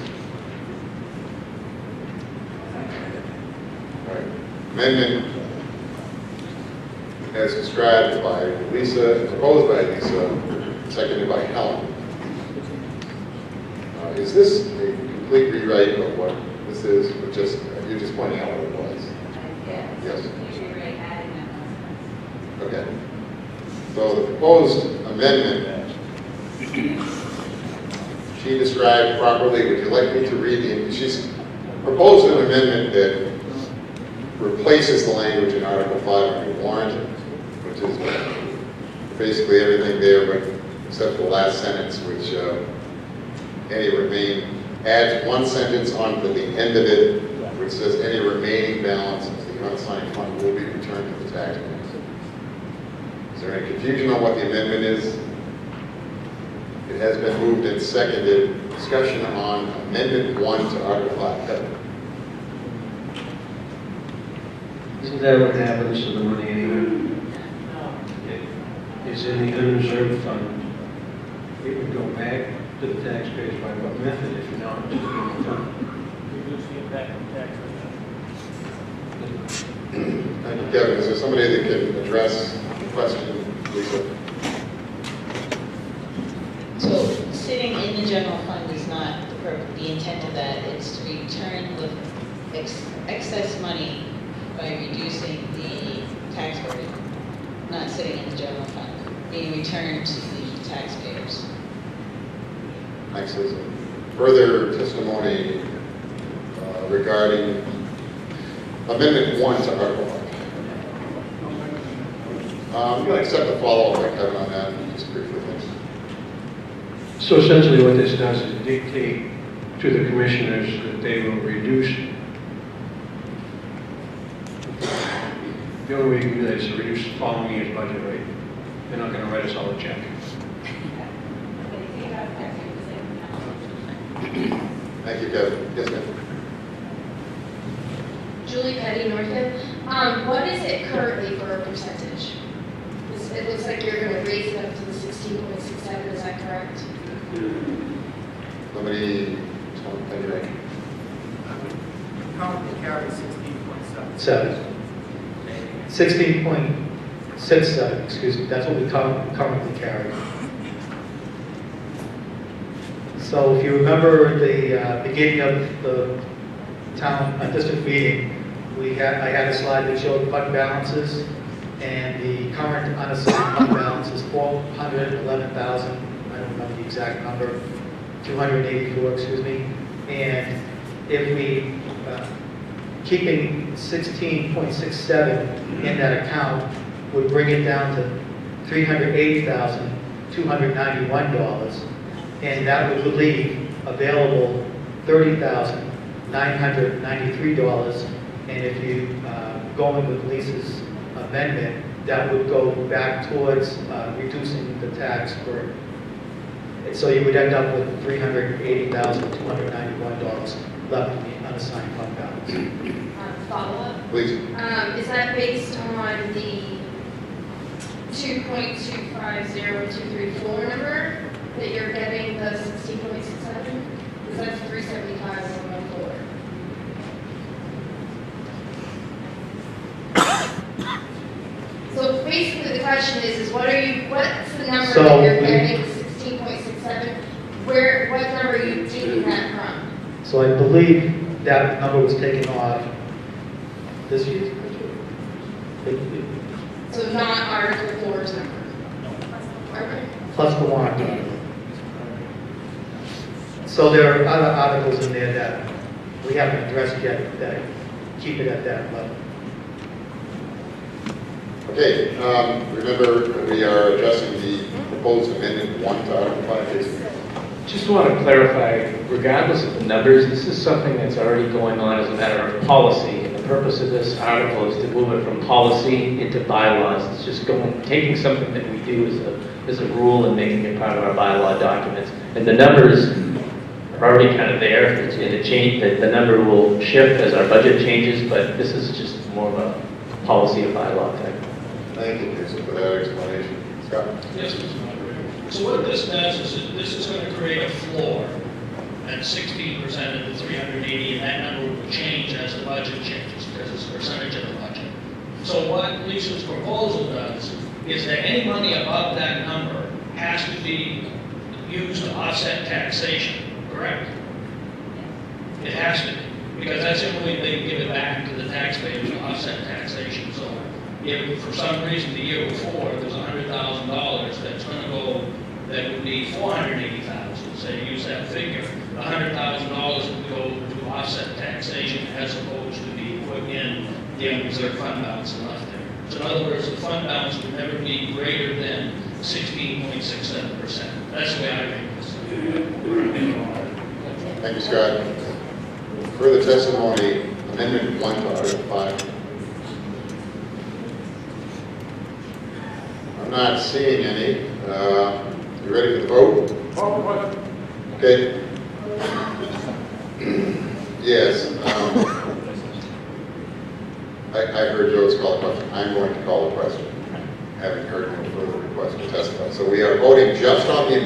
[SPEAKER 1] All right. Amendment as described by Lisa, proposed by Lisa, seconded by Helen. Is this a complete rewrite of what this is, or just, you're just pointing out what it was? Yes. Okay. So the proposed amendment, she described properly. Would you like me to read the, she's proposed an amendment that replaces the language in Article 5 on the warrant, which is basically everything there, but except the last sentence, which any remain, adds one sentence onto the end of it, which says any remaining balance of the unassigned fund will be returned to the taxpayers. Is there any confusion on what the amendment is? It has been moved and seconded. Discussion on Amendment 1 to Article 5. Kevin.
[SPEAKER 13] Isn't that what happens to the money anyway? It's in the unreserved fund. It would go back to the taxpayers by what method if not to the general fund?
[SPEAKER 3] Reduce the impact of tax
[SPEAKER 1] Thank you, Kevin. Is there somebody that can address the question, Lisa?
[SPEAKER 9] So sitting in the general fund is not the intent of that. It's to return the excess money by reducing the tax burden, not sitting in the general fund, being returned to the taxpayers.
[SPEAKER 1] Thanks, Lisa. Further testimony regarding Amendment 1 to Article 5. I'm going to accept the follow-up by Kevin on that, just briefly, thanks.
[SPEAKER 13] So essentially what this does is dictate to the commissioners that they will reduce. The only way you can do that is to reduce the following year's budget rate. They're not going to write us all a check.
[SPEAKER 1] Thank you, Kevin. Yes, ma'am.
[SPEAKER 15] Julie Petty, Northfield. What is it currently for a percentage? It looks like you're going to raise it up to the 16.67, is that correct?
[SPEAKER 1] Somebody, thank you, Ray.
[SPEAKER 17] Currently carry 16.7.
[SPEAKER 2] 16.67, excuse me, that's what we currently carry. So if you remember the beginning of the town district meeting, I had a slide that showed fund balances, and the current unassigned fund balance is $411,000, I don't remember the exact number, 284, excuse me. And if we, keeping 16.67 in that account would bring it down to $380,291, and that would leave available $30,993. And if you go in with Lisa's amendment, that would go back towards reducing the tax burden. So you would end up with $380,291 left in the unassigned fund balance.
[SPEAKER 15] Follow-up?
[SPEAKER 1] Please.
[SPEAKER 15] Is that based on the 2.250234 number that you're getting the 16.67? Because that's 375,114. So basically the question is what's the number
[SPEAKER 2] So
[SPEAKER 15] that you're getting, 16.67? What number are you taking that from?
[SPEAKER 2] So I believe that number was taken off this year's budget.
[SPEAKER 15] So not Article 4's number? Okay.
[SPEAKER 2] Plus the warrant article. So there are other articles in there that we haven't addressed yet that keep it at that level.
[SPEAKER 1] Okay, remember we are addressing the proposed Amendment 1 to Article 5.
[SPEAKER 8] Just want to clarify, regardless of the numbers, this is something that's already going on as a matter of policy. And the purpose of this article is to move it from policy into bylaws. It's just taking something that we do as a rule and making it part of our bylaw documents. And the numbers are already kind of there. The number will shift as our budget changes, but this is just more of a policy or bylaw type.
[SPEAKER 1] Thank you, Jason, for that explanation. Scott?
[SPEAKER 6] Yes, Mr. Moderator. So what this does is this is going to create a floor at 16% of the 380, and that number will change as the budget changes because it's a percentage of the budget. So what Lisa's proposal does is that any money above that number has to be used to offset taxation, correct? It has to be, because that's the only way they give it back to the taxpayers to offset taxation. So if for some reason the year before there's $100,000 that's going to go, that would be $480,000, say use that figure, the $100,000 would go to offset taxation as opposed to be put in the unreserved fund balance and left there. So in other words, the fund balance would never be greater than 16.67%. That's the way I read this.
[SPEAKER 1] Thank you, Scott. Further testimony, Amendment 1 to Article 5. I'm not seeing any. You ready for the vote? Okay. Yes. I heard Joe's call a question. I'm going to call a question, having heard no further requests to testify. So we are voting just on the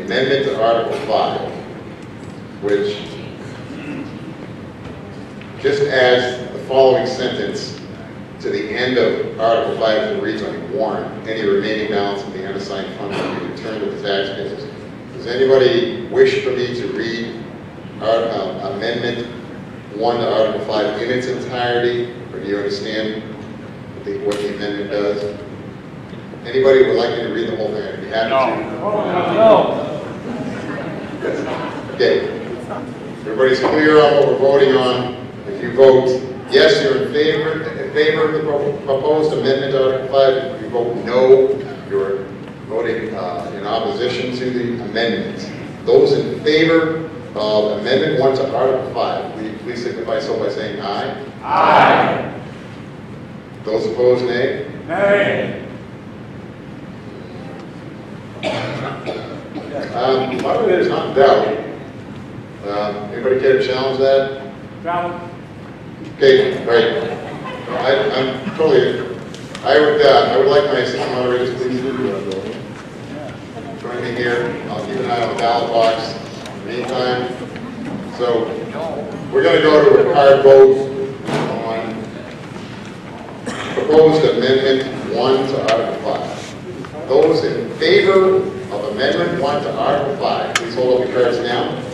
[SPEAKER 1] amendment to Article 5, which just adds the following sentence to the end of Article 5 that reads on the warrant, any remaining balance of the unassigned fund will be returned to the taxpayers. Does anybody wish for me to read Amendment 1 to Article 5 in its entirety, or do you understand what the amendment does? Anybody would like me to read the whole thing? I'd be happy to.
[SPEAKER 3] No.
[SPEAKER 1] Okay. Everybody's clear on what we're voting on. If you vote yes, you're in favor of the proposed amendment to Article 5. If you vote no, you're voting in opposition to the amendment. Those in favor of Amendment 1 to Article 5, will you please signify so by saying aye?
[SPEAKER 3] Aye.
[SPEAKER 1] Those opposed, nay?
[SPEAKER 3] Nay.
[SPEAKER 1] Moderator's not in doubt. Anybody care to challenge that?
[SPEAKER 3] Challenge.
[SPEAKER 1] Okay, great. I'm totally. I would like my assistant moderators please join me here. I'll keep an eye on the ballot box in the meantime. So we're going to go to a card vote on proposed Amendment 1 to Article 5. Those in favor of Amendment 1 to Article 5, please hold up your cards now.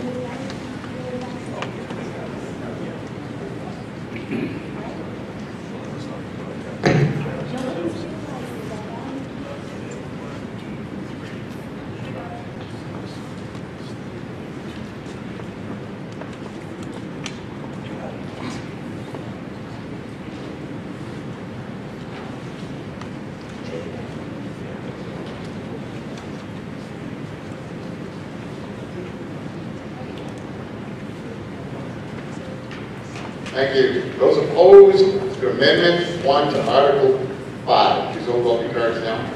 [SPEAKER 1] Thank you. Those opposed to Amendment 1 to Article 5, please hold up your cards now.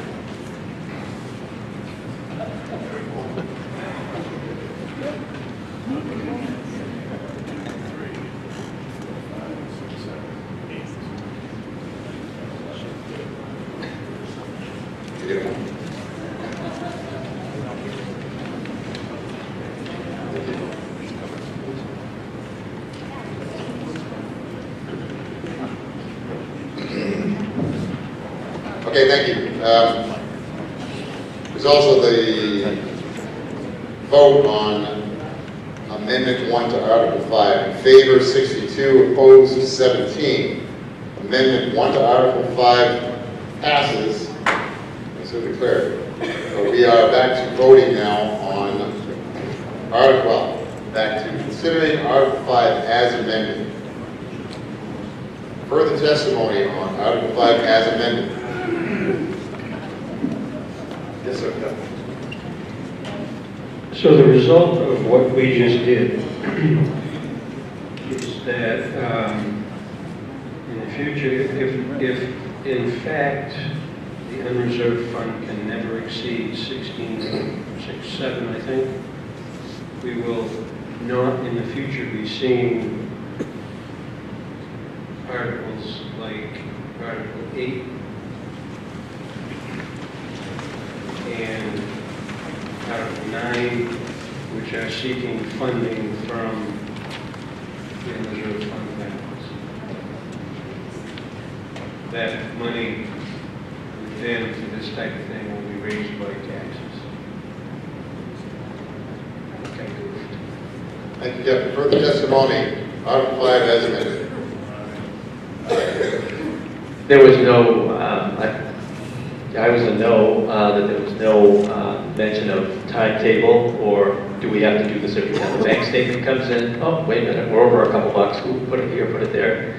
[SPEAKER 1] Okay, thank you. There's also the vote on Amendment 1 to Article 5. In favor, 62, opposed, 17. Amendment 1 to Article 5 passes, and so declared. So we are back to voting now on Article, back to considering Article 5 as amended. Further testimony on Article 5 as amended. Yes, sir.
[SPEAKER 13] So the result of what we just did is that in the future, if in fact the unreserved fund can never exceed 16.67, I think, we will not in the future be seeing articles like Article 8 and Article 9, which are seeking funding from the unreserved fund balance. That money then for this type of thing will be raised by taxes. Okay.
[SPEAKER 1] Thank you, Captain. Further testimony, Article 5 as amended.
[SPEAKER 8] There was no, I was a no, that there was no mention of timetable, or do we have to do this every time the bank statement comes in? Oh, wait a minute, we're over a couple bucks, we'll put it here, put it there.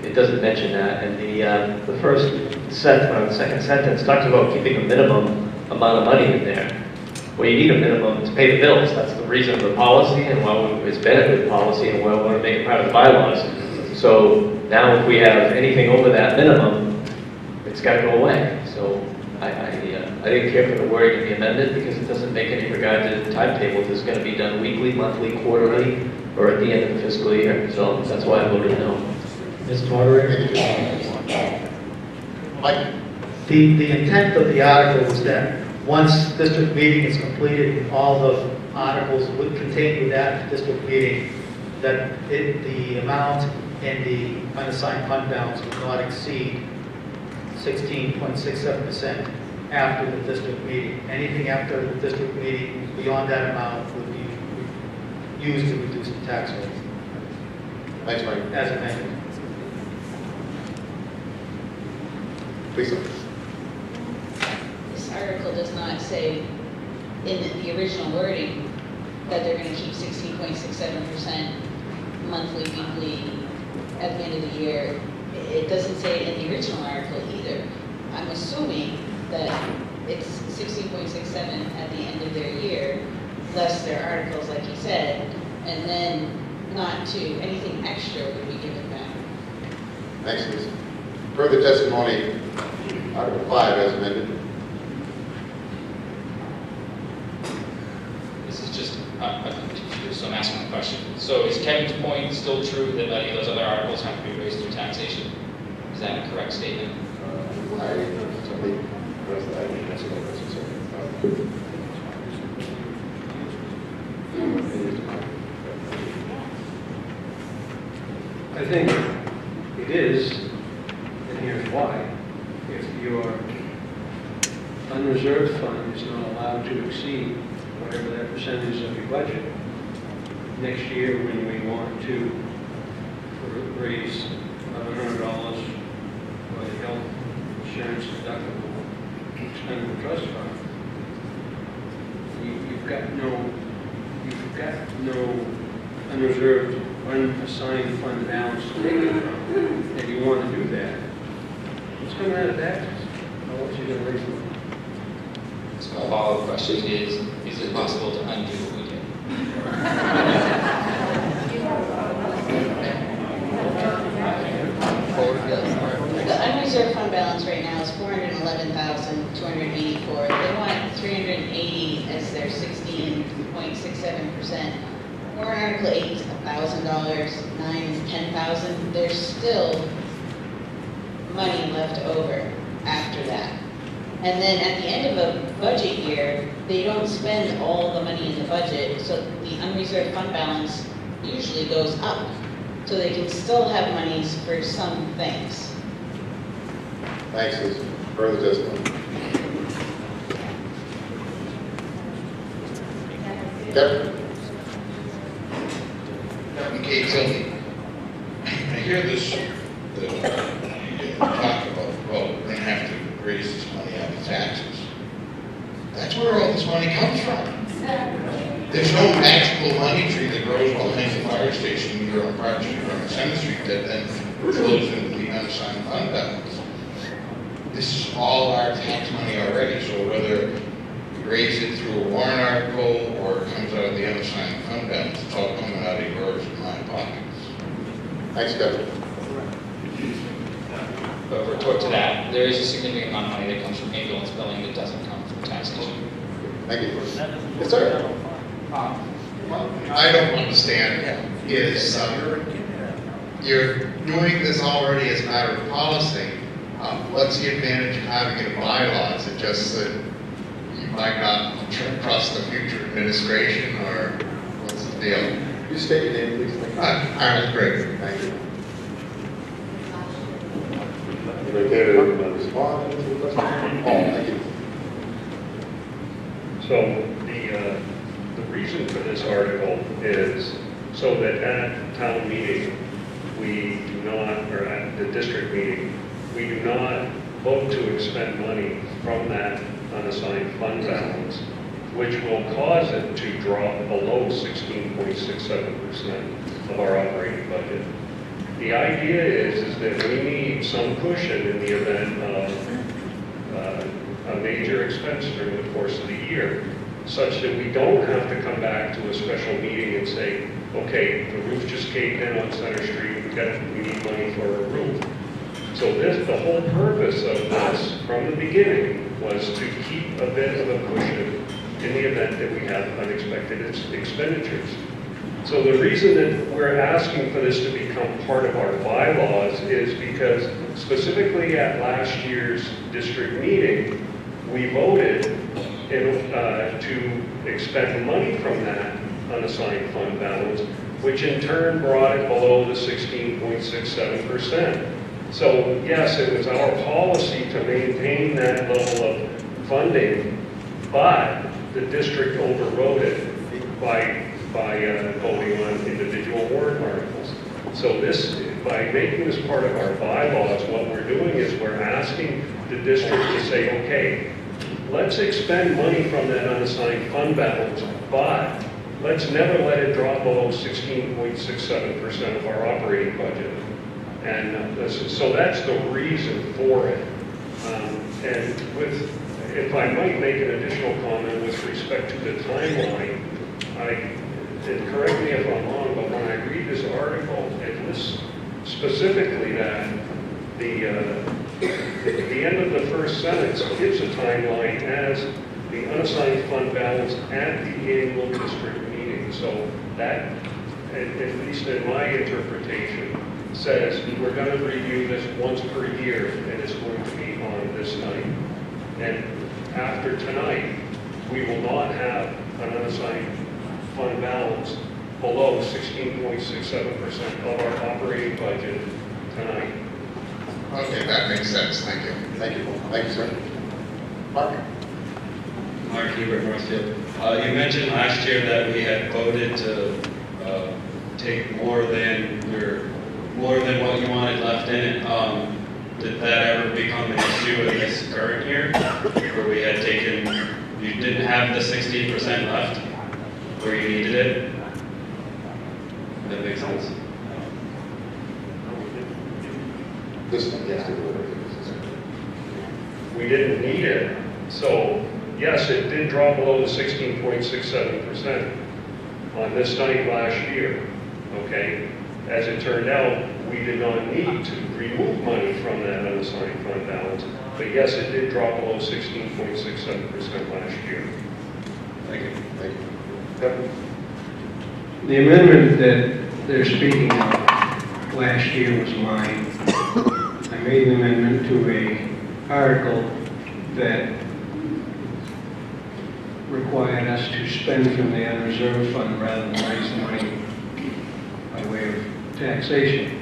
[SPEAKER 8] It doesn't mention that, and the second sentence talks about keeping a minimum amount of money in there. Well, you need a minimum to pay the bills. That's the reason of the policy, and why it's been a good policy, and why we want to make it part of the bylaws. So now if we have anything over that minimum, it's got to go away. So I didn't care for the wording of the amendment because it doesn't make any regard to the timetable. If it's going to be done weekly, monthly, quarterly, or at the end of the fiscal year. So that's why I voted no.
[SPEAKER 2] Mr. Moderator?
[SPEAKER 1] Mike?
[SPEAKER 2] The intent of the article was that once district meeting is completed, all the articles would contain with that district meeting, that the amount in the unassigned fund balance would not exceed 16.67% after the district meeting. Anything after the district meeting beyond that amount would be used to reduce the tax rate.
[SPEAKER 1] Thanks, Mike.
[SPEAKER 2] As amended.
[SPEAKER 1] Lisa?
[SPEAKER 9] This article does not say in the original wording that they're going to keep 16.67% monthly, weekly, at the end of the year. It doesn't say it in the original article either. I'm assuming that it's 16.67 at the end of their year, thus their articles, like you said, and then not to anything extra would be given back.
[SPEAKER 1] Thanks, Lisa. Further testimony, Article 5 as amended.
[SPEAKER 20] This is just, I'm confused, so I'm asking a question. So is Kevin's point still true that any of those other articles have to be raised through taxation? Is that a correct statement?
[SPEAKER 13] I think it is, and here's why. If your unreserved fund is not allowed to exceed whatever that percentage of your budget, next year when we want to raise $1,100 for the health insurance deductible expendable trust fund, you've got no unreserved, unassigned fund balance to take it from, and you want to do that. It's coming out of taxes. How else are you going to raise the money?
[SPEAKER 20] So my follow-up question is it possible to undo what we did?
[SPEAKER 9] The unreserved fund balance right now is $411,284. They want 380 as their 16.67%. Warrant Article 8 is $1,000, 9 is $10,000. There's still money left over after that. And then at the end of a budget year, they don't spend all the money in the budget, so the unreserved fund balance usually goes up. So they can still have monies for some things.
[SPEAKER 1] Thanks, Lisa. Further testimony. Captain?
[SPEAKER 16] Captain Kate Tilney, I hear this, talk about, well, we're going to have to raise this money out of taxes. That's where all this money comes from. There's no magical money tree that grows behind the fire station either on Project or on Center Street that then flows into the unassigned fund balance. This is all our tax money already, so whether raise it through a warrant article, or it comes out of the unassigned fund balance. It's all coming out of yours and my pockets.
[SPEAKER 1] Thanks, Kevin.
[SPEAKER 20] But retort to that, there is a significant amount of money that comes from ambulance billing that doesn't come from taxation.
[SPEAKER 1] Thank you. Yes, sir.
[SPEAKER 5] I don't understand is you're doing this already as a matter of policy. What's the advantage of having it in bylaws? It just that you might not trust the future administration, or what's the deal?
[SPEAKER 1] You state your name, please.
[SPEAKER 5] Arnold Greg.
[SPEAKER 1] Thank you. You okay to respond to the question? Oh, thank you.
[SPEAKER 21] So the reason for this article is so that at town meeting, we do not, or at the district meeting, we do not vote to expend money from that unassigned fund balance, which will cause it to drop below 16.67% of our operating budget. The idea is that we need some cushion in the event of a major expense during the course of the year, such that we don't have to come back to a special meeting and say, okay, the roof just caved in on Center Street, we need money for a roof. So the whole purpose of this from the beginning was to keep a bit of a cushion in the event that we have unexpected expenditures. So the reason that we're asking for this to become part of our bylaws is because specifically at last year's district meeting, we voted to expend money from that unassigned fund balance, which in turn brought it below the 16.67%. So yes, it was our policy to maintain that level of funding, but the district overrode it by voting on individual warrant articles. So this, by making this part of our bylaws, what we're doing is we're asking the district to say, okay, let's expend money from that unassigned fund balance, but let's never let it drop below 16.67% of our operating budget. And so that's the reason for it. And if I might make an additional comment with respect to the timeline, and correct me if I'm wrong, but when I read this article, it lists specifically that the end of the first sentence gives a timeline as the unassigned fund balance at the annual district meeting. So that, at least in my interpretation, says we're going to review this once per year, and it's going to be on this night. And after tonight, we will not have an unassigned fund balance below 16.67% of our operating budget tonight.
[SPEAKER 5] Okay, that makes sense. Thank you.
[SPEAKER 1] Thank you. Thank you, sir. Mark?
[SPEAKER 19] Mark Hebert, Northfield. You mentioned last year that we had voted to take more than what you wanted left in it. Did that ever become an issue in this current year, where we had taken, you didn't have the 16% left, where you needed it? That makes sense.
[SPEAKER 1] This one, yes.
[SPEAKER 21] We didn't need it. So yes, it did drop below the 16.67% on this night last year, okay? As it turned out, we did not need to remove money from that unassigned fund balance, but yes, it did drop below 16.67% last year.
[SPEAKER 1] Thank you. Thank you. Kevin?
[SPEAKER 13] The amendment that they're speaking of last year was mine. I made an amendment to a article that required us to spend from the unreserved fund rather than raise the money by way of taxation.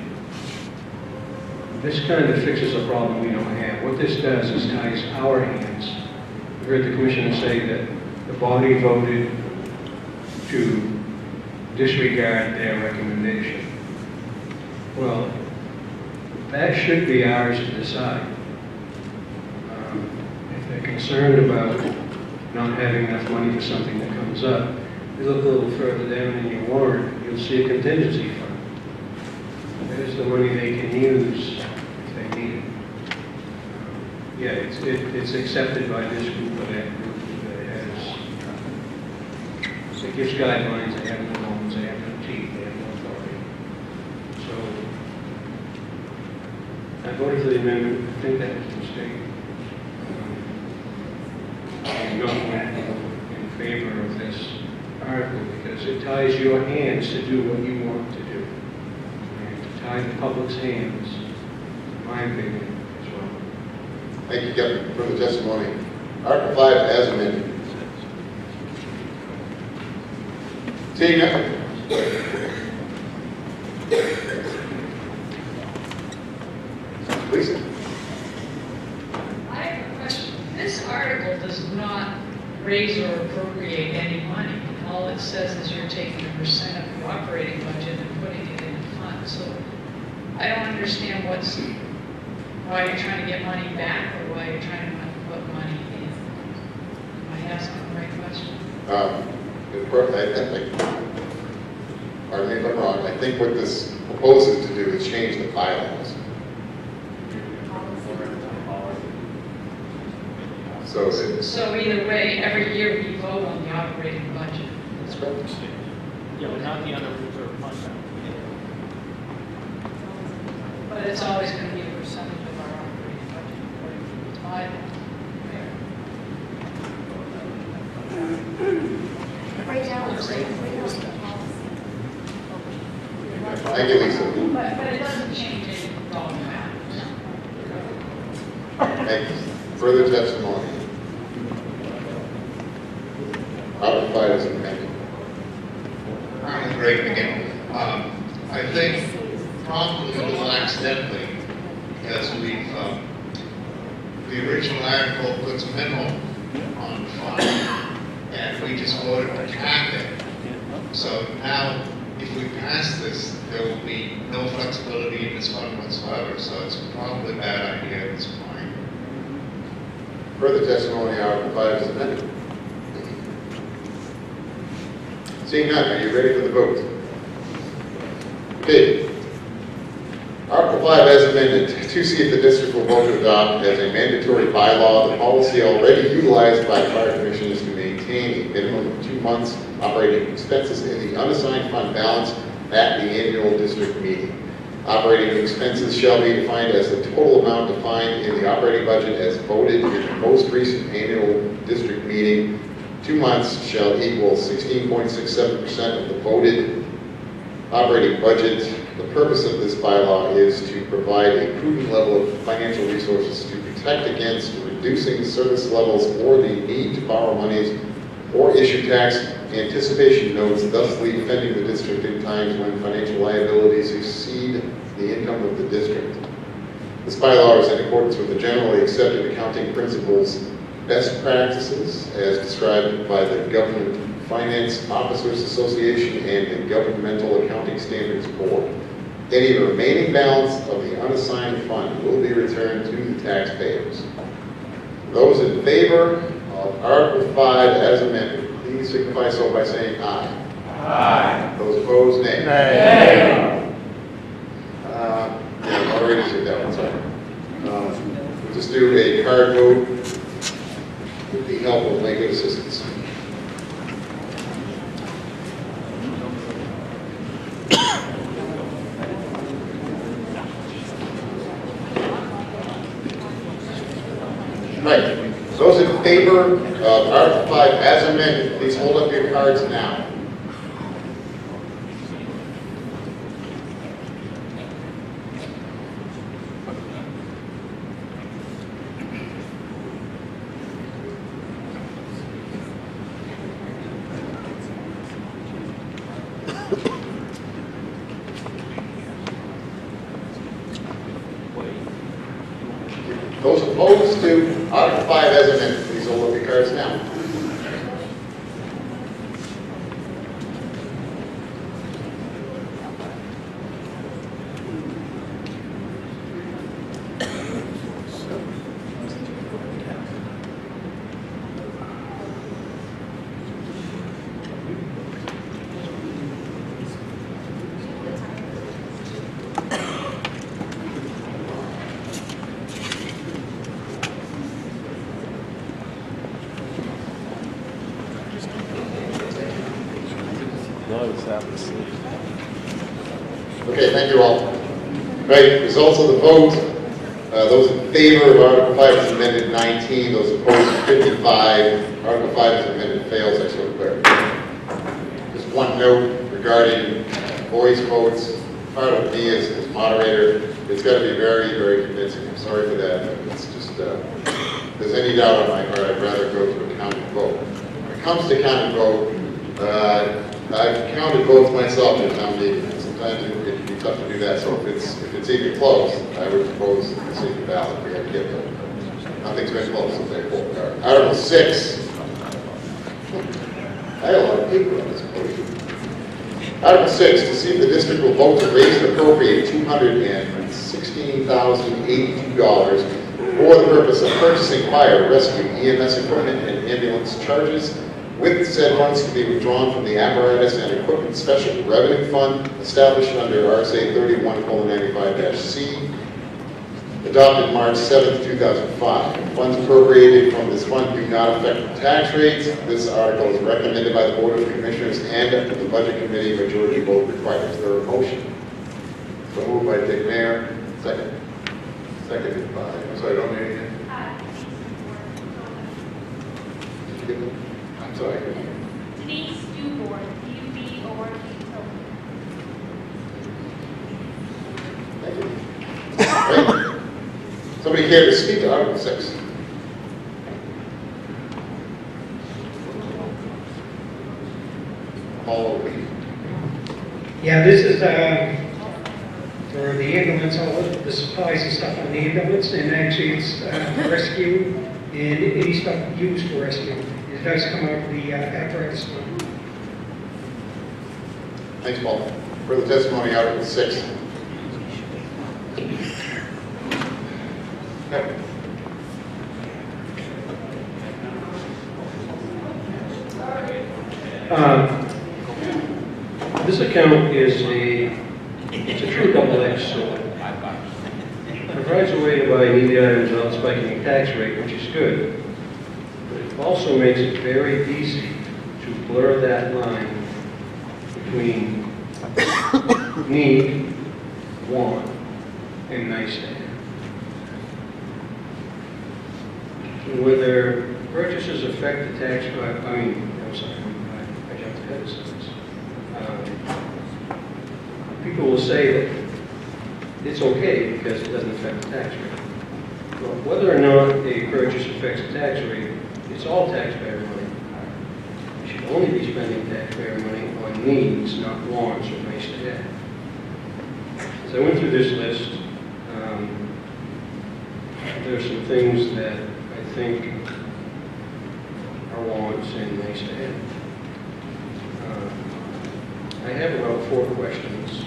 [SPEAKER 13] This kind of fixes a problem we don't have. What this does is ties our hands. We heard the commissioner say that the body voted to disregard their recommendation. Well, that should be ours to decide. If they're concerned about not having enough money for something that comes up, you look a little further down in your warrant, you'll see a contingency fund. There's the money they can use if they need it. Yeah, it's accepted by this group or that group that has It gives guidelines, they have no bones, they have no teeth, they have no authority. So, I voted for the amendment, I think that was a mistake. I'm not going to vote in favor of this article because it ties your hands to do what you want to do. And to tie the public's hands, in my opinion, as well.
[SPEAKER 1] Thank you, Kevin, for the testimony. Article 5 as amended. Seeing none. Lisa?
[SPEAKER 11] I have a question. This article does not raise or appropriate any money. All it says is you're taking a percent of your operating budget and putting it in a fund. So I don't understand why you're trying to get money back or why you're trying to put money in. Am I asking the right question?
[SPEAKER 1] Pardon me if I'm wrong, I think what this proposes to do is change the bylaws.
[SPEAKER 11] So either way, every year we vote on the operating budget.
[SPEAKER 1] That's correct.
[SPEAKER 3] Yeah, but not the unreserved fund balance.
[SPEAKER 11] But it's always going to be a percentage of our operating budget according to the bylaw.
[SPEAKER 15] Right now, it's like,
[SPEAKER 1] Thank you, Lisa.
[SPEAKER 11] But it doesn't change any dollar amount.
[SPEAKER 1] Thank you. Further testimony. Article 5 is amended.
[SPEAKER 5] I'm great again. I think probably a little accidentally, because the original article puts a minimum on the fund, and we just voted to cap it. So now, if we pass this, there will be no flexibility in this fund whatsoever, so it's probably a bad idea at this point.
[SPEAKER 1] Further testimony, Article 5 is amended. Seeing none, are you ready for the vote? Okay. Article 5 as amended, to see if the district will vote to adopt as a mandatory bylaw the policy already utilized by fire commissioners to maintain a minimum of 2 months operating expenses in the unassigned fund balance at the annual district meeting. Operating expenses shall be defined as the total amount defined in the operating budget as voted in the most recent annual district meeting. 2 months shall equal 16.67% of the voted operating budget. The purpose of this bylaw is to provide a prudent level of financial resources to protect against reducing service levels or the need to borrow monies or issue tax anticipation notes, thusly defending the district in times when financial liabilities exceed the income of the district. This bylaw is in accordance with the generally accepted accounting principles, best practices as described by the Government Finance Officers Association and the Governmental Accounting Standards Board. Any remaining balance of the unassigned fund will be returned to the taxpayers. Those in favor of Article 5 as amended, please signify so by saying aye. Aye. Those opposed, nay. Nay. Yeah, already said that one, sorry. We'll just do a card vote with the help of my good assistants. Right. Those in favor of Article 5 as amended, please hold up your cards now. Those opposed to Article 5 as amended, please hold up your cards now. Okay, thank you all. Right, results of the vote. Those in favor of Article 5 as amended, 19. Those opposed, 55. Article 5 as amended fails, I so declare. Just one note regarding voice votes. Part of me as moderator, it's got to be very, very convincing. I'm sorry for that. It's just, if there's any doubt on my part, I'd rather go to a counted vote. When it comes to counted vote, I've counted votes myself in a town meeting, and sometimes it can be tough to do that. So if it's even close, I would propose the secret ballot. We have to get there. Nothing's been close since I pulled the card. Article 6. I had a lot of paper on this motion. Article 6, to see if the district will vote to raise and appropriate $216,082 for the purpose of purchasing fire, rescue, EMS equipment, and ambulance charges, with said funds to be withdrawn from the apparatus and equipment special revenue fund established under RSA 31:95-C, adopted March 7th, 2005. Funds appropriated from this fund do not affect the tax rates. This article is recommended by the Board of Commissioners and the Budget Committee. Majority vote required. Is there a motion? So moved by Dick Mayer. Second. Seconded by, I'm sorry, don't name it. I'm sorry.
[SPEAKER 7] Denise Dubor, D-U-B-O-R-T.
[SPEAKER 1] Thank you. Right. Somebody care to speak to Article 6? All over.
[SPEAKER 13] Yeah, this is for the ambulance, all of the supplies and stuff on the ambulance, and actually it's rescue and any stuff used for rescue. It does come out of the apparatus.
[SPEAKER 1] Thanks, Paul. Further testimony, Article 6. Okay.
[SPEAKER 13] This account is it's a true double-edged sword. It provides a way to buy needy items without spiking the tax rate, which is good. But it also makes it very easy to blur that line between need, want, and nice to have. Whether purchases affect the tax, I'm sorry, I jumped ahead of this. People will say that it's okay because it doesn't affect the tax rate. Well, whether or not a purchase affects the tax rate, it's all taxpayer money. You should only be spending taxpayer money on needs, not wants or nice to have. As I went through this list, there are some things that I think are wants and nice to have. I have about 4 questions.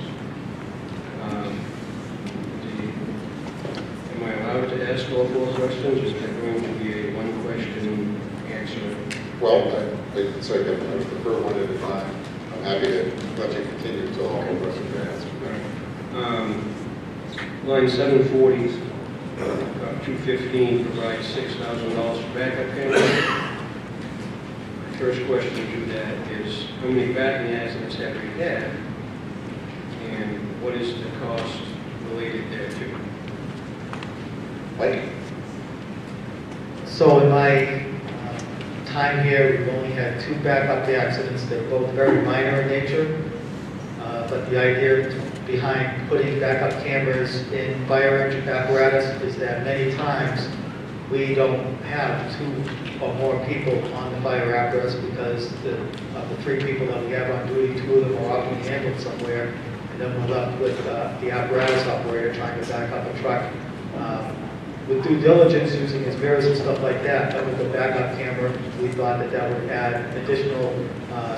[SPEAKER 13] Am I allowed to ask all 4 questions? Is there going to be a 1-question answer?
[SPEAKER 1] Well, sorry, Kevin, I would prefer 1 at a time. I'm happy to let you continue until all the questions are answered.
[SPEAKER 13] Line 740, 215 provides $6,000 for backup cameras. First question to that is, how many backing accidents have we had? And what is the cost related thereto?
[SPEAKER 1] Mike?
[SPEAKER 2] So in my time here, we've only had 2 backup accidents. They're both very minor in nature. But the idea behind putting backup cameras in fire engine apparatus is that many times we don't have 2 or more people on the fire apparatus because of the 3 people that we have on duty, 2 of them are off in the ambulance somewhere, and then we're left with the apparatus operator trying to back up a truck. With due diligence, using his mirrors and stuff like that, but with the backup camera, we thought that that would add additional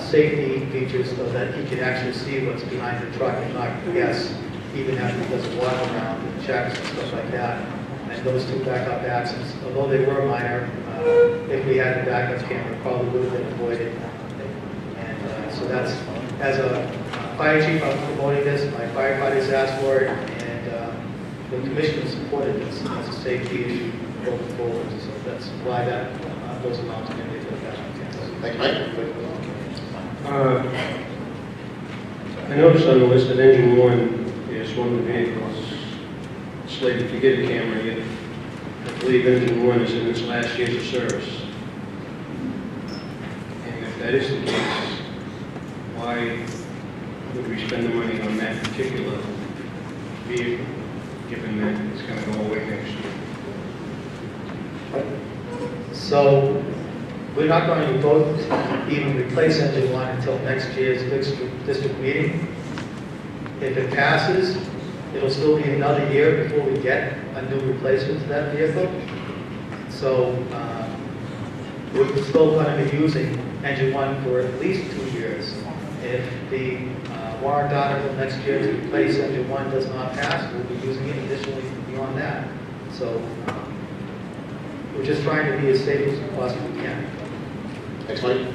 [SPEAKER 2] safety features so that he can actually see what's behind the truck and not guess, even after he does a walk around and checks and stuff like that. And those 2 backup accidents, although they were minor, if we had the backup camera, probably would have been avoided. And so that's, as a fire chief, I'm promoting this. My firefighters asked for it, and the commission supported this as a safety issue going forward. So that's why those amounts can be for the backup cameras.
[SPEAKER 1] Thank you, Mike.
[SPEAKER 13] I noticed on the list that engine 1 is one of the vehicles slated to get a camera, yet I believe engine 1 is in its last years of service. And if that is the case, why would we spend the money on that particular vehicle, given that it's going to go away next year?
[SPEAKER 2] So we're not going to vote to even replace engine 1 until next year's district meeting. If it passes, it'll still be another year before we get a new replacement to that vehicle. So we're still going to be using engine 1 for at least 2 years. If the warrant article next year to replace engine 1 does not pass, we'll be using it additionally beyond that. So we're just trying to be as safe as we possibly can.
[SPEAKER 1] Next Mike.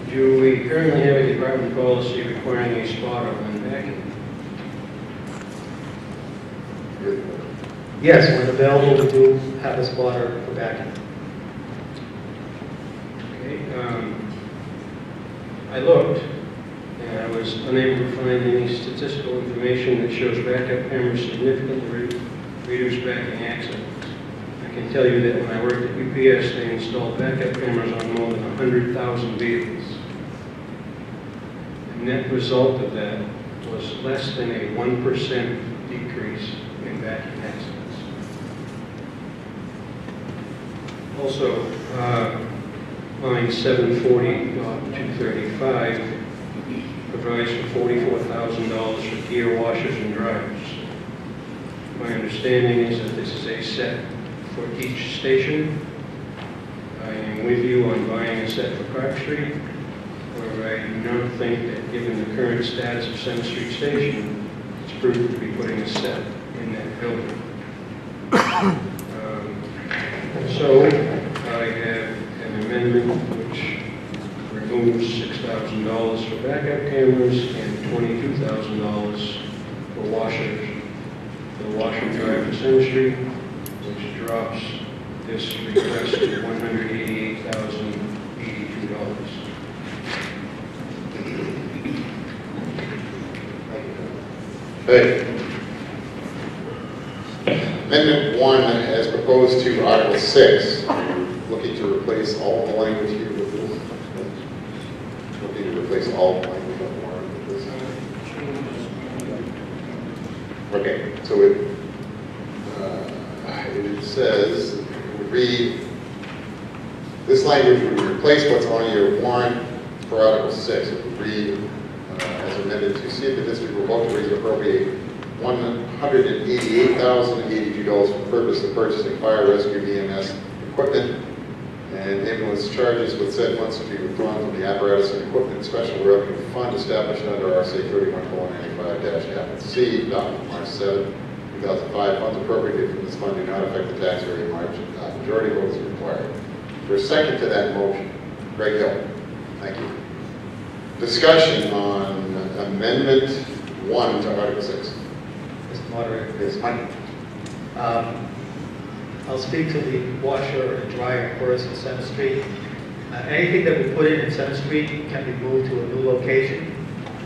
[SPEAKER 13] Do we currently have a department policy requiring a spotter when backing?
[SPEAKER 2] Yes, when available, we do have a spotter for backing.
[SPEAKER 13] Okay, I looked, and I was unable to find any statistical information that shows backup cameras significantly reduce backing accidents. I can tell you that when I worked at UPS, they installed backup cameras on more than 100,000 vehicles. The net result of that was less than a 1% decrease in backing accidents. Also, line 740.235 provides for $44,000 for gear washers and dryers. My understanding is that this is a set for each station. I am with you on buying a set for Park Street, where I do not think that given the current status of Center Street Station, it's prudent to be putting a set in that building. So I have an amendment which removes $6,000 for backup cameras and $22,000 for washers. The washer drive for Center Street, which drops this request to $188,082.
[SPEAKER 1] Hey. Amendment 1, as proposed to Article 6, looking to replace all the language here with this. Looking to replace all the language on the warrant with this. Okay, so it says, it would read, this language would replace what's on your warrant for Article 6. It would read, as amended, to see if the district will vote to raise and appropriate $188,082 for the purpose of purchasing fire rescue EMS equipment and ambulance charges with said funds to be withdrawn from the apparatus and equipment special revenue fund established under RSA 31:95-C, adopted March 7, 2005. Funds appropriated from this fund do not affect the tax rate in March. Majority vote is required. For a second to that motion, Greg Hill. Thank you. Discussion on Amendment 1 to Article 6.
[SPEAKER 2] Mr. Moderator.
[SPEAKER 1] Yes, Mike.
[SPEAKER 2] I'll speak to the washer and dryer first in Center Street. Anything that we put in Center Street can be moved to a new location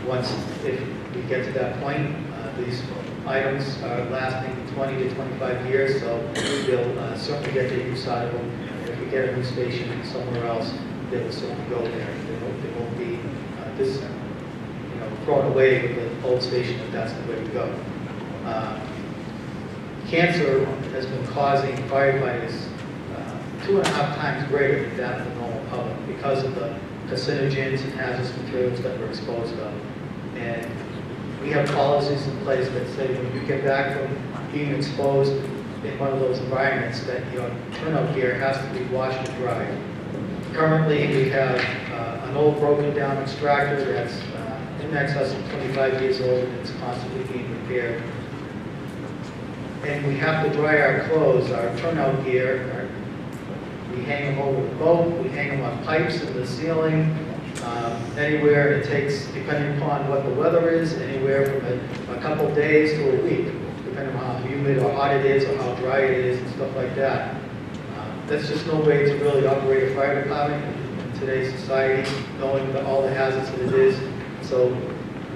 [SPEAKER 2] once, if we get to that point. These items are lasting 20 to 25 years, so we'll certainly get the use out of them. If we get a new station somewhere else, they will certainly go there. They won't be thrown away with the old station if that's the way we go. Cancer has been causing firefighters 2.5 times greater than that of the normal public because of the carcinogens and hazardous materials that we're exposed to. And we have policies in place that say when you get back from being exposed in one of those environments that your turnout gear has to be washed and dried. Currently, we have an old broken down extractor that's in excess of 25 years old and it's constantly being repaired. And we have to dry our clothes, our turnout gear. We hang them over the boat, we hang them on pipes in the ceiling. Anywhere it takes, depending upon what the weather is, anywhere from a couple days to a week, depending on how humid or hot it is or how dry it is and stuff like that. That's just no way to really operate a fire department in today's society, knowing all the hazards that it is. So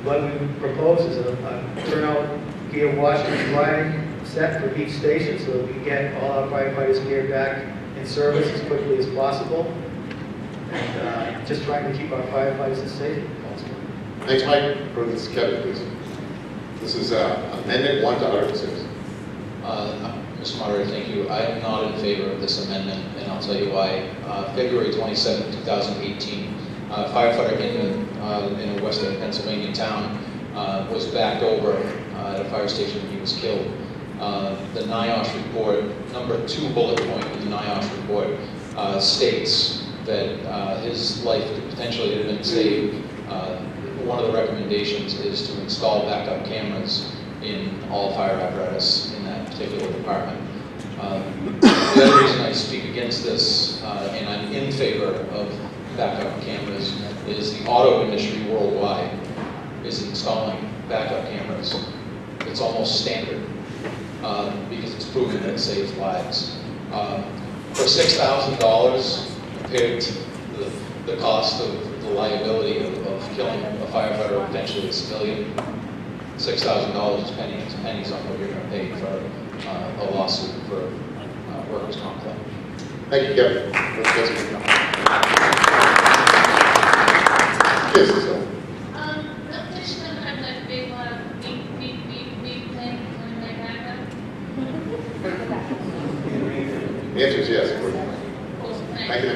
[SPEAKER 2] what we propose is a turnout gear washer and drying set for each station so that we can get all our firefighters gear back in service as quickly as possible. And just trying to keep our firefighters as safe as possible.
[SPEAKER 1] Thanks, Mike. For this, Kevin, please. This is Amendment 1 to Article 6.
[SPEAKER 10] Mr. Moderator, thank you. I am not in favor of this amendment, and I'll tell you why. February 27, 2018, a firefighter in a western Pennsylvania town was backed over at a fire station when he was killed. The NIOSH report, number 2 bullet point in the NIOSH report, states that his life could potentially have been saved. One of the recommendations is to install backup cameras in all fire apparatus in that particular department. The other reason I speak against this, and I'm in favor of backup cameras, is the auto industry worldwide is installing backup cameras. It's almost standard because it's proven that it saves lives. For $6,000 compared to the cost of the liability of killing a firefighter or potentially a civilian, $6,000 is pennies on what you're going to pay for a lawsuit for workers' comp claim.
[SPEAKER 1] Thank you, Kevin. Yes, so.
[SPEAKER 7] There's gonna have that big, beep, beep, beep, beep thing when they back up.
[SPEAKER 1] The answer is yes. Thank you.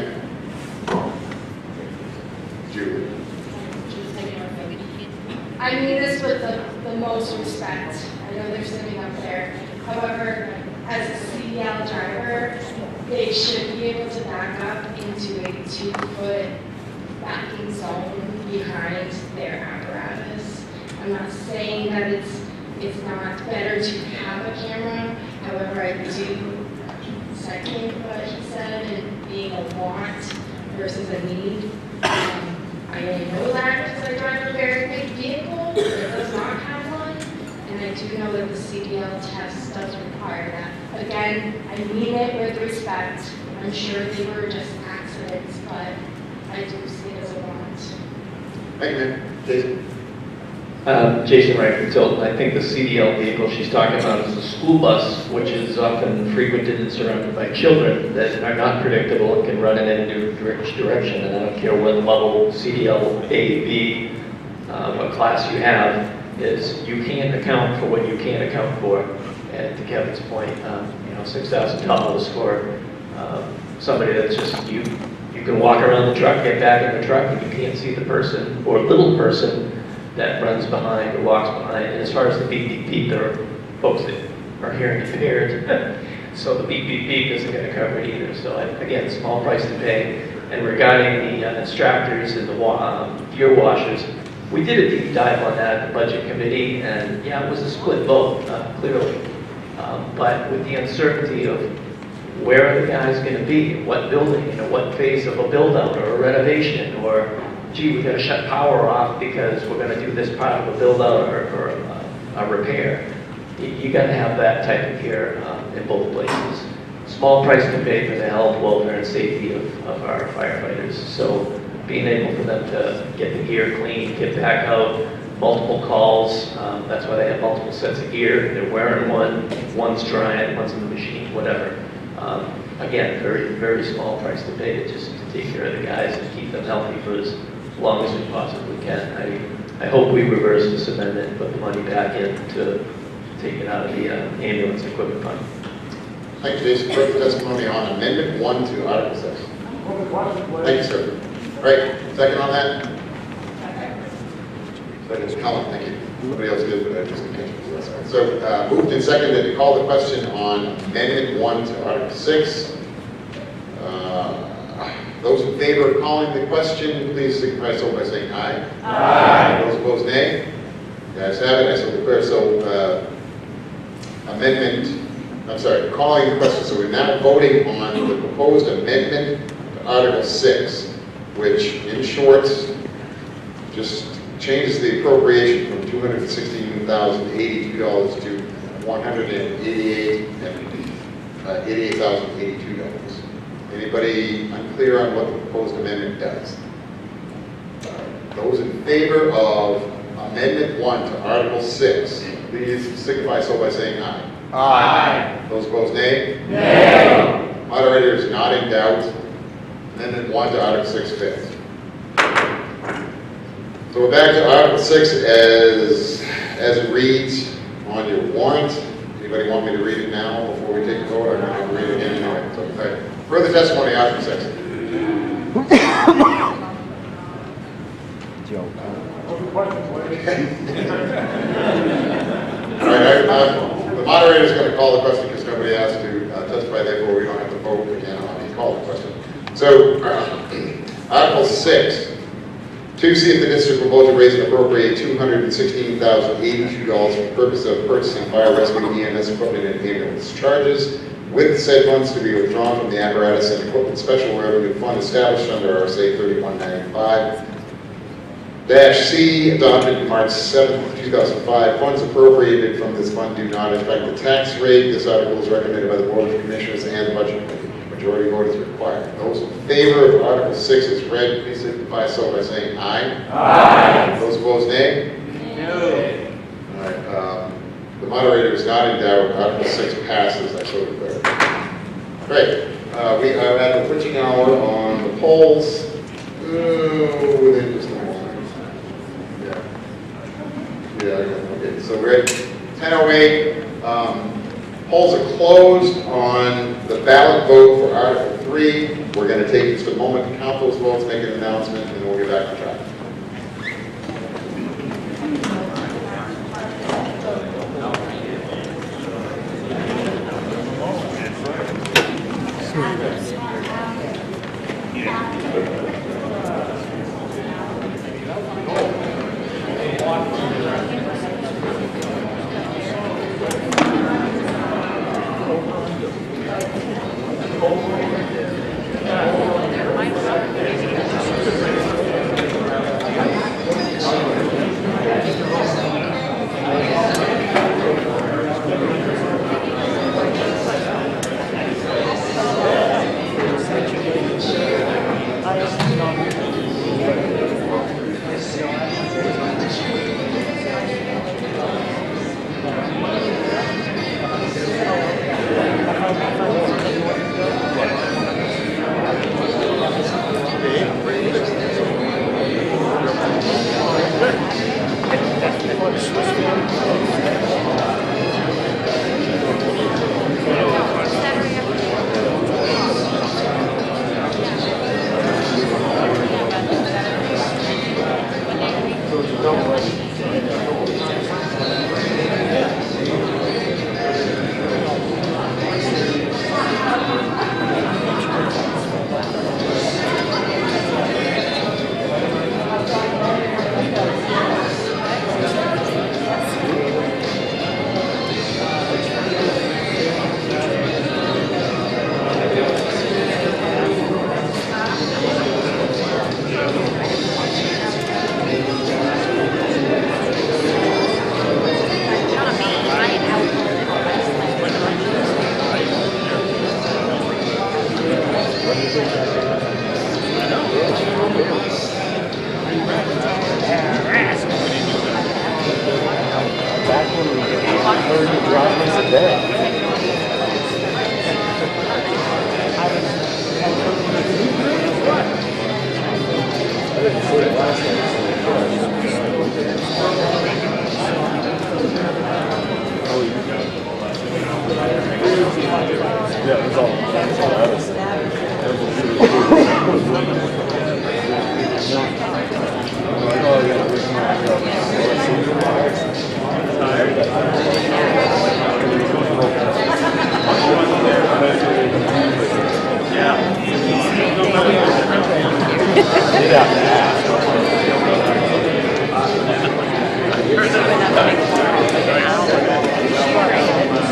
[SPEAKER 1] Julie.
[SPEAKER 15] I mean this with the most respect. I know they're sitting up there. However, as a CDL driver, they should be able to back up into a 2-foot backing zone behind their apparatus. I'm not saying that it's not better to have a camera. However, I do second what he said and being a want versus a need. I only know that because I drive a very big vehicle that does not have one, and I do know that the CDL test does require that. Again, I mean it with respect. I'm sure they were just accidents, but I do see it as a want.
[SPEAKER 1] Thank you, Jason.
[SPEAKER 8] Jason Wright from Tilton. I think the CDL vehicle she's talking about is a school bus, which is often frequented and surrounded by children that are not predictable and can run in any direction. And I don't care what level CDL A, B, what class you have, is you can't account for what you can't account for. And to Kevin's point, $6,000 for somebody that's just you can walk around the truck, get back in the truck, and you can't see the person or little person that runs behind or walks behind. And as far as the beep, beep, beep, there are folks that are hearing impaired, so the beep, beep, beep isn't going to cover it either. So again, small price to pay. And regarding the extractors and the gear washers, we did a deep dive on that at the budget committee, and yeah, it was a split vote, clearly. But with the uncertainty of where are the guys going to be, what building, what phase of a build out or a renovation, or gee, we got to shut power off because we're going to do this part of a build out or a repair. You got to have that type of gear in both places. Small price to pay for the health, welfare, and safety of our firefighters. So being able for them to get the gear clean, get back out, multiple calls. That's why they have multiple sets of gear. They're wearing one's drying, one's in the machine, whatever. Again, very, very small price to pay just to take care of the guys and keep them healthy for as long as we possibly can. I hope we reverse this amendment and put the money back in to take it out of the ambulance equipment fund.
[SPEAKER 1] Thank you, Jason. Further testimony on Amendment 1 to Article 6. Thank you, sir. All right, second on that? Second is Colin, thank you. Nobody else did, but I just mentioned it. So moved and seconded to call the question on Amendment 1 to Article 6. Those in favor of calling the question, please signify so by saying aye. Aye. Those opposed, nay. The ayes have it. I so declare. So calling the question. So we're now voting on the proposed amendment to Article 6, which in short just changes the appropriation from $216,082 to $188,082. Anybody unclear on what the proposed amendment does? Those in favor of Amendment 1 to Article 6, please signify so by saying aye.
[SPEAKER 3] Aye.
[SPEAKER 1] Those opposed, nay. Nay. Moderator is not in doubt. Amendment 1 to Article 6 fails. So we're back to Article 6 as it reads on your warrant. Anybody want me to read it now before we take a vote? I'm going to read it again anyway. So, okay. Further testimony, Article 6. All right, the moderator is going to call the question because nobody asked to testify, therefore we don't have to vote again on the call the question. So, Article 6. To see if the district will vote to raise and appropriate $216,082 for the purpose of purchasing fire rescue EMS equipment and ambulance charges, with said funds to be withdrawn from the apparatus and equipment special revenue fund established under RSA 3195-C, adopted March 7, 2005. Funds appropriated from this fund do not affect the tax rate. This article is recommended by the Board of Commissioners and the Budget Committee. Majority vote is required. Those in favor of Article 6 is read, please signify so by saying aye. Aye. Those opposed, nay. No. All right. The moderator is not in doubt. Article 6 passes. I so declare. Great. We are at the witching hour on the polls. Within just a moment. Yeah. Okay. So we're at 10:08. Polls are closed on the ballot vote for Article 3. We're going to take just a moment to count those votes, make an announcement, and then we'll get back on track.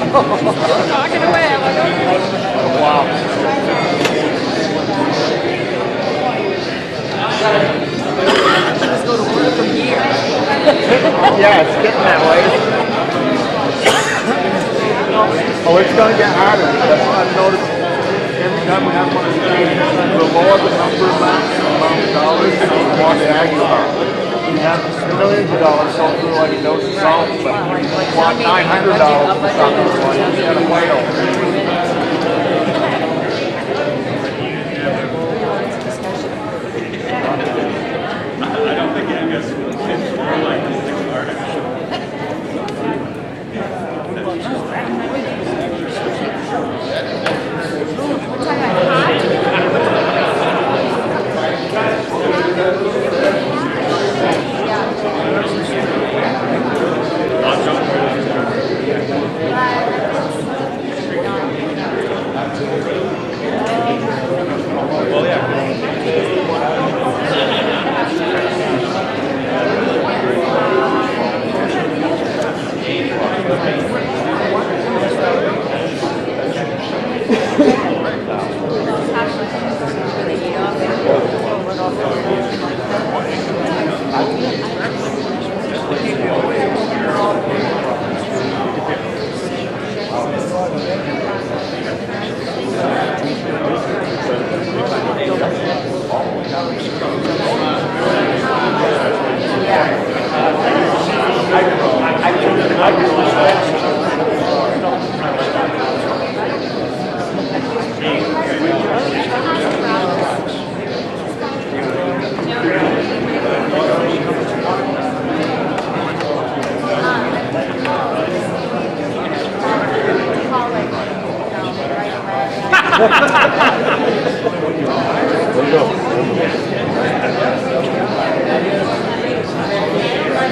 [SPEAKER 11] Talking away, I'm like, okay. Wow. Let's go to work from here.
[SPEAKER 3] Yeah, it's getting that way. Oh, it's going to get harder. That's what I've noticed. Every time we have one of these meetings, the lower the number of amount of dollars want to argue about. We have millions of dollars go through like a dose of salt, but we want $900 for something, so I just gotta fight over it.
[SPEAKER 14] I don't think any of us are like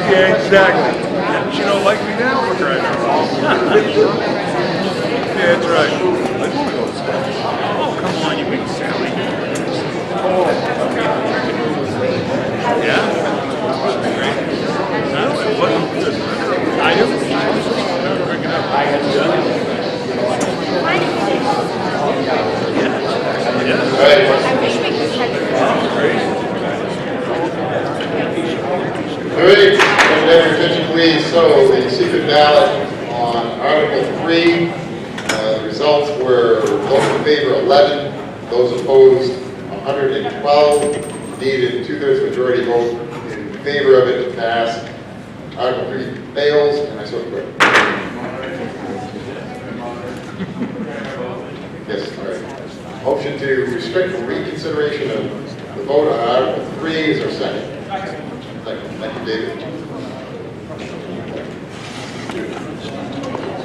[SPEAKER 3] Yeah, exactly. She don't like me now for crying out loud. Yeah, that's right. I want to go to school. Oh, come on, you big Sally. Oh. Yeah? Great. No, it wasn't good. I do. Bring it up. Yeah.
[SPEAKER 1] Right. All right, have your attention please. So the secret ballot on Article 3, the results were those in favor 11, those opposed 112, needed 2/3 majority vote in favor of it to pass. Article 3 fails, and I so declare. Yes, all right. Motion to restrict reconsideration of the vote on Article 3 is our second. Thank you, David.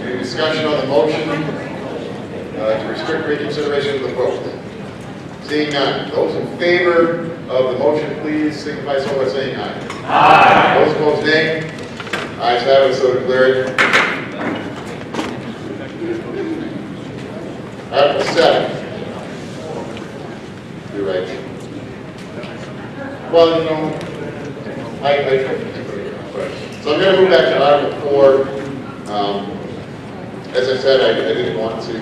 [SPEAKER 1] Any discussion on the motion to restrict reconsideration of the vote? Seeing none. Those in favor of the motion, please signify so by saying aye. Aye. Those opposed, nay. Ayes have it, so declared. Article 7. You're right. Well, you know, so I'm going to move back to Article 4. As I said, I didn't want to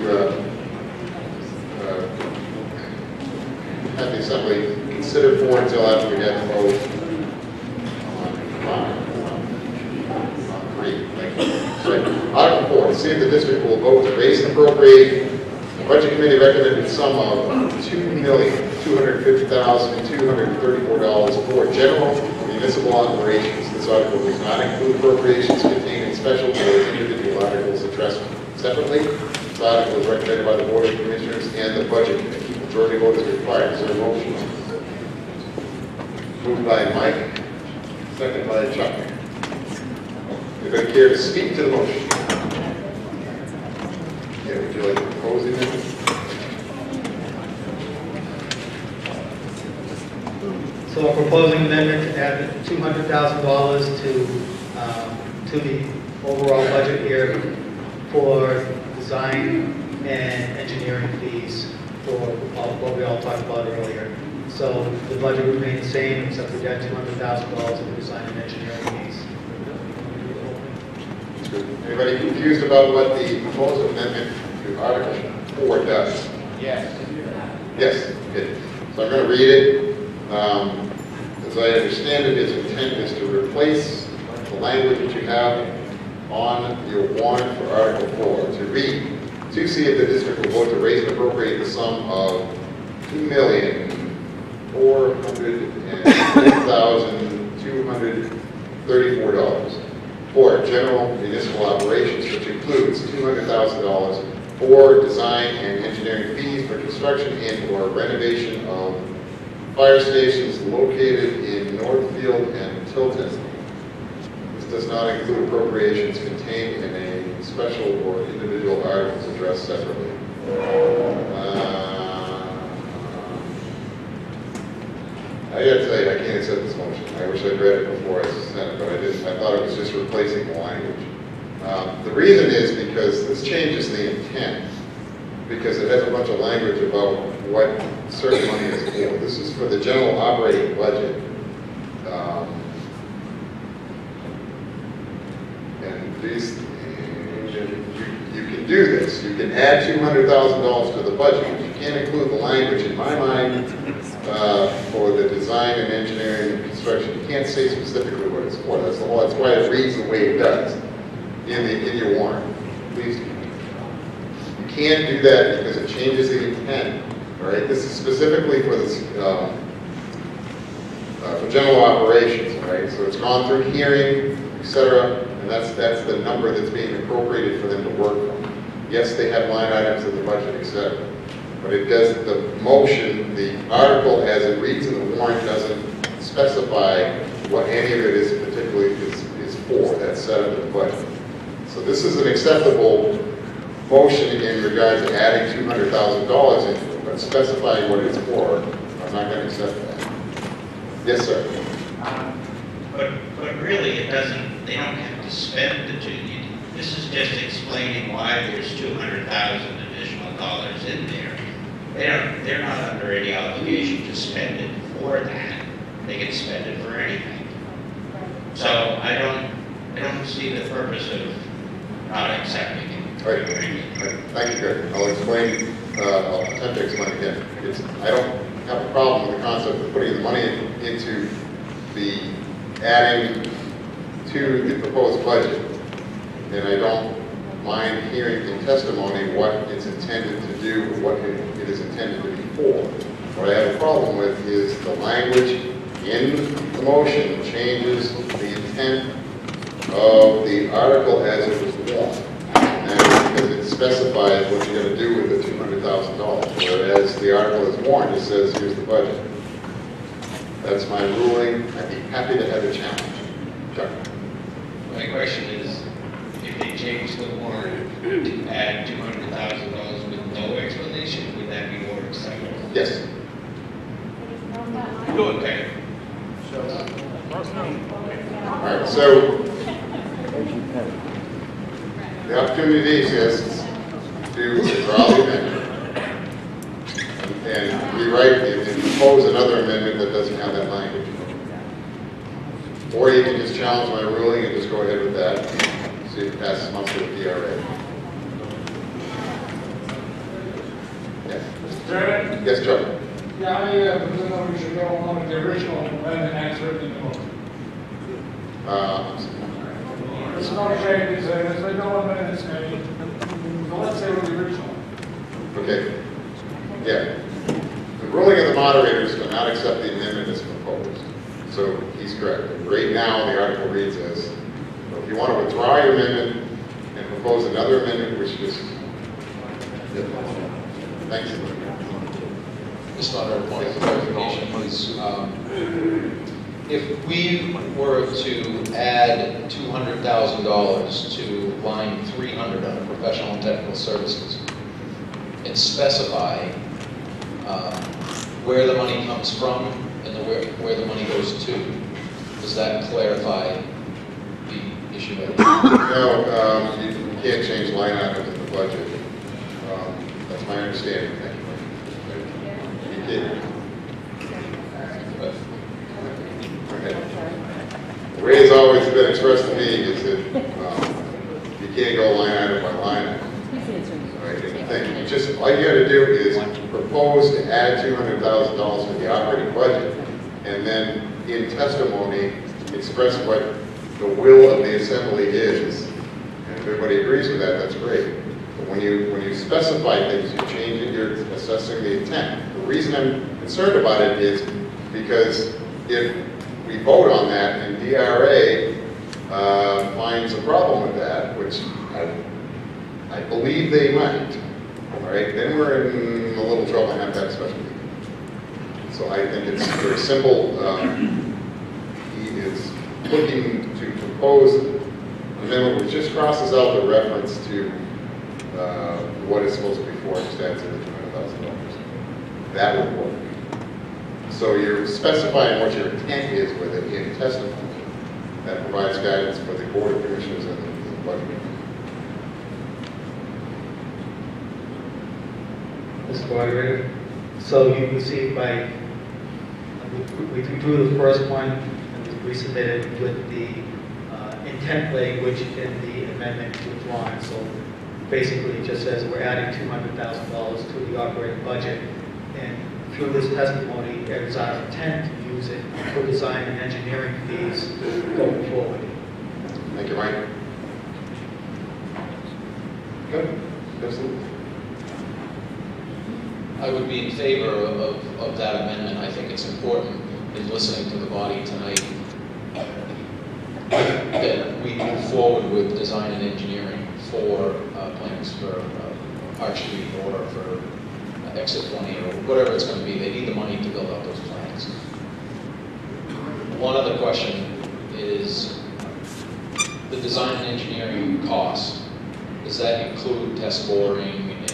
[SPEAKER 1] have the Assembly consider 4 until after we had the vote on 3. So, Article 4, to see if the district will vote to raise and appropriate the Budget Committee recommended sum of $2,250,234 for general municipal operations. This article does not include appropriations contained in special or individual articles addressed separately. This article is recommended by the Board of Commissioners and the Budget Committee. Majority vote is required. Is there a motion? Moved by Mike, second by Chuck. Anybody care to speak to the motion? Yeah, would you like to propose the amendment?
[SPEAKER 2] So I'm proposing amendment to add $200,000 to the overall budget here for design and engineering fees for what we all talked about earlier. So the budget would remain the same except we got $200,000 for design and engineering fees.
[SPEAKER 1] Anybody confused about what the proposed amendment to Article 4 does?
[SPEAKER 14] Yes.
[SPEAKER 1] Yes, okay. So I'm going to read it. As I understand it, its intent is to replace the language that you have on your warrant for Article 4 to read, to see if the district will vote to raise and appropriate the sum of $410,234 for general municipal operations, which includes $200,000 for design and engineering fees for construction and/or renovation of fire stations located in Northfield and Tilton. This does not include appropriations contained in a special or individual articles addressed separately. I gotta tell you, I can't accept this motion. I wish I'd read it before I sent it, but I didn't. I thought it was just replacing the language. The reason is because this changes the intent, because it has a bunch of language about what certain money is for. This is for the general operating budget. And these, you can do this. You can add $200,000 to the budget. You can't include the language, in my mind, for the design and engineering and construction. You can't say specifically what it's for. That's the law. That's why it reads the way it does in your warrant. Please do. You can't do that because it changes the intent. All right. This is specifically for this for general operations. All right. So it's gone through hearing, etc. And that's the number that's being appropriated for them to work from. Yes, they have line items in the budget, etc. But it does, the motion, the article as it reads in the warrant doesn't specify what any of it is particularly is for. That's set up in the budget. So this is an acceptable motion in regards to adding $200,000 into it, but specifying what it's for, I'm not going to accept that. Yes, sir.
[SPEAKER 4] But really, it doesn't. They don't have to spend the $2. This is just explaining why there's $200,000 additional dollars in there. They're not under any obligation to spend it for that. They can spend it for anything. So I don't see the purpose of not accepting it.
[SPEAKER 1] All right. Thank you, Greg. I'll explain. I'll attempt to explain again. I don't have a problem with the concept of putting the money into the adding to the proposed budget, and I don't mind hearing in testimony what it's intended to do, what it is intended to be for. What I have a problem with is the language in the motion changes the intent of the article as it was warned. And because it specifies what you're going to do with the $200,000, whereas the article is warned, it says, here's the budget. That's my ruling. I'd be happy to have a challenge. Chuck.
[SPEAKER 4] My question is, if they change the warrant to add $200,000 with no explanation, would that be more acceptable?
[SPEAKER 1] Yes.
[SPEAKER 4] Okay.
[SPEAKER 1] All right, so the opportunity exists to withdraw the amendment and rewrite and propose another amendment that doesn't have that language. Or you can just challenge my ruling and just go ahead with that. See if it passes muster with DRA. Yes.
[SPEAKER 22] Chairman?
[SPEAKER 1] Yes, Chuck.
[SPEAKER 22] Yeah, I believe we should go along with the original amendment as written in the motion. It's not changed, there's no amendments made. So let's say with the original.
[SPEAKER 1] Okay. Yeah. The ruling of the moderator is to not accept the amendment as proposed. So he's correct. Right now, the article reads as, if you want to withdraw your amendment and propose another amendment, which is, thanks.
[SPEAKER 10] Just another point of clarification, please. If we were to add $200,000 to line 300 under professional and technical services and specify where the money comes from and where the money goes to, does that clarify the issue?
[SPEAKER 1] No, you can't change line items in the budget. That's my understanding. Thank you. You can't. The way it's always been expressed to me is that you can't go line item by line item. Right? And you just, all you got to do is propose to add $200,000 to the operating budget, and then in testimony express what the will of the assembly is. And if everybody agrees with that, that's great. But when you specify things, you change it, you're assessing the intent. The reason I'm concerned about it is Because if we vote on that and DRA finds a problem with that, which I believe they might, all right, then we're in a little trouble and have to have a special meeting. So I think it's very simple. He is looking to propose an amendment which just crosses out the reference to what is supposed to be for, just adds in the $200,000. That would work. So you're specifying what your intent is with it in testimony. That provides guidance for the Board of Commissioners and the Budget Committee.
[SPEAKER 2] Mr. Moderator, so you can see we drew the first one and we resubmitted with the intent language in the amendment withdrawn. So basically it just says we're adding $200,000 to the operating budget, and through this testimony, it is our intent to use it for design and engineering fees going forward.
[SPEAKER 1] Thank you, Mike. Good. Absolutely.
[SPEAKER 10] I would be in favor of that amendment. I think it's important in listening to the body tonight that we move forward with design and engineering for plans for Arch Street or for Exit 20 or whatever it's going to be. They need the money to build out those plans. One other question is the design and engineering costs. Does that include test boring and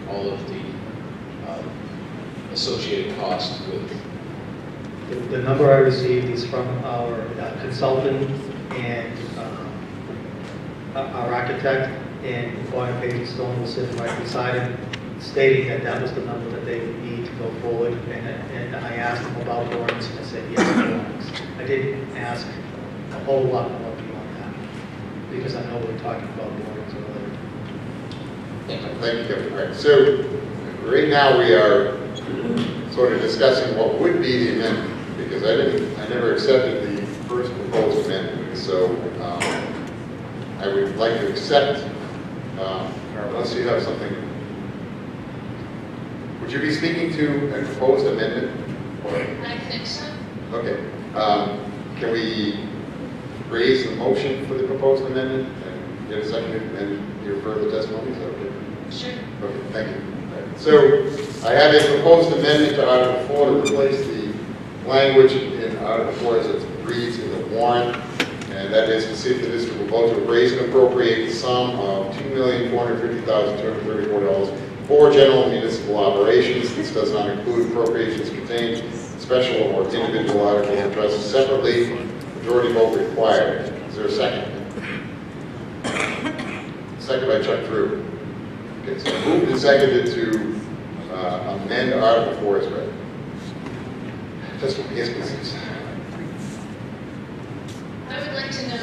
[SPEAKER 10] all of the associated costs with?
[SPEAKER 2] The number I received is from our consultant and our architect, and Bonner Page and Stone was sitting right beside him, stating that that was the number that they would need to go forward. And I asked them about borings, and I said yes, borings. I didn't ask a whole lot more beyond that, because I know we're talking about borings earlier.
[SPEAKER 1] Thank you, Captain. All right. So right now we are sort of discussing what would be the amendment, because I never accepted the first proposed amendment. So I would like to accept, unless you have something. Would you be speaking to a proposed amendment?
[SPEAKER 7] I think so.
[SPEAKER 1] Okay. Can we raise the motion for the proposed amendment and get a second and hear further testimony? Is that okay?
[SPEAKER 7] Sure.
[SPEAKER 1] Okay, thank you. So I have a proposed amendment to Article 4 to replace the language in Article 4 as it reads in the warrant, and that is to see if the district will vote to raise and appropriate the sum of $2,450,234 for general municipal operations. This does not include appropriations contained in special or individual articles addressed separately. Majority vote required. Is there a second? Second by Chuck Drew. Okay, so moved and seconded to amend Article 4 as read. Yes, please.
[SPEAKER 7] I would like to know,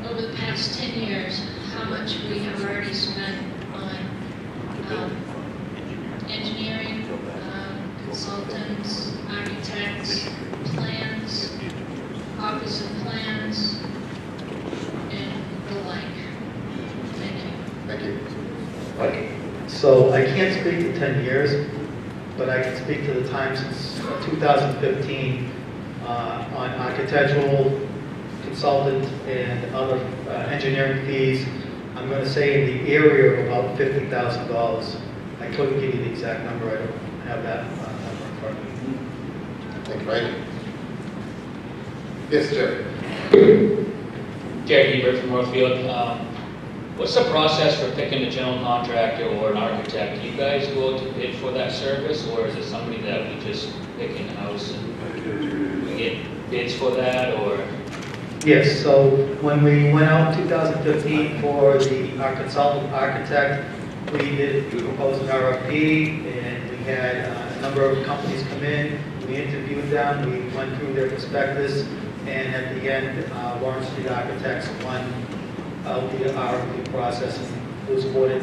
[SPEAKER 7] over the past 10 years, how much we have already spent on engineering, consultants, architects, plans, office of plans, and the like. Thank you.
[SPEAKER 1] Thank you.
[SPEAKER 2] So I can't speak to 10 years, but I can speak to the time since 2015 on architectural, consultant, and other engineering fees. I'm going to say in the area of about $50,000. I couldn't give you the exact number. I don't have that number in front of me.
[SPEAKER 1] Thank you, Mike. Yes, Jerry.
[SPEAKER 20] Jerry Hebert from Northfield. What's the process for picking a general contractor or an architect? Do you guys go out to bid for that service, or is it somebody that we just pick in-house and we get bids for that, or?
[SPEAKER 2] Yes, so when we went out in 2015 for our consultant architect, we proposed an RFP, and we had a number of companies come in. We interviewed them, we went through their prospectus, and at the end, Warren Street Architects won out the RFP process and was awarded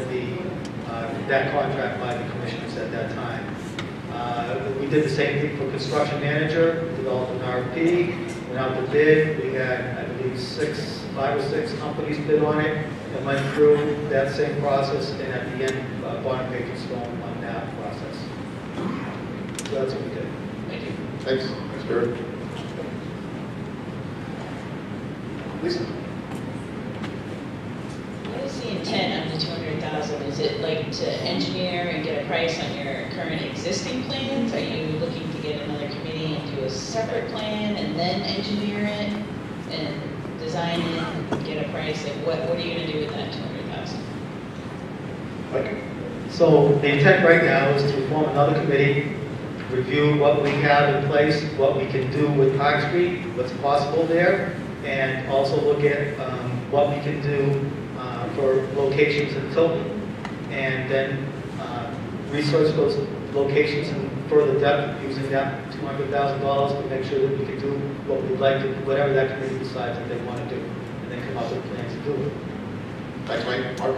[SPEAKER 2] that contract by the commissioners at that time. We did the same thing for construction manager, developed an RFP, went out to bid. We had, I believe, 5 or 6 companies bid on it, and went through that same process, and at the end, Bonner Page and Stone won that process. So that's what we did.
[SPEAKER 20] Thank you.
[SPEAKER 1] Thanks. Thanks, Barry. Lisa?
[SPEAKER 9] What is the intent of the 200,000? Is it like to engineer and get a price on your current existing plans? Are you looking to get another committee and do a separate plan and then engineer it and design it and get a price? Like what are you gonna do with that 200,000?
[SPEAKER 2] So the intent right now is to form another committee, review what we have in place, what we can do with Park Street, what's possible there, and also look at what we can do for locations in Tilton. And then research those locations in further depth using that $200,000 to make sure that we can do what we'd like to, whatever that committee decides that they want to do, and then come up with plans to do it.
[SPEAKER 1] Thanks, Mike. Mark?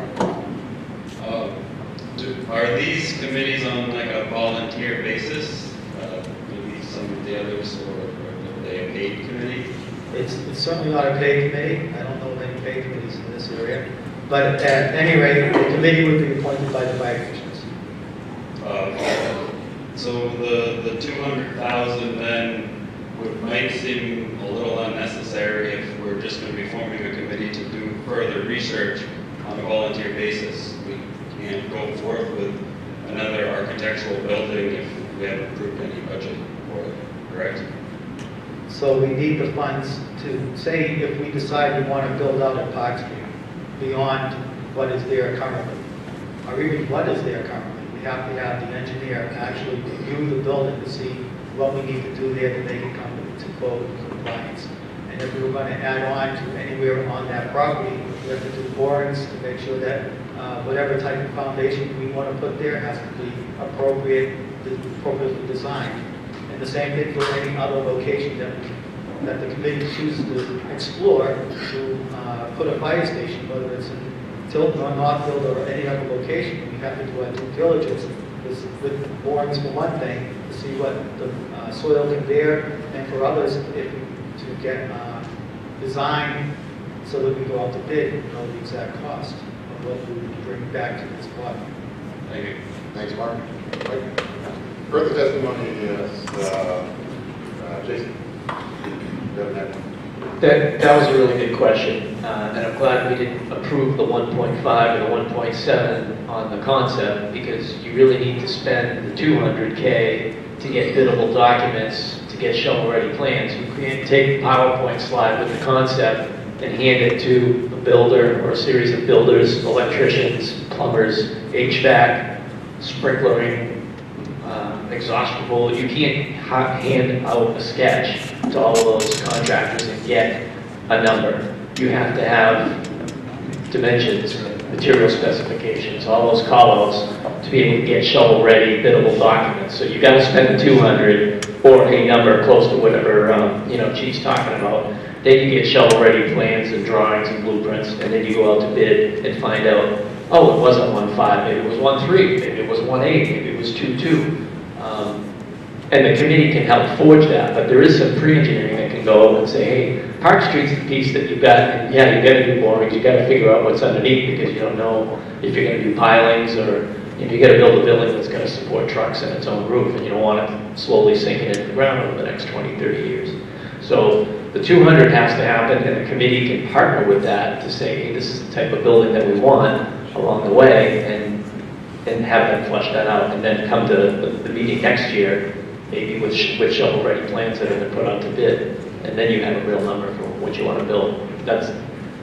[SPEAKER 19] Are these committees on like a volunteer basis? Maybe some of the others, or are they a paid committee?
[SPEAKER 2] It's certainly not a paid committee. I don't know of any paid committees in this area. But at any rate, the committee would be appointed by the fire commissioners.
[SPEAKER 19] So the 200,000 then might seem a little unnecessary if we're just going to be forming a committee to do further research on a volunteer basis. We can't go forth with another architectural building if we haven't approved any budget for it, correct?
[SPEAKER 2] So we need the funds to, say, if we decide we want to build out at Park Street beyond what is there currently, or even what is there currently, we have to have the engineer actually review the building to see what we need to do there to make it come to code compliance. And if we were going to add on to anywhere on that property, we have to do borings to make sure that whatever type of foundation we want to put there has to be appropriately designed. And the same thing for any other location that the committee chooses to explore to put a fire station, whether it's in Tilton or Northfield or any other location. We have to do our due diligence with borings for one thing, to see what the soil can bear, and for others, to get design so that we go out to bid and know the exact cost of what we bring back to this body.
[SPEAKER 19] Thank you.
[SPEAKER 1] Thanks, Mark. Mike? Further testimony is Jason. Go ahead.
[SPEAKER 8] That was a really good question, and I'm glad we didn't approve the 1.5 or the 1.7 on the concept, because you really need to spend the 200K to get biddable documents, to get shovel-ready plans. You can't take a PowerPoint slide with the concept and hand it to a builder or a series of builders, electricians, plumbers, HVAC, sprinklering, exhaust removal. You can't hand out a sketch to all of those contractors and get a number. You have to have dimensions, material specifications, all those call-outs to be able to get shovel-ready, biddable documents. So you got to spend the 200 or a number close to whatever Chief's talking about. Then you get shovel-ready plans and drawings and blueprints, and then you go out to bid and find out, oh, it wasn't 1.5, maybe it was 1.3, maybe it was 1.8, maybe it was 2.2. And the committee can help forge that, but there is some pre-engineering that can go and say, hey, Park Street's the piece that you've got, and yeah, you got to do borings, you got to figure out what's underneath, because you don't know if you're going to do pilings, or you got to build a building that's going to support trucks and its own roof, and you don't want it slowly sinking into the ground over the next 20, 30 years. So the 200 has to happen, and the committee can partner with that to say, hey, this is the type of building that we want along the way, and have them flush that out, and then come to the meeting next year, maybe with shovel-ready plans that are going to put out to bid, and then you have a real number for what you want to build.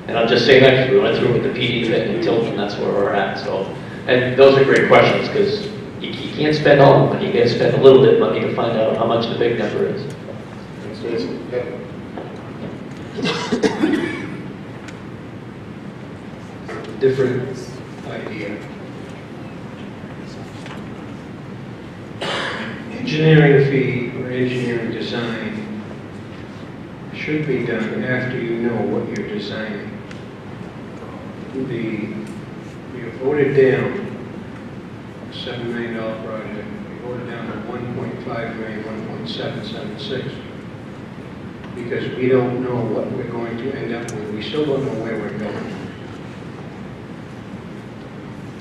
[SPEAKER 8] And I'm just saying that because we went through with the PD bit in Tilton, that's where we're at. So, and those are great questions, because you can't spend all the money. You got to spend a little bit of money to find out how much the big number is.
[SPEAKER 1] Thanks, Jason. Kevin?
[SPEAKER 13] Different idea. Engineering fee or engineering design should be done after you know what you're designing. You voted down a $7 million project. You voted down a $1.5 million, 1.776, because we don't know what we're going to end up with. We still don't know where we're going.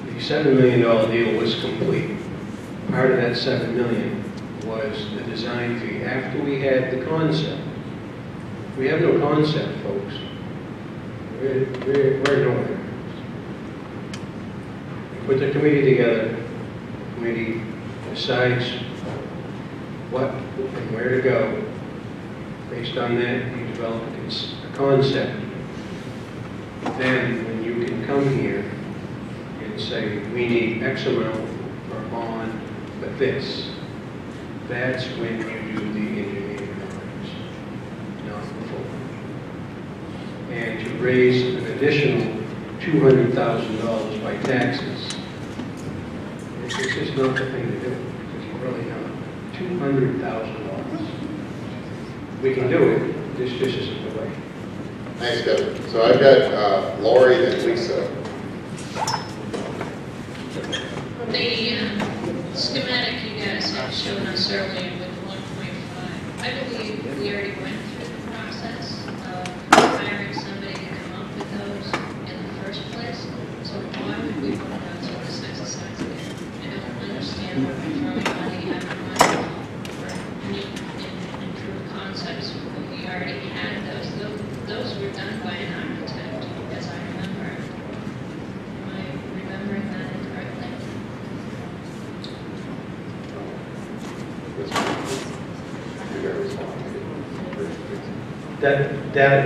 [SPEAKER 13] The $7 million deal was complete. Part of that $7 million was the design fee, after we had the concept. We have no concept, folks. We're nowhere. Put the committee together, the committee decides what and where to go. Based on that, you develop a concept. Then, when you can come here and say, we need X amount per bond for this, that's when you do the engineering drawings, not before. And to raise an additional $200,000 by taxes, it's just not the thing to do. It's really not. $200,000. We can do it, this isn't the way.
[SPEAKER 1] Thanks, Kevin. So I've got Lori and Lisa.
[SPEAKER 7] The schematic you guys have shown us earlier with 1.5, I believe we already went through the process of hiring somebody to come up with those in the first place. So why would we want to go through this exercise again? I don't understand why we're throwing money after money for new and improved concepts when we already had those. Those were done by an architect, as I remember. Am I remembering that incorrectly?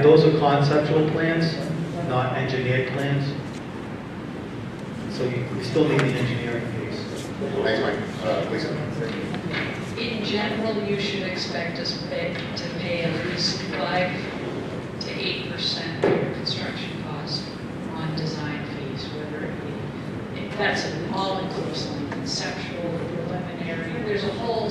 [SPEAKER 2] Those are conceptual plans, not engineered plans. So you still need the engineering piece.
[SPEAKER 1] Thanks, Mike. Lisa.
[SPEAKER 11] In general, you should expect us to pay at least 5 to 8% of your construction cost on design fees, whether it be, if that's an all-inclusive, conceptual, preliminary, there's a whole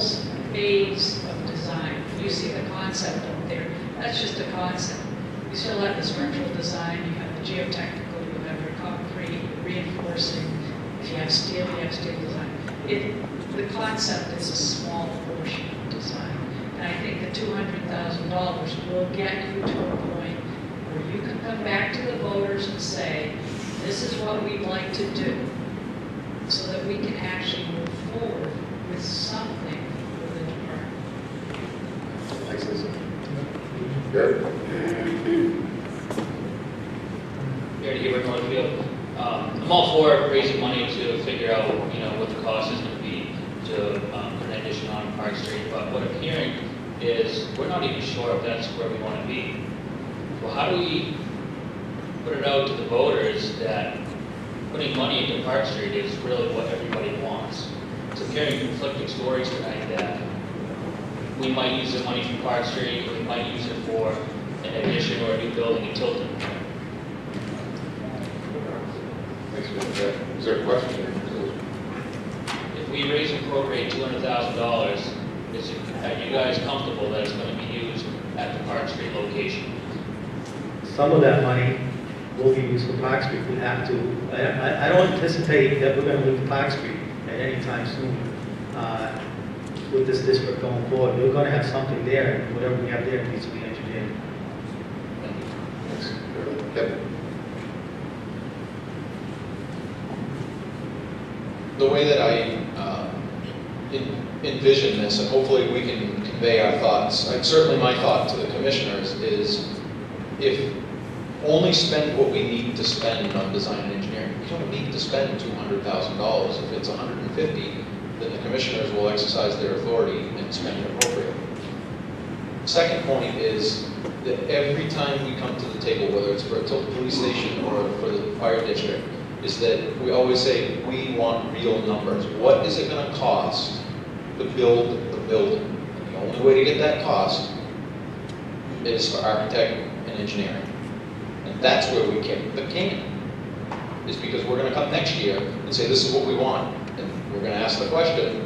[SPEAKER 11] phase of design. You see the concept up there, that's just a concept. You still have the structural design, you have the geotechnical, you have your concrete, reinforcing. If you have steel, you have steel design. The concept is a small portion of design. And I think the $200,000 will get you to a point where you can come back to the voters and say, this is what we'd like to do, so that we can actually move forward with something for the department.
[SPEAKER 1] Thanks, Lisa. Good.
[SPEAKER 20] Gary Hebert, Northfield. I'm all for raising money to figure out, what the cost is going to be to put an addition on Park Street. But what I'm hearing is we're not even sure if that's where we want to be. Well, how do we put it out to the voters that putting money into Park Street is really what everybody wants? So I'm hearing conflicting stories tonight that we might use the money from Park Street, or we might use it for an addition or a new building in Tilton.
[SPEAKER 1] Is there a question?
[SPEAKER 20] If we raise and appropriate $200,000, are you guys comfortable that it's going to be used at the Park Street location?
[SPEAKER 2] Some of that money will be used for Park Street. We have to. I don't anticipate that we're going to leave Park Street at any time soon with this district going forward. We're going to have something there, and whatever we have there needs to be engineered.
[SPEAKER 1] Kevin.
[SPEAKER 10] The way that I envision this, and hopefully we can convey our thoughts, certainly my thought to the commissioners is, if only spend what we need to spend on design and engineering. We don't need to spend $200,000. If it's $150,000, then the commissioners will exercise their authority and spend it appropriately. Second point is that every time we come to the table, whether it's for a Tilton police station or for the fire district, is that we always say, we want real numbers. What is it going to cost to build the building? And the only way to get that cost is for architect and engineering. And that's where we kick the can. Is because we're going to come next year and say, this is what we want. And we're going to ask the question,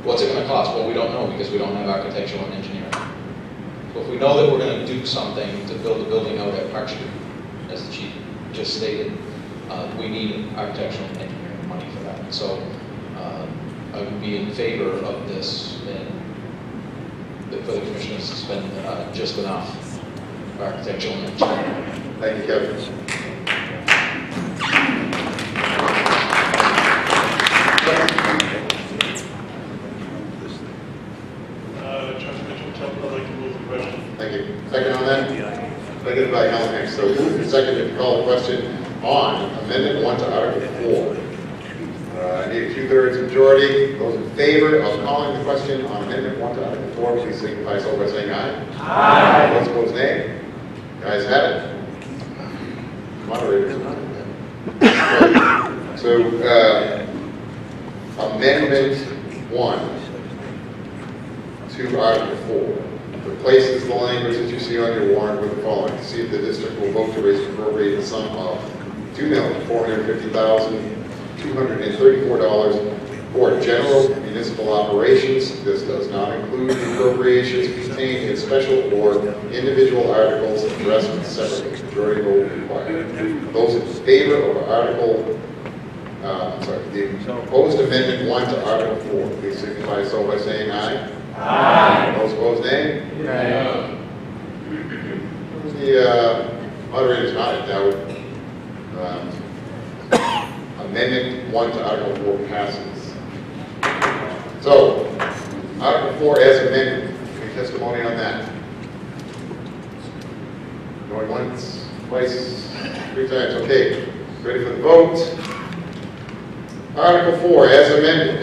[SPEAKER 10] what's it going to cost? Well, we don't know because we don't have architectural and engineering. So if we know that we're going to do something to build a building out at Park Street, as the chief just stated, we need architectural and engineering money for that. So I would be in favor of this and for the commissioners to spend just enough for architectural and engineering.
[SPEAKER 1] Thank you, Kevin. on Amendment 1 to Article 4. I need a 2/3 majority. Those in favor of calling the question on Amendment 1 to Article 4, please signify so by saying aye. Aye. Those opposed, nay. The ayes have it. Moderators. So, Amendment 1 to Article 4 replaces the language that you see on your warrant with the following. To see if the district will vote to raise and appropriate the sum of $2,450,234 for general municipal operations. This does not include the appropriations contained in special or individual articles addressed separately. Majority vote required. Those in favor of the proposed Amendment 1 to Article 4, please signify so by saying aye. Aye. Those opposed, nay. Nay. The moderator's not in doubt. Amendment 1 to Article 4 passes. So, Article 4 as amended. Any testimony on that? Going once, twice, 3 times. Okay. Ready for the vote? Article 4 as amended.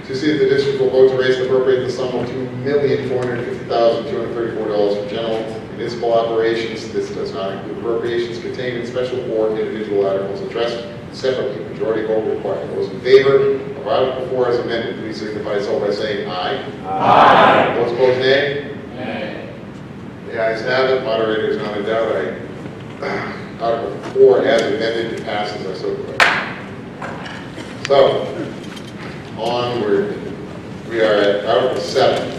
[SPEAKER 1] To see if the district will vote to raise and appropriate the sum of $2,450,234 for general municipal operations. This does not include appropriations contained in special or individual articles addressed separately. Majority vote required. Those in favor of Article 4 as amended, please signify so by saying aye. Aye. Those opposed, nay. Nay. The ayes have it. Moderator is not in doubt. Article 4 as amended passes. I so declare. So, onward. We are at Article 7.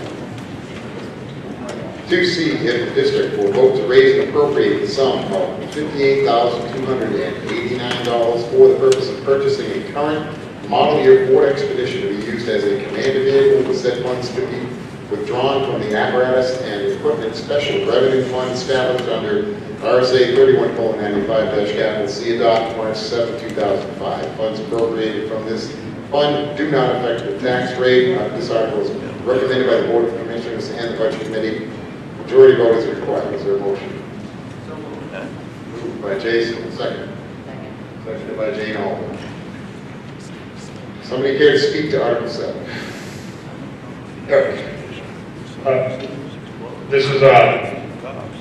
[SPEAKER 1] To see if the district will vote to raise and appropriate the sum of $58,289 for the purpose of purchasing a current model year Ford Expedition to be used as a command vehicle, with said funds to be withdrawn from the apparatus and equipment special revenue fund established under RSA 31:95-capital C adopted March 7, 2005. Funds appropriated from this fund do not affect the tax rate. This article is recommended by the Board of Commissioners and the Budget Committee. Majority vote is required. Is there a motion? Moved by Jason, second. Seconded by Jane Alden. Somebody care to speak to Article 7? Eric.
[SPEAKER 21] This is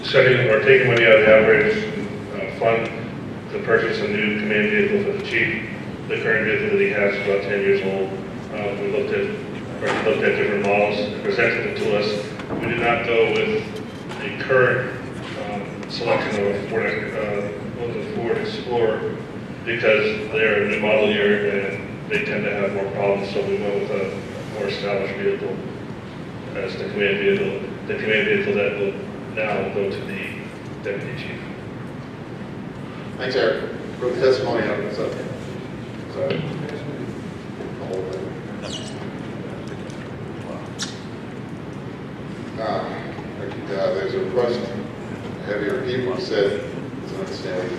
[SPEAKER 21] setting or taking money out of the operations fund to purchase a new command vehicle for the chief. The current vehicle that he has is about 10 years old. We looked at different models, presented them to us. We did not go with the current selection of a Ford Explorer because they're a new model year and they tend to have more problems. So we went with a more established vehicle as the command vehicle. The command vehicle that will now go to the deputy chief.
[SPEAKER 1] Thanks, Eric. For the testimony on this subject. Sorry. There's a request to have your people said it's an understanding.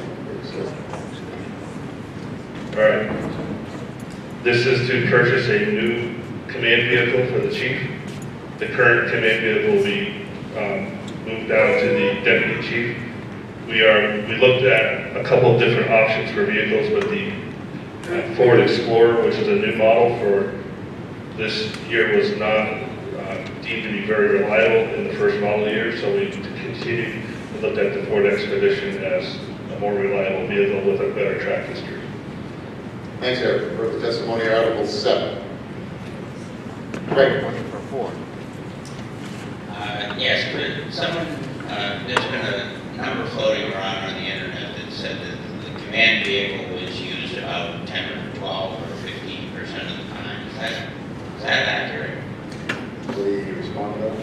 [SPEAKER 21] All right. This is to purchase a new command vehicle for the chief. The current command vehicle will be moved down to the deputy chief. We looked at a couple of different options for vehicles, but the Ford Explorer, which is a new model for this year, was not deemed to be very reliable in the first model year, so we continued to look at the Ford Expedition as a more reliable vehicle with a better track history.
[SPEAKER 1] Thanks, Eric. For the testimony, Article 7. Craig. For 4.
[SPEAKER 4] Yes, but someone, there's been a number floating around on the internet that said that the command vehicle was used about 10 or 12 or 15% of the time. Is that accurate?
[SPEAKER 1] Will you respond to that?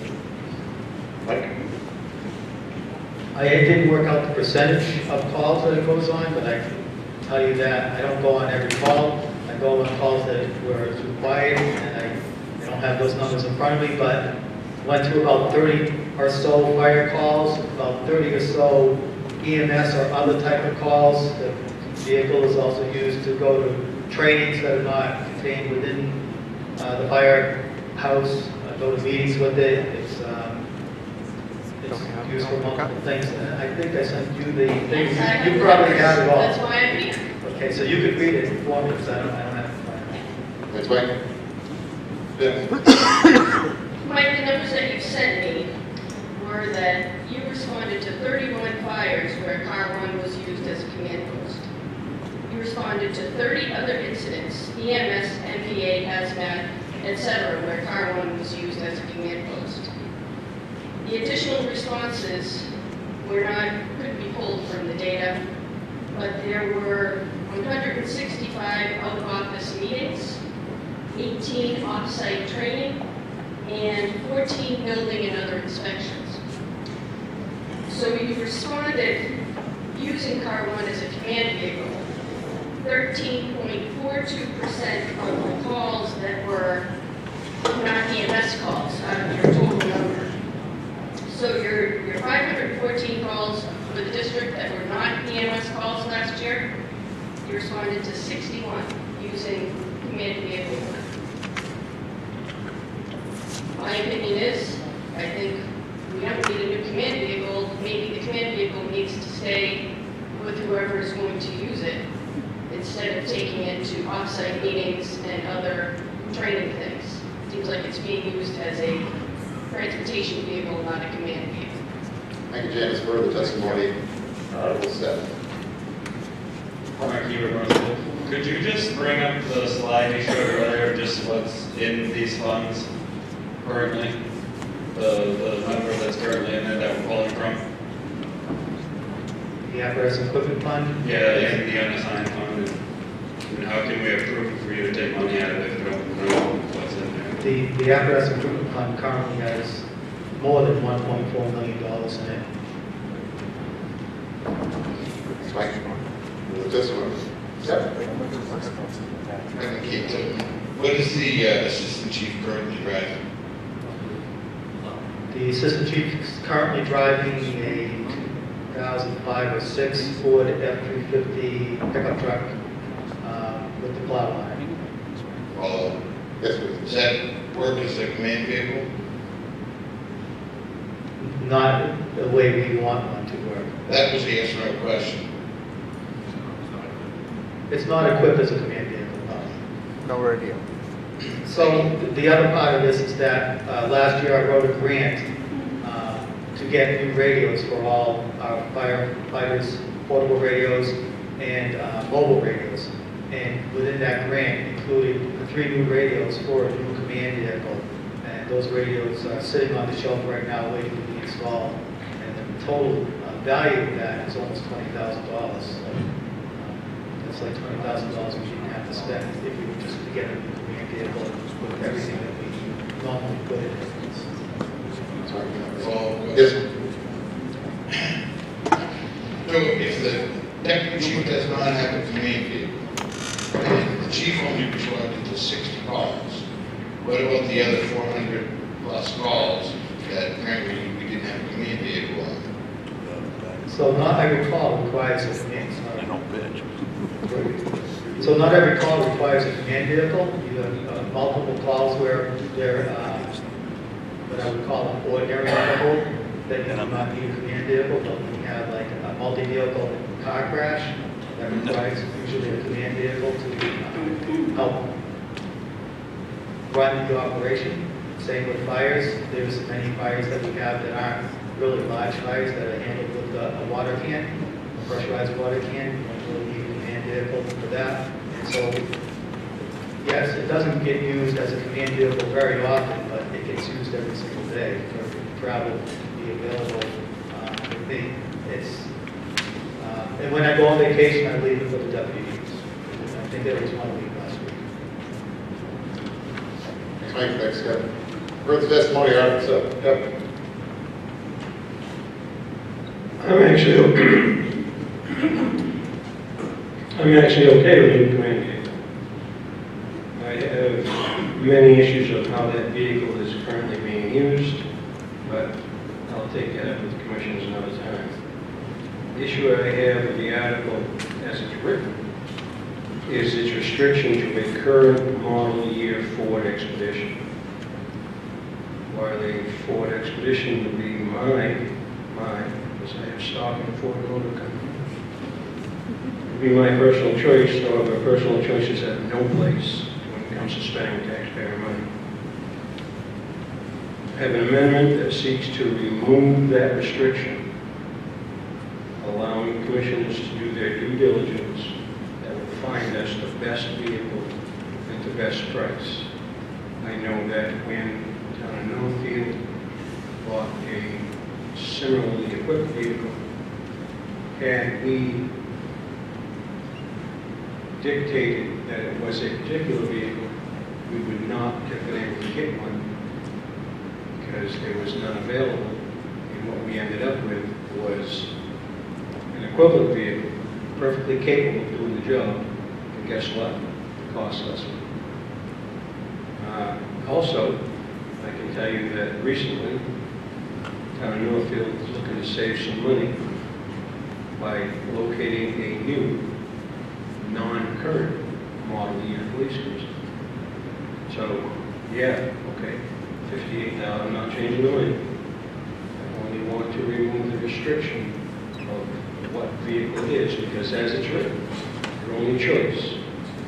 [SPEAKER 1] Mike?
[SPEAKER 2] I didn't work out the percentage of calls that it goes on, but I can tell you that I don't go on every call. I go on calls that where it's required, and I don't have those numbers in front of me, but went through about 30 or so fire calls, about 30 or so EMS or other type of calls. The vehicle is also used to go to trainings that are not contained within the firehouse. I go to meetings with it. It's used for multiple things, and I think I sent you the thing, you probably have it all.
[SPEAKER 15] That's why I'm here.
[SPEAKER 2] Okay, so you could read it for me, because I don't have to find it.
[SPEAKER 1] That's right.
[SPEAKER 15] Mike, the numbers that you sent me were that you responded to 31 fires where car 1 was used as a command post. You responded to 30 other incidents, EMS, MPA, hazmat, etc., where car 1 was used as a command post. The additional responses couldn't be pulled from the data, but there were 165 out-of-office meetings, 18 off-site training, and 14 building and other inspections. So you responded using car 1 as a command vehicle. 13.42% of the calls that were not EMS calls out of your total number. So your 514 calls for the district that were not EMS calls last year, you responded to 61 using command vehicle 1. My opinion is, I think we don't need a new command vehicle. Maybe the command vehicle needs to stay with whoever is going to use it, instead of taking it to off-site meetings and other training things. Seems like it's being used as a transportation vehicle, not a command vehicle.
[SPEAKER 1] Thank you, Janice, for the testimony. Article 7.
[SPEAKER 19] Could you just bring up the slide you showed earlier, just what's in these funds currently? The number that's currently in there that we're pulling from?
[SPEAKER 2] The apparatus and equipment fund?
[SPEAKER 19] Yeah, and the unassigned fund. And how can we approve for you to take money out of it if we don't know what's in there?
[SPEAKER 2] The apparatus and equipment fund currently has more than $1.4 million in it.
[SPEAKER 1] Mike, the testimony. Yep.
[SPEAKER 16] What is the assistant chief currently driving?
[SPEAKER 2] The assistant chief is currently driving a 2005 or 6 Ford F-350 pickup truck with the plow line.
[SPEAKER 1] Yes,
[SPEAKER 16] does that work as a command vehicle?
[SPEAKER 2] Not the way we want one to work.
[SPEAKER 16] That was the yes or no question.
[SPEAKER 2] It's not equipped as a command vehicle, no.
[SPEAKER 12] No radio.
[SPEAKER 2] So the other part of this is that last year I wrote a grant to get new radios for all our firefighters, portable radios and mobile radios. And within that grant included 3 new radios for a new command vehicle. And those radios are sitting on the shelf right now waiting to be installed. And the total value of that is almost $20,000. So that's like $20,000 we didn't have to spend if we were just to get a new command vehicle with everything that we normally put in it.
[SPEAKER 1] Yes.
[SPEAKER 16] So if the deputy chief does not have a command vehicle, and the chief only responded to 60 calls, what about the other 400 plus calls that apparently we didn't have a command vehicle on?
[SPEAKER 2] So not every call requires a command. So not every call requires a command vehicle. You have multiple calls where they're what I would call an ordinary level, that you do not need a command vehicle, but when you have like a multi-vehicle car crash, that requires usually a command vehicle to help run the operation. Same with fires. There's many fires that we have that aren't really large fires that are handled with a water can, a pressurized water can. You don't really need a command vehicle for that. And so, yes, it doesn't get used as a command vehicle very often, but it gets used every single day for travel to be available with me. And when I go on vacation, I leave it for the deputies. I think there was 1 week last week.
[SPEAKER 1] Thank you, thanks, Kevin. Further testimony, Article 7. Kevin.
[SPEAKER 13] I'm actually okay with the command vehicle. I have many issues of how that vehicle is currently being used, but I'll take that up with the commissioners another time. The issue I have with the article as it's written is its restriction to a current model year Ford Expedition. While a Ford Expedition would be mine, mine, because I have stock in Ford Motor Company. It'd be my personal choice, however, personal choices have no place when it comes to spending taxpayer money. I have an amendment that seeks to remove that restriction, allowing commissioners to do their due diligence that will find us the best vehicle at the best price. I know that when Town of Northfield bought a similarly equipped vehicle, had we dictated that it was a particular vehicle, we would not have been able to get one because there was none available. And what we ended up with was an equivalent vehicle, perfectly capable of doing the job, and guess what? It cost less money. Also, I can tell you that recently, Town of Northfield is looking to save some money by locating a new, non-current model year police cruiser. So, yeah, okay, 58,000, I'm not changing the money. I only want to remove the restriction of what vehicle it is, because as it's written, your only choice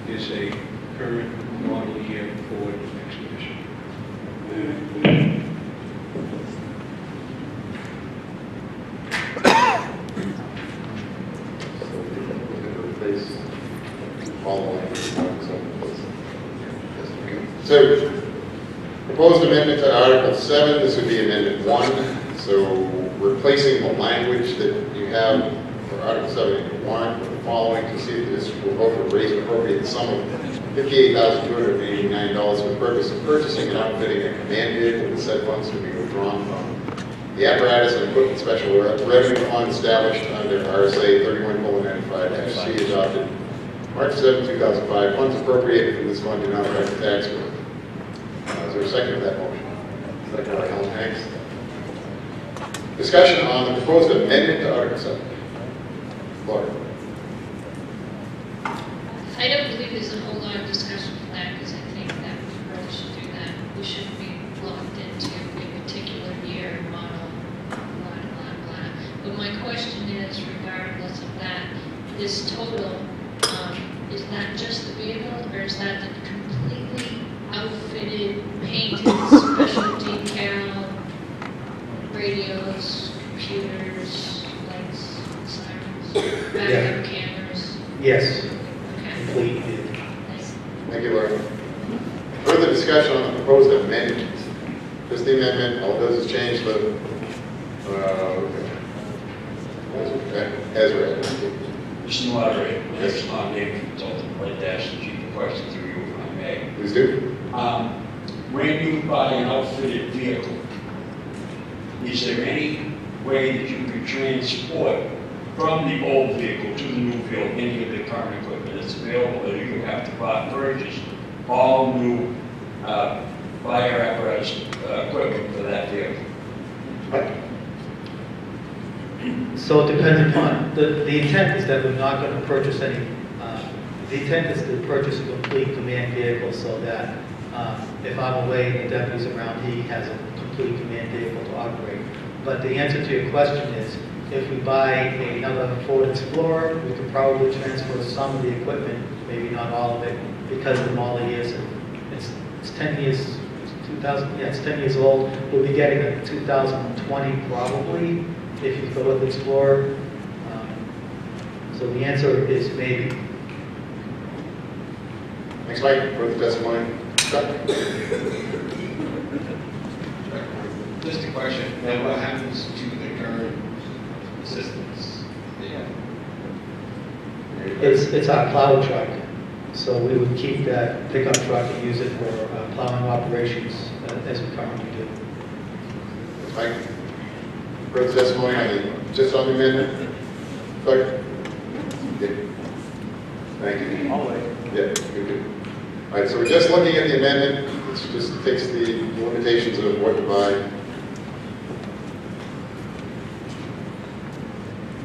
[SPEAKER 13] is a current model year Ford Expedition.
[SPEAKER 1] So, proposed amendment to Article 7, this would be Amendment 1. So, replacing the language that you have for Article 7 in your warrant with the following to see if this will vote to raise and appropriate the sum of $58,289 for the purpose of purchasing and outfitting a command vehicle with said funds to be withdrawn from the apparatus and equipment special revenue fund established under RSA 31:95 FC adopted March 7, 2005. Funds appropriated from this fund do not affect the tax bill. Is there a second to that motion? Second by Alan Hanks. Discussion on the proposed amendment to Article 7. Laura.
[SPEAKER 7] I don't believe there's a whole lot of discussion for that, because I think that we really should do that. We shouldn't be locked into a particular year, model, blah, blah, blah. But my question is, regardless of that, this total, is that just the vehicle, or is that the completely outfitted, painted, special decal, radios, computers, lights, sirens, backup cameras?
[SPEAKER 2] Yes. Complete.
[SPEAKER 1] Thank you, Laura. Further discussion on the proposed amendment. Just the amendment, all it does is change the, as read.
[SPEAKER 12] Mr. Moderator, my name is Tom David, consultant, I'd like to ask the chief a question through you, if I may.
[SPEAKER 1] Please do.
[SPEAKER 12] When you buy an outfitted vehicle, is there any way that you can transport from the old vehicle to the new vehicle any of the current equipment that's available, or you have to purchase all new fire apparatus equipment for that vehicle?
[SPEAKER 2] So it depends upon, the intent is that we're not going to purchase any, the intent is to purchase a complete command vehicle so that if I'm away and the deputy's around, he has a complete command vehicle to operate. But the answer to your question is, if we buy another Ford Explorer, we could probably transfer some of the equipment, maybe not all of it, because of the model years. It's 10 years, it's 2000, yeah, it's 10 years old. We'll be getting a 2020 probably, if you go with Explorer. So the answer is maybe.
[SPEAKER 1] Thanks, Mike. Further testimony?
[SPEAKER 18] Just a question, then what happens to the current assistance?
[SPEAKER 2] It's our plow truck. So we would keep that pickup truck and use it for plowing operations as we currently do.
[SPEAKER 1] Thanks, Mike. Further testimony on the, just on the amendment? Clerk? Yeah. Thank you.
[SPEAKER 3] All right.
[SPEAKER 1] Yeah, good. All right, so we're just looking at the amendment. It just takes the limitations of what to buy.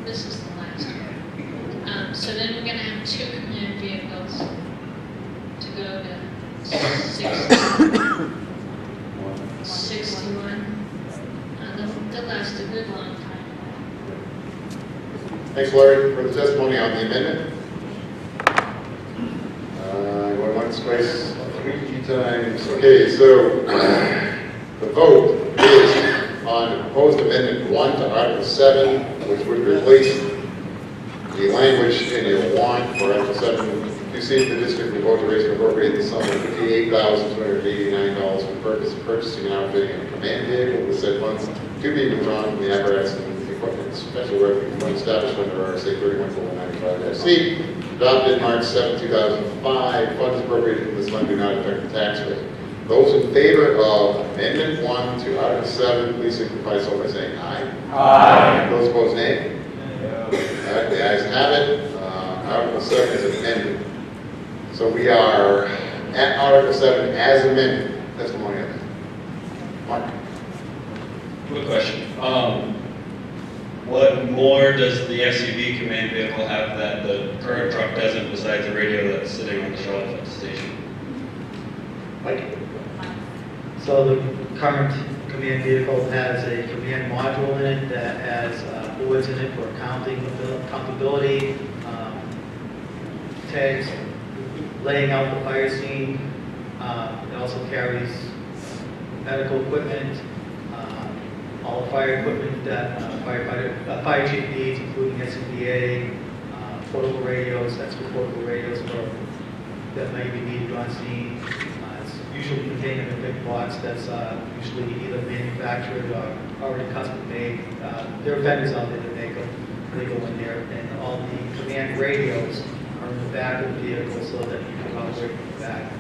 [SPEAKER 7] This is the last one. So then we're going to have 2 command vehicles to go to 61. They'll last a good long time.
[SPEAKER 1] Thanks, Larry, for the testimony on the amendment. Going once, twice, 3 times. Okay, so the vote is on proposed amendment 1 to Article 7, which would replace the language in your warrant for Article 7. You see the district will vote to raise and appropriate the sum of $58,289 for the purpose of purchasing and outfitting a command vehicle with said funds to be withdrawn from the apparatus and equipment special revenue fund established under RSA 31:495-C, adopted March 7, 2005. Funds appropriated from this fund do not affect the tax rate. Those in favor of Amendment 1 to Article 7, please signify so by saying aye.
[SPEAKER 22] Aye.
[SPEAKER 1] Those opposed, nay. The ayes have it. Article 7 is amended. So we are at Article 7 as amended. Testimony on that. Mark.
[SPEAKER 19] Quick question. What more does the SUV command vehicle have that the current truck doesn't besides the radio that's sitting on the shelf at the station?
[SPEAKER 1] Mike?
[SPEAKER 2] So the current command vehicle has a command module in it that has boards in it for accountability, tags, laying out the fire scene. It also carries medical equipment, all the fire equipment that fire chief needs, including SCBA, portable radios, extra portable radios that may be needed on scene. It's usually contained in a big box that's usually either manufactured or already custom made. There are vendors out there that make them. They go in there, and all the command radios are in the back of the vehicle so that you can operate from the back.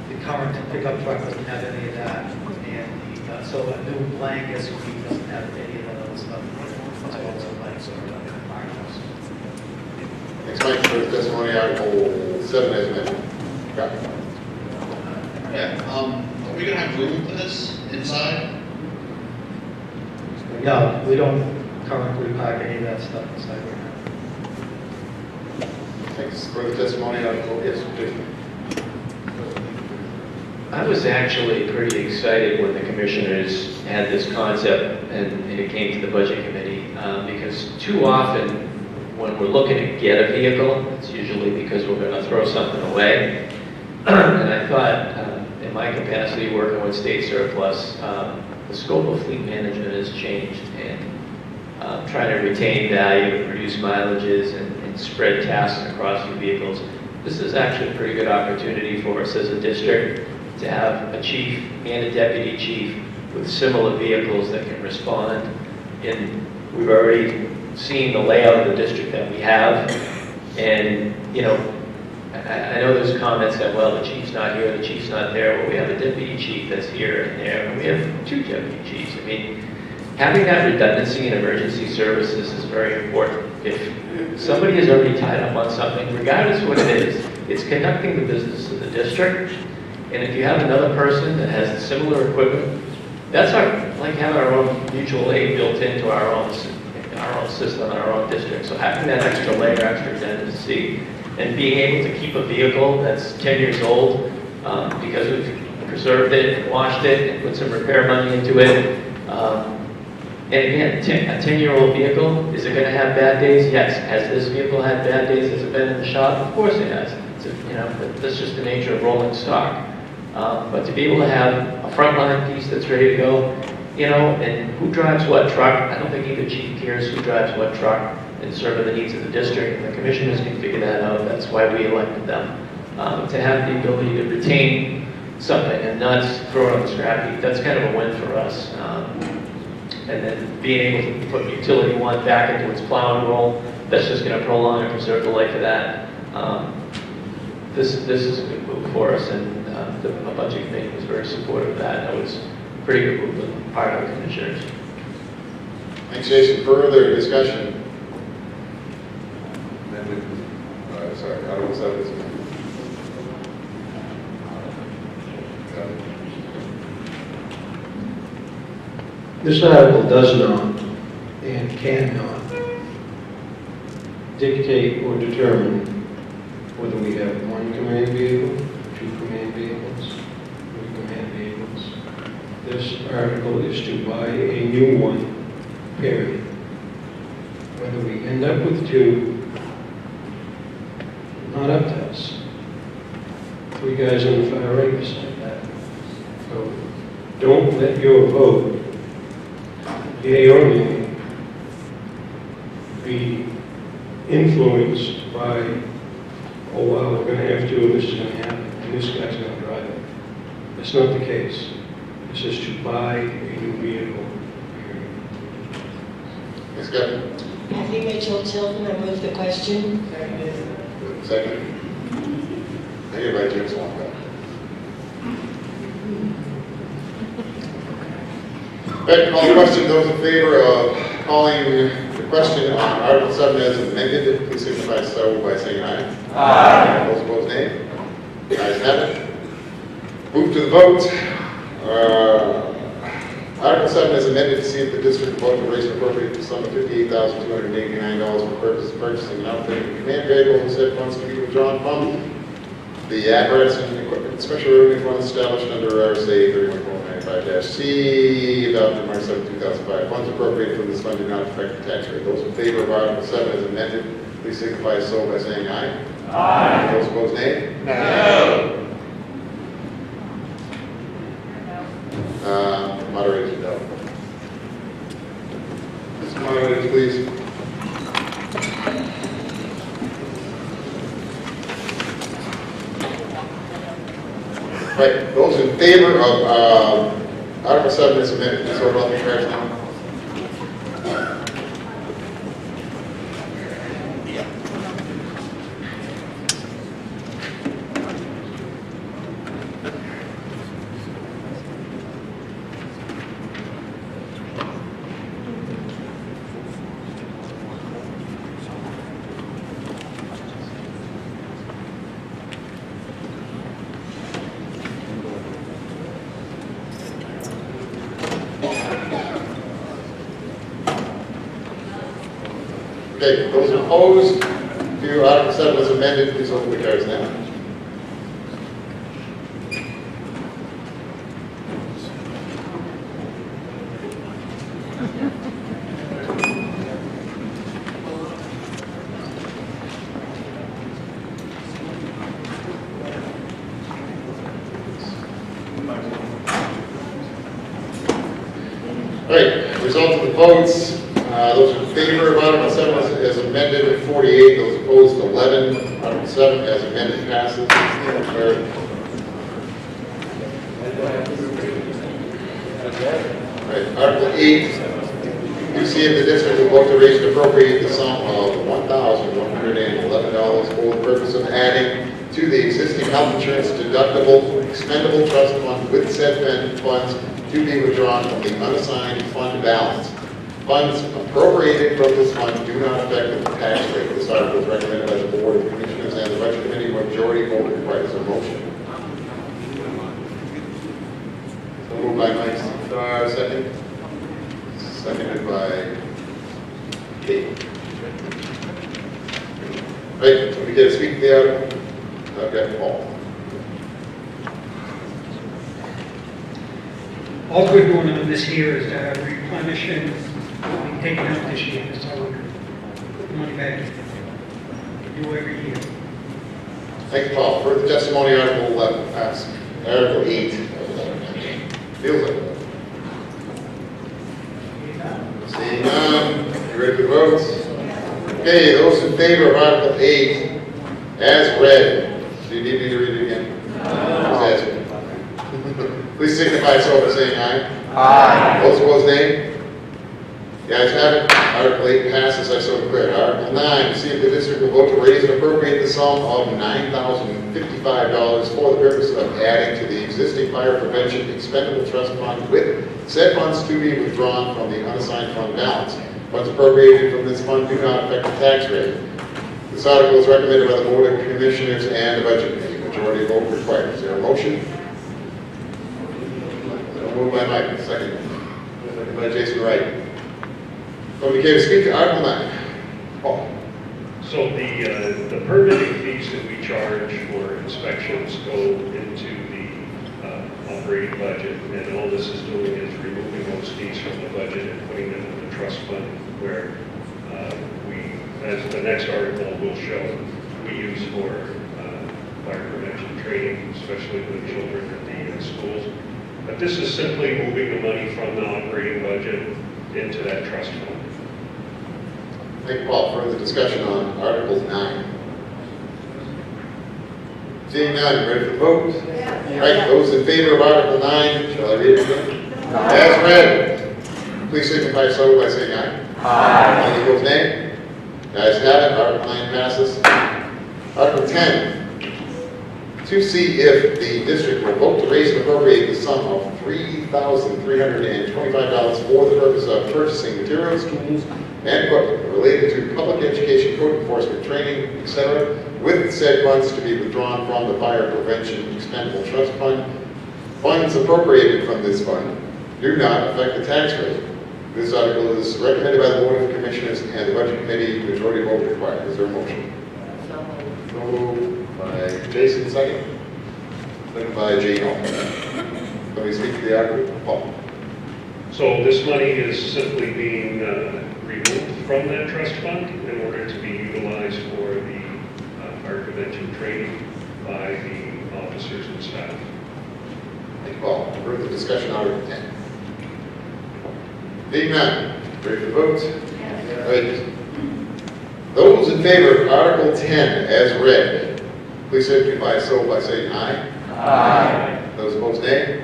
[SPEAKER 2] The current pickup truck doesn't have any of that, and so a new blank SUV doesn't have any of those stuff. As well as a blank firehouse.
[SPEAKER 1] Thanks, Mike, for the testimony. Article 7 as amended.
[SPEAKER 16] Yeah, are we gonna have room for this inside?
[SPEAKER 2] No, we don't currently park any of that stuff inside right now.
[SPEAKER 1] Thanks for the testimony. Article, yes, Jason.
[SPEAKER 8] I was actually pretty excited when the commissioners had this concept and it came to the budget committee because too often when we're looking to get a vehicle, it's usually because we're going to throw something away. And I thought, in my capacity working with state surplus, the scope of fleet management has changed, and trying to retain value and reduce mileages and spread tasks across your vehicles. This is actually a pretty good opportunity for us as a district to have a chief and a deputy chief with similar vehicles that can respond. And we've already seen the layout of the district that we have. And, you know, I know there's comments that, well, the chief's not here, the chief's not there. Well, we have a deputy chief that's here and there, and we have 2 deputy chiefs. I mean, having that redundancy in emergency services is very important. If somebody is already tied up on something, regardless of what it is, it's conducting the business of the district. And if you have another person that has similar equipment, that's like having our own mutual aid built into our own system, our own district. So having that extra layer, extra redundancy, and being able to keep a vehicle that's 10 years old because we've preserved it, washed it, and put some repair money into it. And again, a 10-year-old vehicle, is it going to have bad days? Yes. Has this vehicle had bad days? Has it been in the shop? Of course it has. That's just the nature of rolling stock. But to be able to have a frontline piece that's ready to go, and who drives what truck, I don't think either chief cares who drives what truck in serving the needs of the district, and the commissioners can figure that out. That's why we elected them. To have the ability to retain something and not throw it on the scrap heap, that's kind of a win for us. And then being able to put utility 1 back into its plowing role, that's just going to prolong and preserve the life of that. This is a good move for us, and the budget committee was very supportive of that. That was a pretty good move on the part of the commissioners.
[SPEAKER 1] Thanks, Jason. Further discussion? Sorry, Article 7 is amended.
[SPEAKER 13] This article does not and cannot dictate or determine whether we have 1 command vehicle, 2 command vehicles, 3 command vehicles. This article is to buy a new one, period. whether we end up with 2, not up to us. 3 guys on the far right beside that. So don't let your vote, yea or nay, be influenced by, oh, well, we're going to have to, and this is going to happen, and this guy's going to drive it. That's not the case. This is to buy a new vehicle.
[SPEAKER 1] Ms. Kevin?
[SPEAKER 6] Kathy Mitchell Tilton, I move the question.
[SPEAKER 1] Second. Thank you, Vice Chair Swanton. Right, call the question. Those in favor of calling the question on Article 7 as amended, please signify so by saying aye. Aye. Those opposed, nay. The ayes have it. Move to the vote. Article 7 is amended to see if the district will vote to raise and appropriate the sum of $58,289 for purpose of purchasing and outfitting a command vehicle and said funds to be withdrawn from the apparatus and equipment special revenue fund established under RSA 31.95-C, adopted March 7, 2005. Funds appropriated from this fund do not affect the tax rate. Those in favor of Article 7 as amended, please signify so by saying aye. Aye. Those opposed, nay. No. Moderator, no. Mr. Moderator, please. Right, those in favor of Article 7 as amended, please vote on the charge now. Okay, those opposed to Article 7 as amended, please open the cards now. All right, result of the votes. Those in favor of Article 7 as amended, 48. Those opposed, 11. Article 7 as amended passes. Right. Article 8. You see if the district will vote to raise and appropriate the sum of $1,111 for the purpose of adding to the existing health insurance deductible expendable trust fund with said funds to be withdrawn from the unassigned fund balance. Funds appropriated from this fund do not affect the tax rate. This article is recommended by the Board of Commissioners and the Budget Committee. Majority vote requires a motion. So moved by Mike Starr, second. Seconded by Kate. Right, so we get to speak to the article. Okay, Paul.
[SPEAKER 17] All we're doing on this here is replenishing what we've taken out this year, so we put the money back in. We do every year.
[SPEAKER 1] Thank you, Paul. Further testimony, Article 11 passed. Article 8. Feels like that. Seeing none, you ready for the votes? Okay, those in favor of Article 8 as read. Do you need me to read it again? No. Please signify so by saying aye. Aye. Those opposed, nay. The ayes have it. Article 8 passes, I so declare. Article 9, to see if the district will vote to raise and appropriate the sum of $9,055 for the purpose of adding to the existing fire prevention expendable trust fund with said funds to be withdrawn from the unassigned fund balance. Funds appropriated from this fund do not affect the tax rate. This article is recommended by the Board of Commissioners and the Budget Committee. Majority vote required. Is there a motion? Moved by Mike, second. Second by Jason Wright. From the to speak to Article 9. Paul.
[SPEAKER 21] So the permitting fees that we charge for inspections go into the operating budget, and all this is doing is removing those fees from the budget and putting them in the trust fund where we as the next article will show, we use for fire prevention training, especially with children in the schools. But this is simply moving the money from the operating budget into that trust fund.
[SPEAKER 1] Thank you, Paul. Further discussion on Article 9. Seeing none, ready for the vote? All right, those in favor of Article 9, shall I read it again? As read. Please signify so by saying aye. Aye. Any opposed, nay? The ayes have it. Article 9 passes. Article 10. To see if the district will vote to raise and appropriate the sum of $3,325 for the purpose of purchasing materials, tools, and equipment related to public education, code enforcement, training, etc., with said funds to be withdrawn from the Fire Prevention Expendable Trust Fund. Funds appropriated from this fund do not affect the tax rate. This article is recommended by the Board of Commissioners and the Budget Committee. Majority vote required. Is there a motion? So moved by Jason, second. Second by Jane Hall. Let me speak to the article. Paul.
[SPEAKER 21] So this money is simply being removed from that trust fund in order to be utilized for the fire prevention training by the officers and staff.
[SPEAKER 1] Thank you, Paul. Further discussion on Article 10. Being none, ready to vote? Yes. Right. Those in favor of Article 10 as read, please signify so by saying aye. Aye. Those opposed, nay.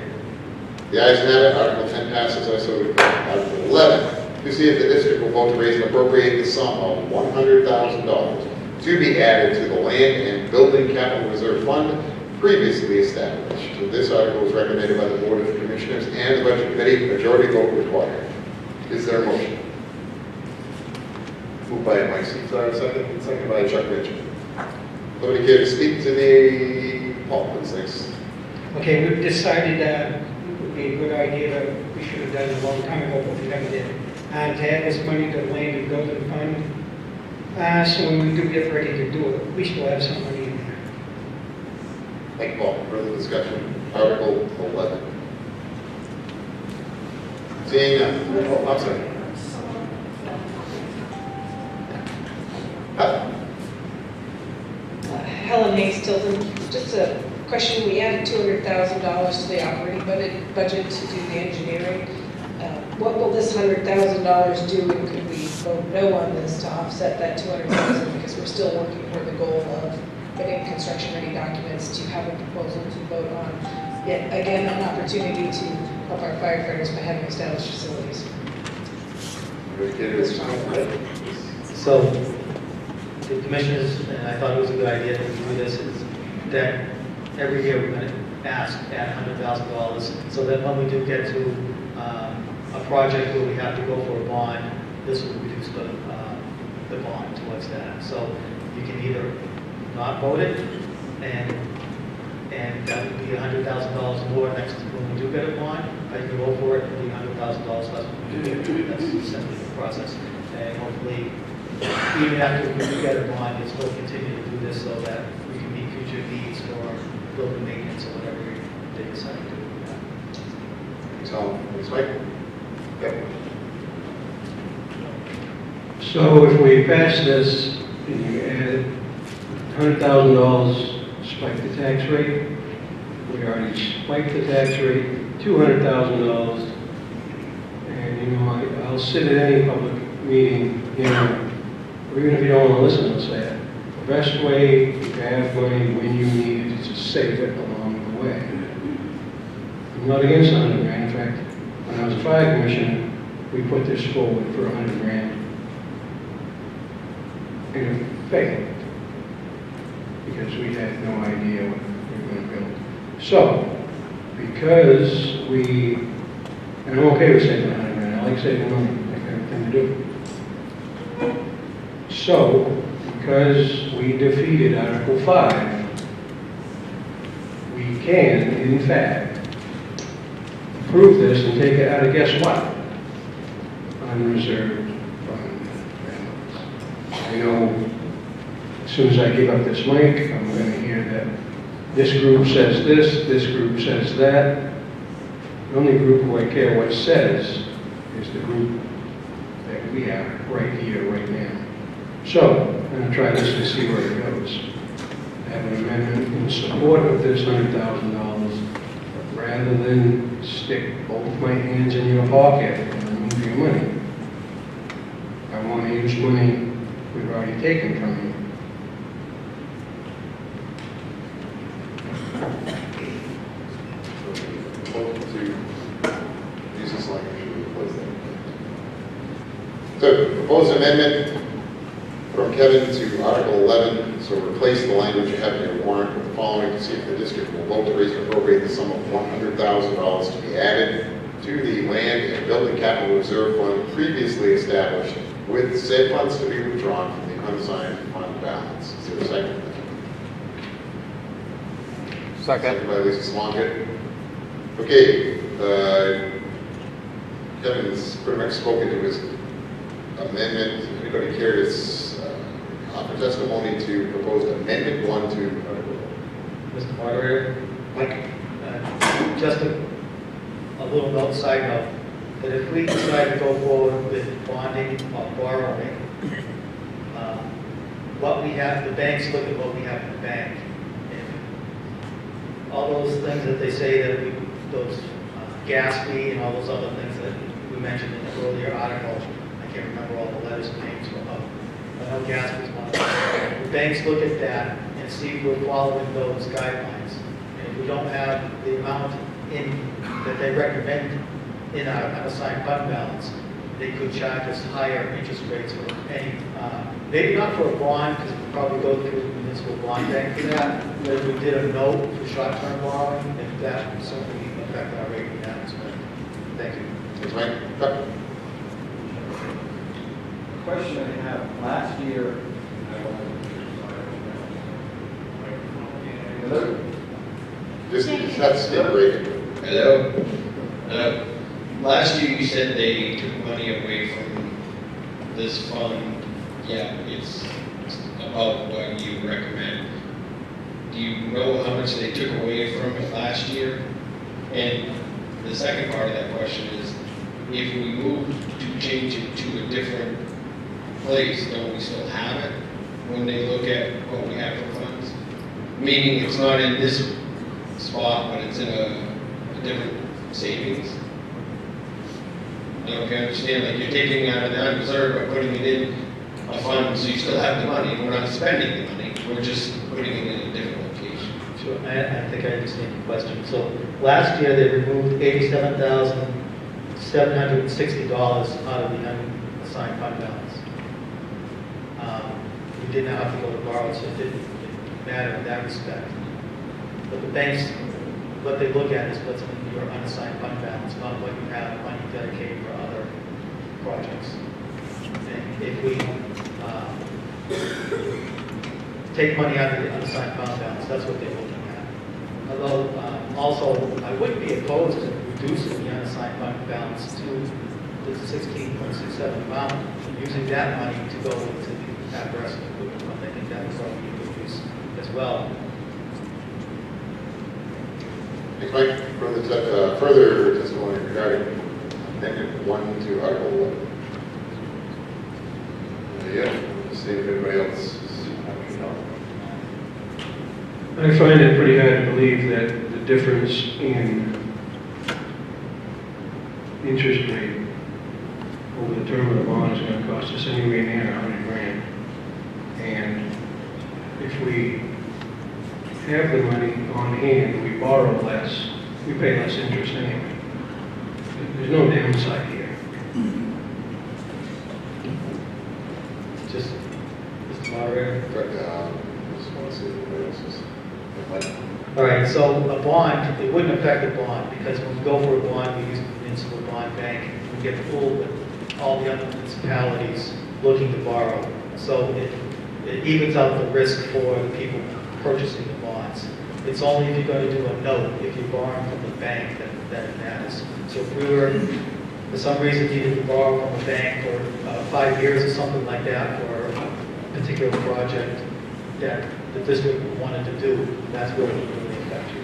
[SPEAKER 1] The ayes have it. Article 10 passes. I so declare. Article 11. To see if the district will vote to raise and appropriate the sum of $100,000 to be added to the Land and Building Capital Reserve Fund previously established. So this article was recommended by the Board of Commissioners and the Budget Committee. Majority vote required. Is there a motion? Moved by Mike Seatsar, second by Chuck Richard. Somebody care to speak to the Paul, please? Thanks.
[SPEAKER 17] Okay, we've decided that it would be a good idea that we should have done a long time ago, but we never did. And to add this money to the Land and Building Fund, so when we do get ready to do it, we still have some money in there.
[SPEAKER 1] Thank you, Paul. Further discussion. Article 11. Seeing none. Oh, I'm sorry.
[SPEAKER 5] Helen Hayes Tilton, just a question. We added $200,000 to the operating budget to do the engineering. What will this $100,000 do, and could we vote no on this to offset that $200,000 because we're still working toward the goal of getting construction-ready documents to have a proposal to vote on? Yet again, an opportunity to help our firefighters by having established facilities.
[SPEAKER 2] So, the commissioners, and I thought it was a good idea to do this, is that every year we're going to add $100,000 so that when we do get to a project where we have to go for a bond, this will reduce the bond towards that. So you can either not vote it, and that would be $100,000 more next when we do get a bond. I can vote for it, it'll be $100,000 less when we do get it. That's simply the process. And hopefully, even after we do get a bond, it's will continue to do this so that we can meet future needs for building maintenance or whatever they decide to do.
[SPEAKER 1] So, thanks, Mike. Yep.
[SPEAKER 13] So if we pass this and you add $100,000, spike the tax rate, we already spiked the tax rate, $200,000, and you know, I'll sit at any public meeting, you know, or even if you don't want to listen, I'll say it. The best way to have money when you need it is to save it along the way. I'm not against $100,000. In fact, when I was a fire commissioner, we put this forward for $100,000. And it failed because we had no idea what we were going to build. So, because we, and I'm okay with saving $100,000, I like saving money, I got everything to do. So, because we defeated Article 5, we can, in fact, approve this and take it out of guess what? Unreserved fund balance. I know as soon as I give up this mic, I'm going to hear that this group says this group says that. The only group who I care what says is the group that we are right here, right now. So, I'm going to try this and see where it goes. I have an amendment in support of this $100,000, rather than stick both my hands in your pocket and move your money. I want to use money we've already taken from you.
[SPEAKER 1] So, proposed amendment from Kevin to Article 11, so replace the language you have in your warrant with the following, to see if the district will vote to raise and appropriate the sum of $100,000 to be added to the land and building capital reserve fund previously established, with said funds to be withdrawn from the unassigned fund balance. Is there a second? Second by Lisa Slonka. Okay, Kevin has pretty much spoken to his amendment. Anybody care to offer testimony to proposed amendment 1 to Article 11?
[SPEAKER 2] Mr. Moderator, just a little note, side note, that if we decide to go forward with bonding or borrowing, what we have, the banks look at what we have in the bank. And all those things that they say that we, those gas fee and all those other things that we mentioned in the earlier article, I can't remember all the letters and names of, I know gas fees one of them. The banks look at that and see if we're following those guidelines. And if we don't have the amount in that they recommend in our unassigned fund balance, they could charge us higher interest rates for any, maybe not for a bond, because we'll probably go through the municipal bond bank for that, but if we did a note for short-term borrowing, if that would certainly affect our rate in that respect. Thank you.
[SPEAKER 1] Thanks, Mike.
[SPEAKER 9] Question I have, last year, hello?
[SPEAKER 1] Just have to stay break.
[SPEAKER 4] Hello? Hello? Last year you said they took money away from this fund. Yeah, it's about what you recommend. Do you know how much they took away from it last year? And the second part of that question is, if we move to change it to a different place, don't we still have it when they look at what we have for funds? Meaning it's not in this spot, but it's in a different savings? I don't know if you understand, like you're taking out of the unreserved but putting it in a fund, so you still have the money. We're not spending the money, we're just putting it in a different location.
[SPEAKER 2] Sure, I think I understand your question. So last year they removed $87,760 out of the unassigned fund balance. We did not have to go to borrow, so it didn't matter in that respect. But the banks, what they look at is what's in your unassigned fund balance, not what you have money dedicated for other projects. And if we take money out of the unassigned fund balance, that's what they're looking at. Although, also, I wouldn't be opposed to reducing the unassigned fund balance to the 16.67 amount, using that money to go into the at-risk equipment fund. I think that would probably be a good use as well.
[SPEAKER 1] Thanks, Mike. Further testimony regarding amendment 1 to Article 11. Yeah, see if anybody else.
[SPEAKER 13] I find it pretty hard to believe that the difference in interest rate over the term of the bond is going to cost us anywhere near $100,000. And if we have the money on hand, we borrow less, we pay less interest anyway. There's no downside here.
[SPEAKER 2] Just, Mr. Moderator.
[SPEAKER 1] Just want to see if anybody else is.
[SPEAKER 2] All right, so a bond, it wouldn't affect the bond, because when we go for a bond, we use the municipal bond bank, we get pulled with all the other municipalities looking to borrow. So it evens out the risk for the people purchasing the bonds. It's only if you're going to do a note, if you're borrowing from the bank, that it matters. So if we were, for some reason, needed to borrow from a bank for 5 years or something like that for a particular project that the district wanted to do, that's where it would really affect you.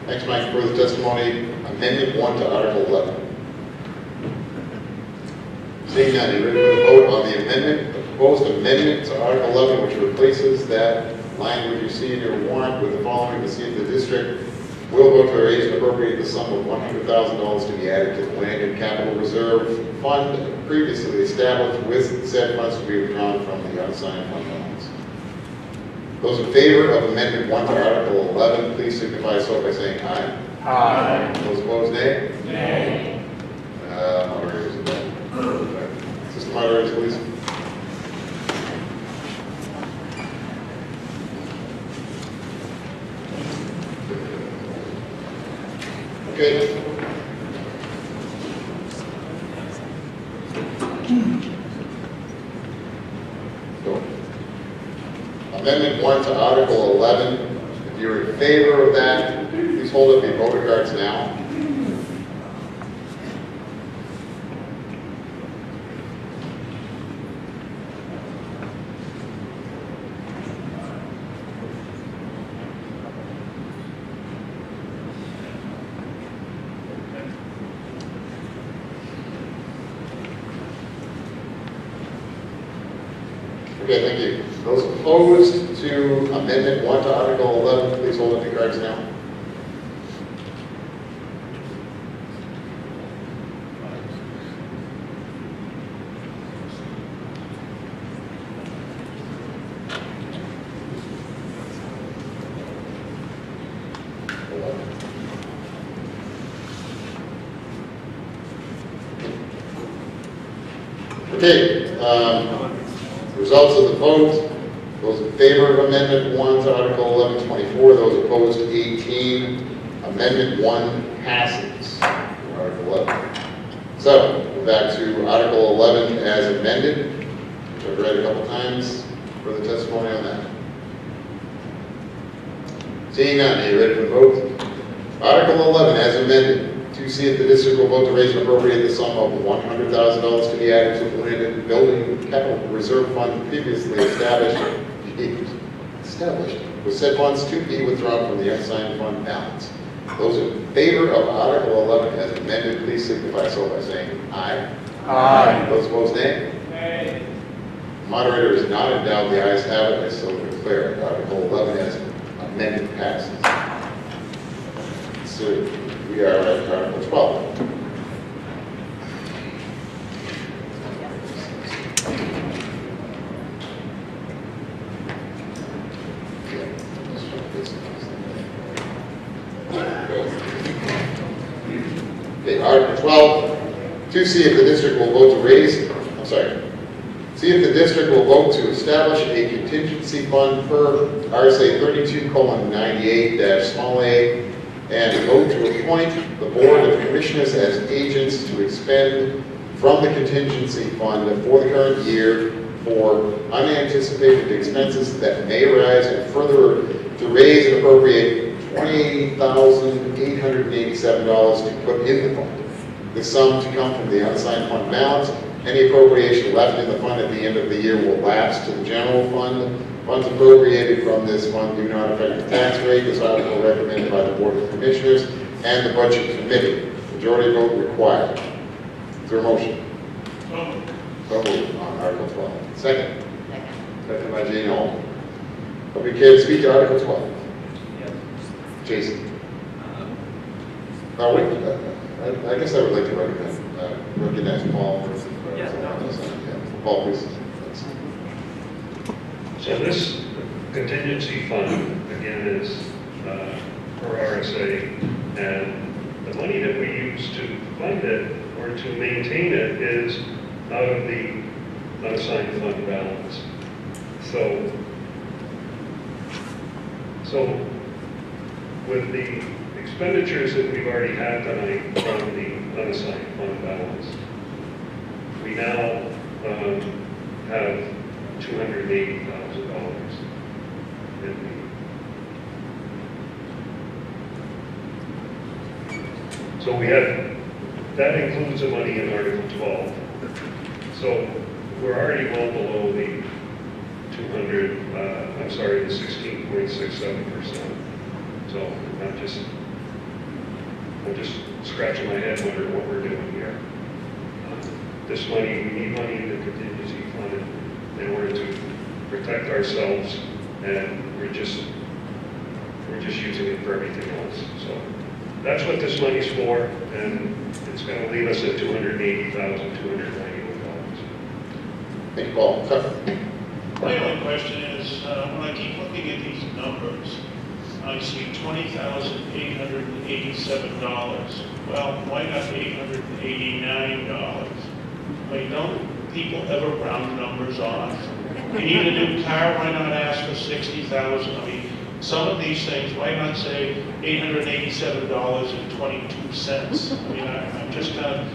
[SPEAKER 1] Thanks, Mike. Further testimony, amendment 1 to Article 11. Seeing none, you ready for the vote on the amendment? The proposed amendment to Article 11, which replaces that language you see in your warrant with the following: to see if the district will vote to raise and appropriate the sum of $100,000 to be added to the Land and Capital Reserve Fund previously established, with said funds to be withdrawn from the unassigned fund balance. Those in favor of Amendment 1 to Article 11, please signify so by saying aye.
[SPEAKER 22] Aye.
[SPEAKER 1] Those opposed, nay.
[SPEAKER 22] Nay.
[SPEAKER 1] Moderators, System moderators, please. Okay. So, Amendment 1 to Article 11. If you're in favor of that, please hold up your voter cards now. Okay, thank you. Those opposed to Amendment 1 to Article 11, please hold up your cards now. Okay, results of the vote. Those in favor of Amendment 1 to Article 11, 24. Those opposed, 18. Amendment 1 passes. Article 11. So, we're back to Article 11 as amended, which I've read a couple times. Further testimony on that? Seeing none, are you ready for the vote? Article 11 as amended. To see if the district will vote to raise and appropriate the sum of $100,000 to be added to the Land and Building Capital Reserve Fund previously established, with said funds to be withdrawn from the unassigned fund balance. Those in favor of Article 11 as amended, please signify so by saying aye.
[SPEAKER 22] Aye.
[SPEAKER 1] Those opposed, nay.
[SPEAKER 22] Nay.
[SPEAKER 1] Moderator is not in doubt. The ayes have it. I so declare Article 11 as amended passes. So we are at Article 12. Okay, Article 12, to see if the district will vote to raise, see if the district will vote to establish a contingency fund per RSA 32:98-a and vote to appoint the Board of Commissioners as agents to expend from the contingency fund for the current year for unanticipated expenses that may arise, and further to raise and appropriate $28,887 to put in the fund. The sum to come from the unassigned fund balance. Any appropriation left in the fund at the end of the year will lapse to the general fund. Funds appropriated from this fund do not affect the tax rate. This article recommended by the Board of Commissioners and the Budget Committee. Majority vote required. Is there a motion? So moved on Article 12. Second. Second by Jane Ault. Hope you care to speak to Article 12. Jason. Oh, wait, I guess I would like to recognize Paul for Paul, please.
[SPEAKER 21] So this contingency fund, again, is per RSA, and the money that we use to fund it or to maintain it is out of the unassigned fund balance. So with the expenditures that we've already had tonight from the unassigned fund balance, we now have $280,000 in the. So we have, that includes the money in Article 12. So we're already well below the 16.67%. So I'm just scratching my head wondering what we're doing here. This money, we need money in the contingency fund. in order to protect ourselves, and we're just using it for everything else. So that's what this money's for, and it's going to leave us at $280,291.
[SPEAKER 1] Thank you, Paul.
[SPEAKER 11] My only question is, when I keep looking at these numbers, I see $20,887. Well, why not $889? Like, don't people ever round numbers off? You need a new car, why not ask for $60,000? I mean, some of these things, why not say $887.22? I mean, I'm just kind of,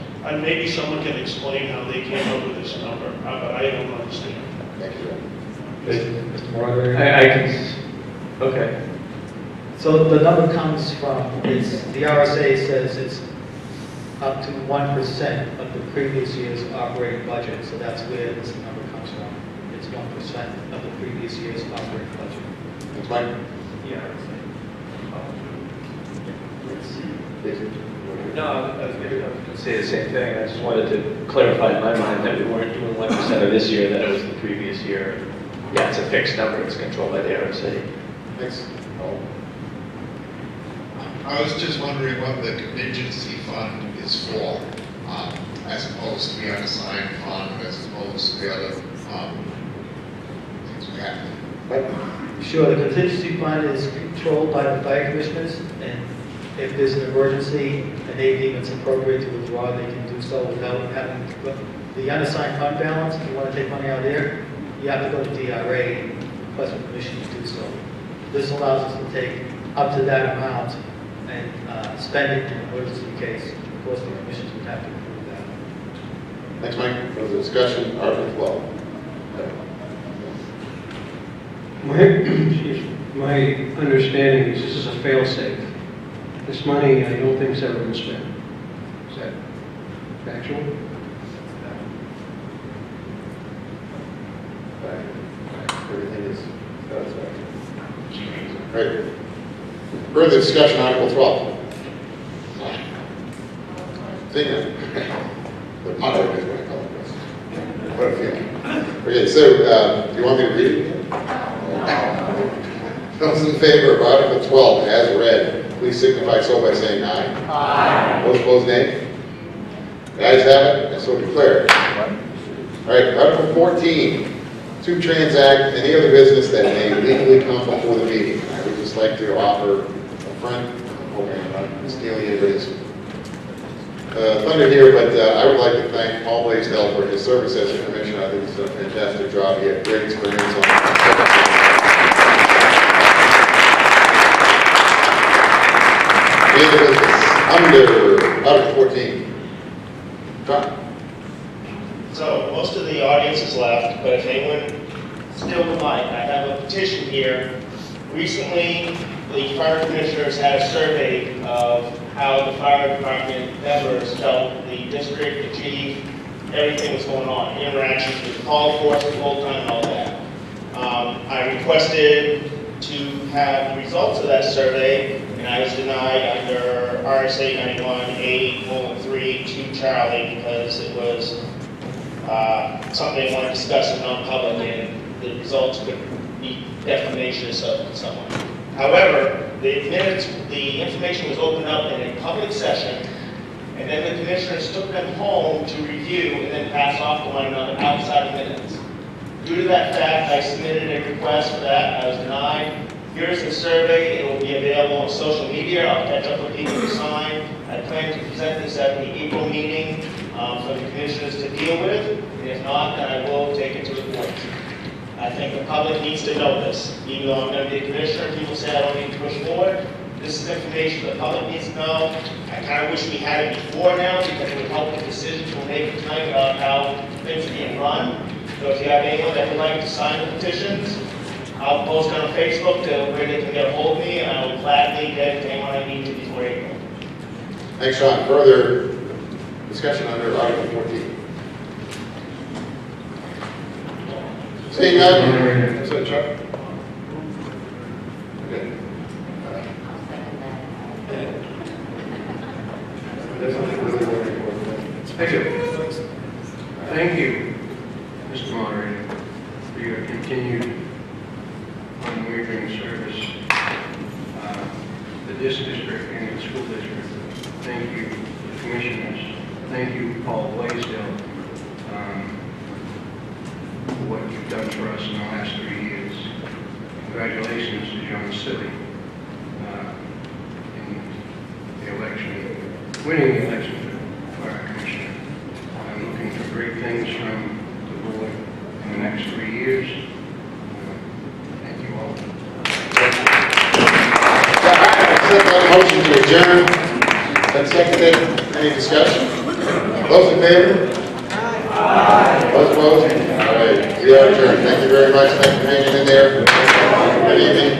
[SPEAKER 11] maybe someone can explain how they came up with this number, but I don't understand.
[SPEAKER 1] Thank you.
[SPEAKER 2] Mr. Moderator?
[SPEAKER 8] I can, okay.
[SPEAKER 2] So the number comes from, the RSA says it's up to 1% of the previous year's operating budget, so that's where this number comes from. It's 1% of the previous year's operating budget.
[SPEAKER 1] That's fine.
[SPEAKER 8] Yeah.
[SPEAKER 1] No,
[SPEAKER 8] I was going to say the same thing. I just wanted to clarify in my mind that we weren't doing 1% of this year, that it was the previous year. Yeah, it's a fixed number. It's controlled by the RSA.
[SPEAKER 1] Thanks.
[SPEAKER 16] I was just wondering what the contingency fund is for, as opposed to the unassigned fund, as opposed to the other things we have.
[SPEAKER 2] Sure, the contingency fund is controlled by the fire commissioners, and if there's an emergency and they deem it's appropriate to withdraw, they can do so without having to put the unassigned fund balance. If you want to take money out of there, you have to go to DRA and request permission to do so. This allows us to take up to that amount and spend it in an emergency case. Of course, the commissions would have to approve that.
[SPEAKER 1] Thanks, Mike. Further discussion, Article 12.
[SPEAKER 13] My understanding is this is a fail-safe. This money, I don't think has ever been spent. Is that factual?
[SPEAKER 1] Everything is satisfactory. Great. Further discussion, Article 12. Seeing none. The moderator is going to call the question. What a feeling. Okay, so do you want me to read it? Those in favor of Article 12 as read, please signify so by saying aye. Aye. Those opposed, nay. The ayes have it, and so declared. All right, Article 14. To transact any other business that may legally come before the meeting. I would just like to offer a friend, hoping I'm not stealing anybody's thunder here, but I would like to thank Paul Blaisdell for his service as a commissioner. I think he's done a fantastic job. He had great experience on any other business under Article 14. John?
[SPEAKER 14] So most of the audience is left, but if anyone still would like, I have a petition here. Recently, the fire commissioners had a survey of how the fire department members felt the district, the chief, everything was going on, interactions with the call force, the whole time, and all that. I requested to have the results of that survey, and I was denied under RSA 91A:3 to Charlie because it was something I want to discuss in non-public, and the results could be defamation of someone. However, the information was opened up in a public session, and then the commissioners took them home to review and then pass off to one another outside of minutes. Due to that fact, I submitted a request for that. I was denied. Here's the survey. It will be available on social media. I'll catch up with people to sign. I plan to present this at the April meeting for the commissioners to deal with. And if not, then I will take it to the board. I think the public needs to know this. Even though I'm going to be a commissioner, people say I don't need to push forward. This is information the public needs to know. I kind of wish we had it before now because it would help the decisions we'll make tonight about how things are being run. So if you have anyone that would like to sign the petitions, I'll post on Facebook to where they can get a hold of me, and I will gladly get it to anyone I need to before April.
[SPEAKER 1] Thanks, Sean. Further discussion under Article 14. Seeing none. That's it, Chuck. Okay.
[SPEAKER 13] Thank you. Thank you, Mr. Moderator. continued unwavering service, this district and the school district. Thank you, the commissioners. Thank you, Paul Blaisdell, for what you've done for us in the last 3 years. Congratulations to John Silly in the election, winning the election for our commissioner. I'm looking for great things from the board in the next 3 years. Thank you all.
[SPEAKER 1] Motion to adjourn. Been seconded. Any discussion? Those in favor? Aye. Those opposed? All right. We are adjourned. Thank you very much. Thank you for hanging in there. Good evening.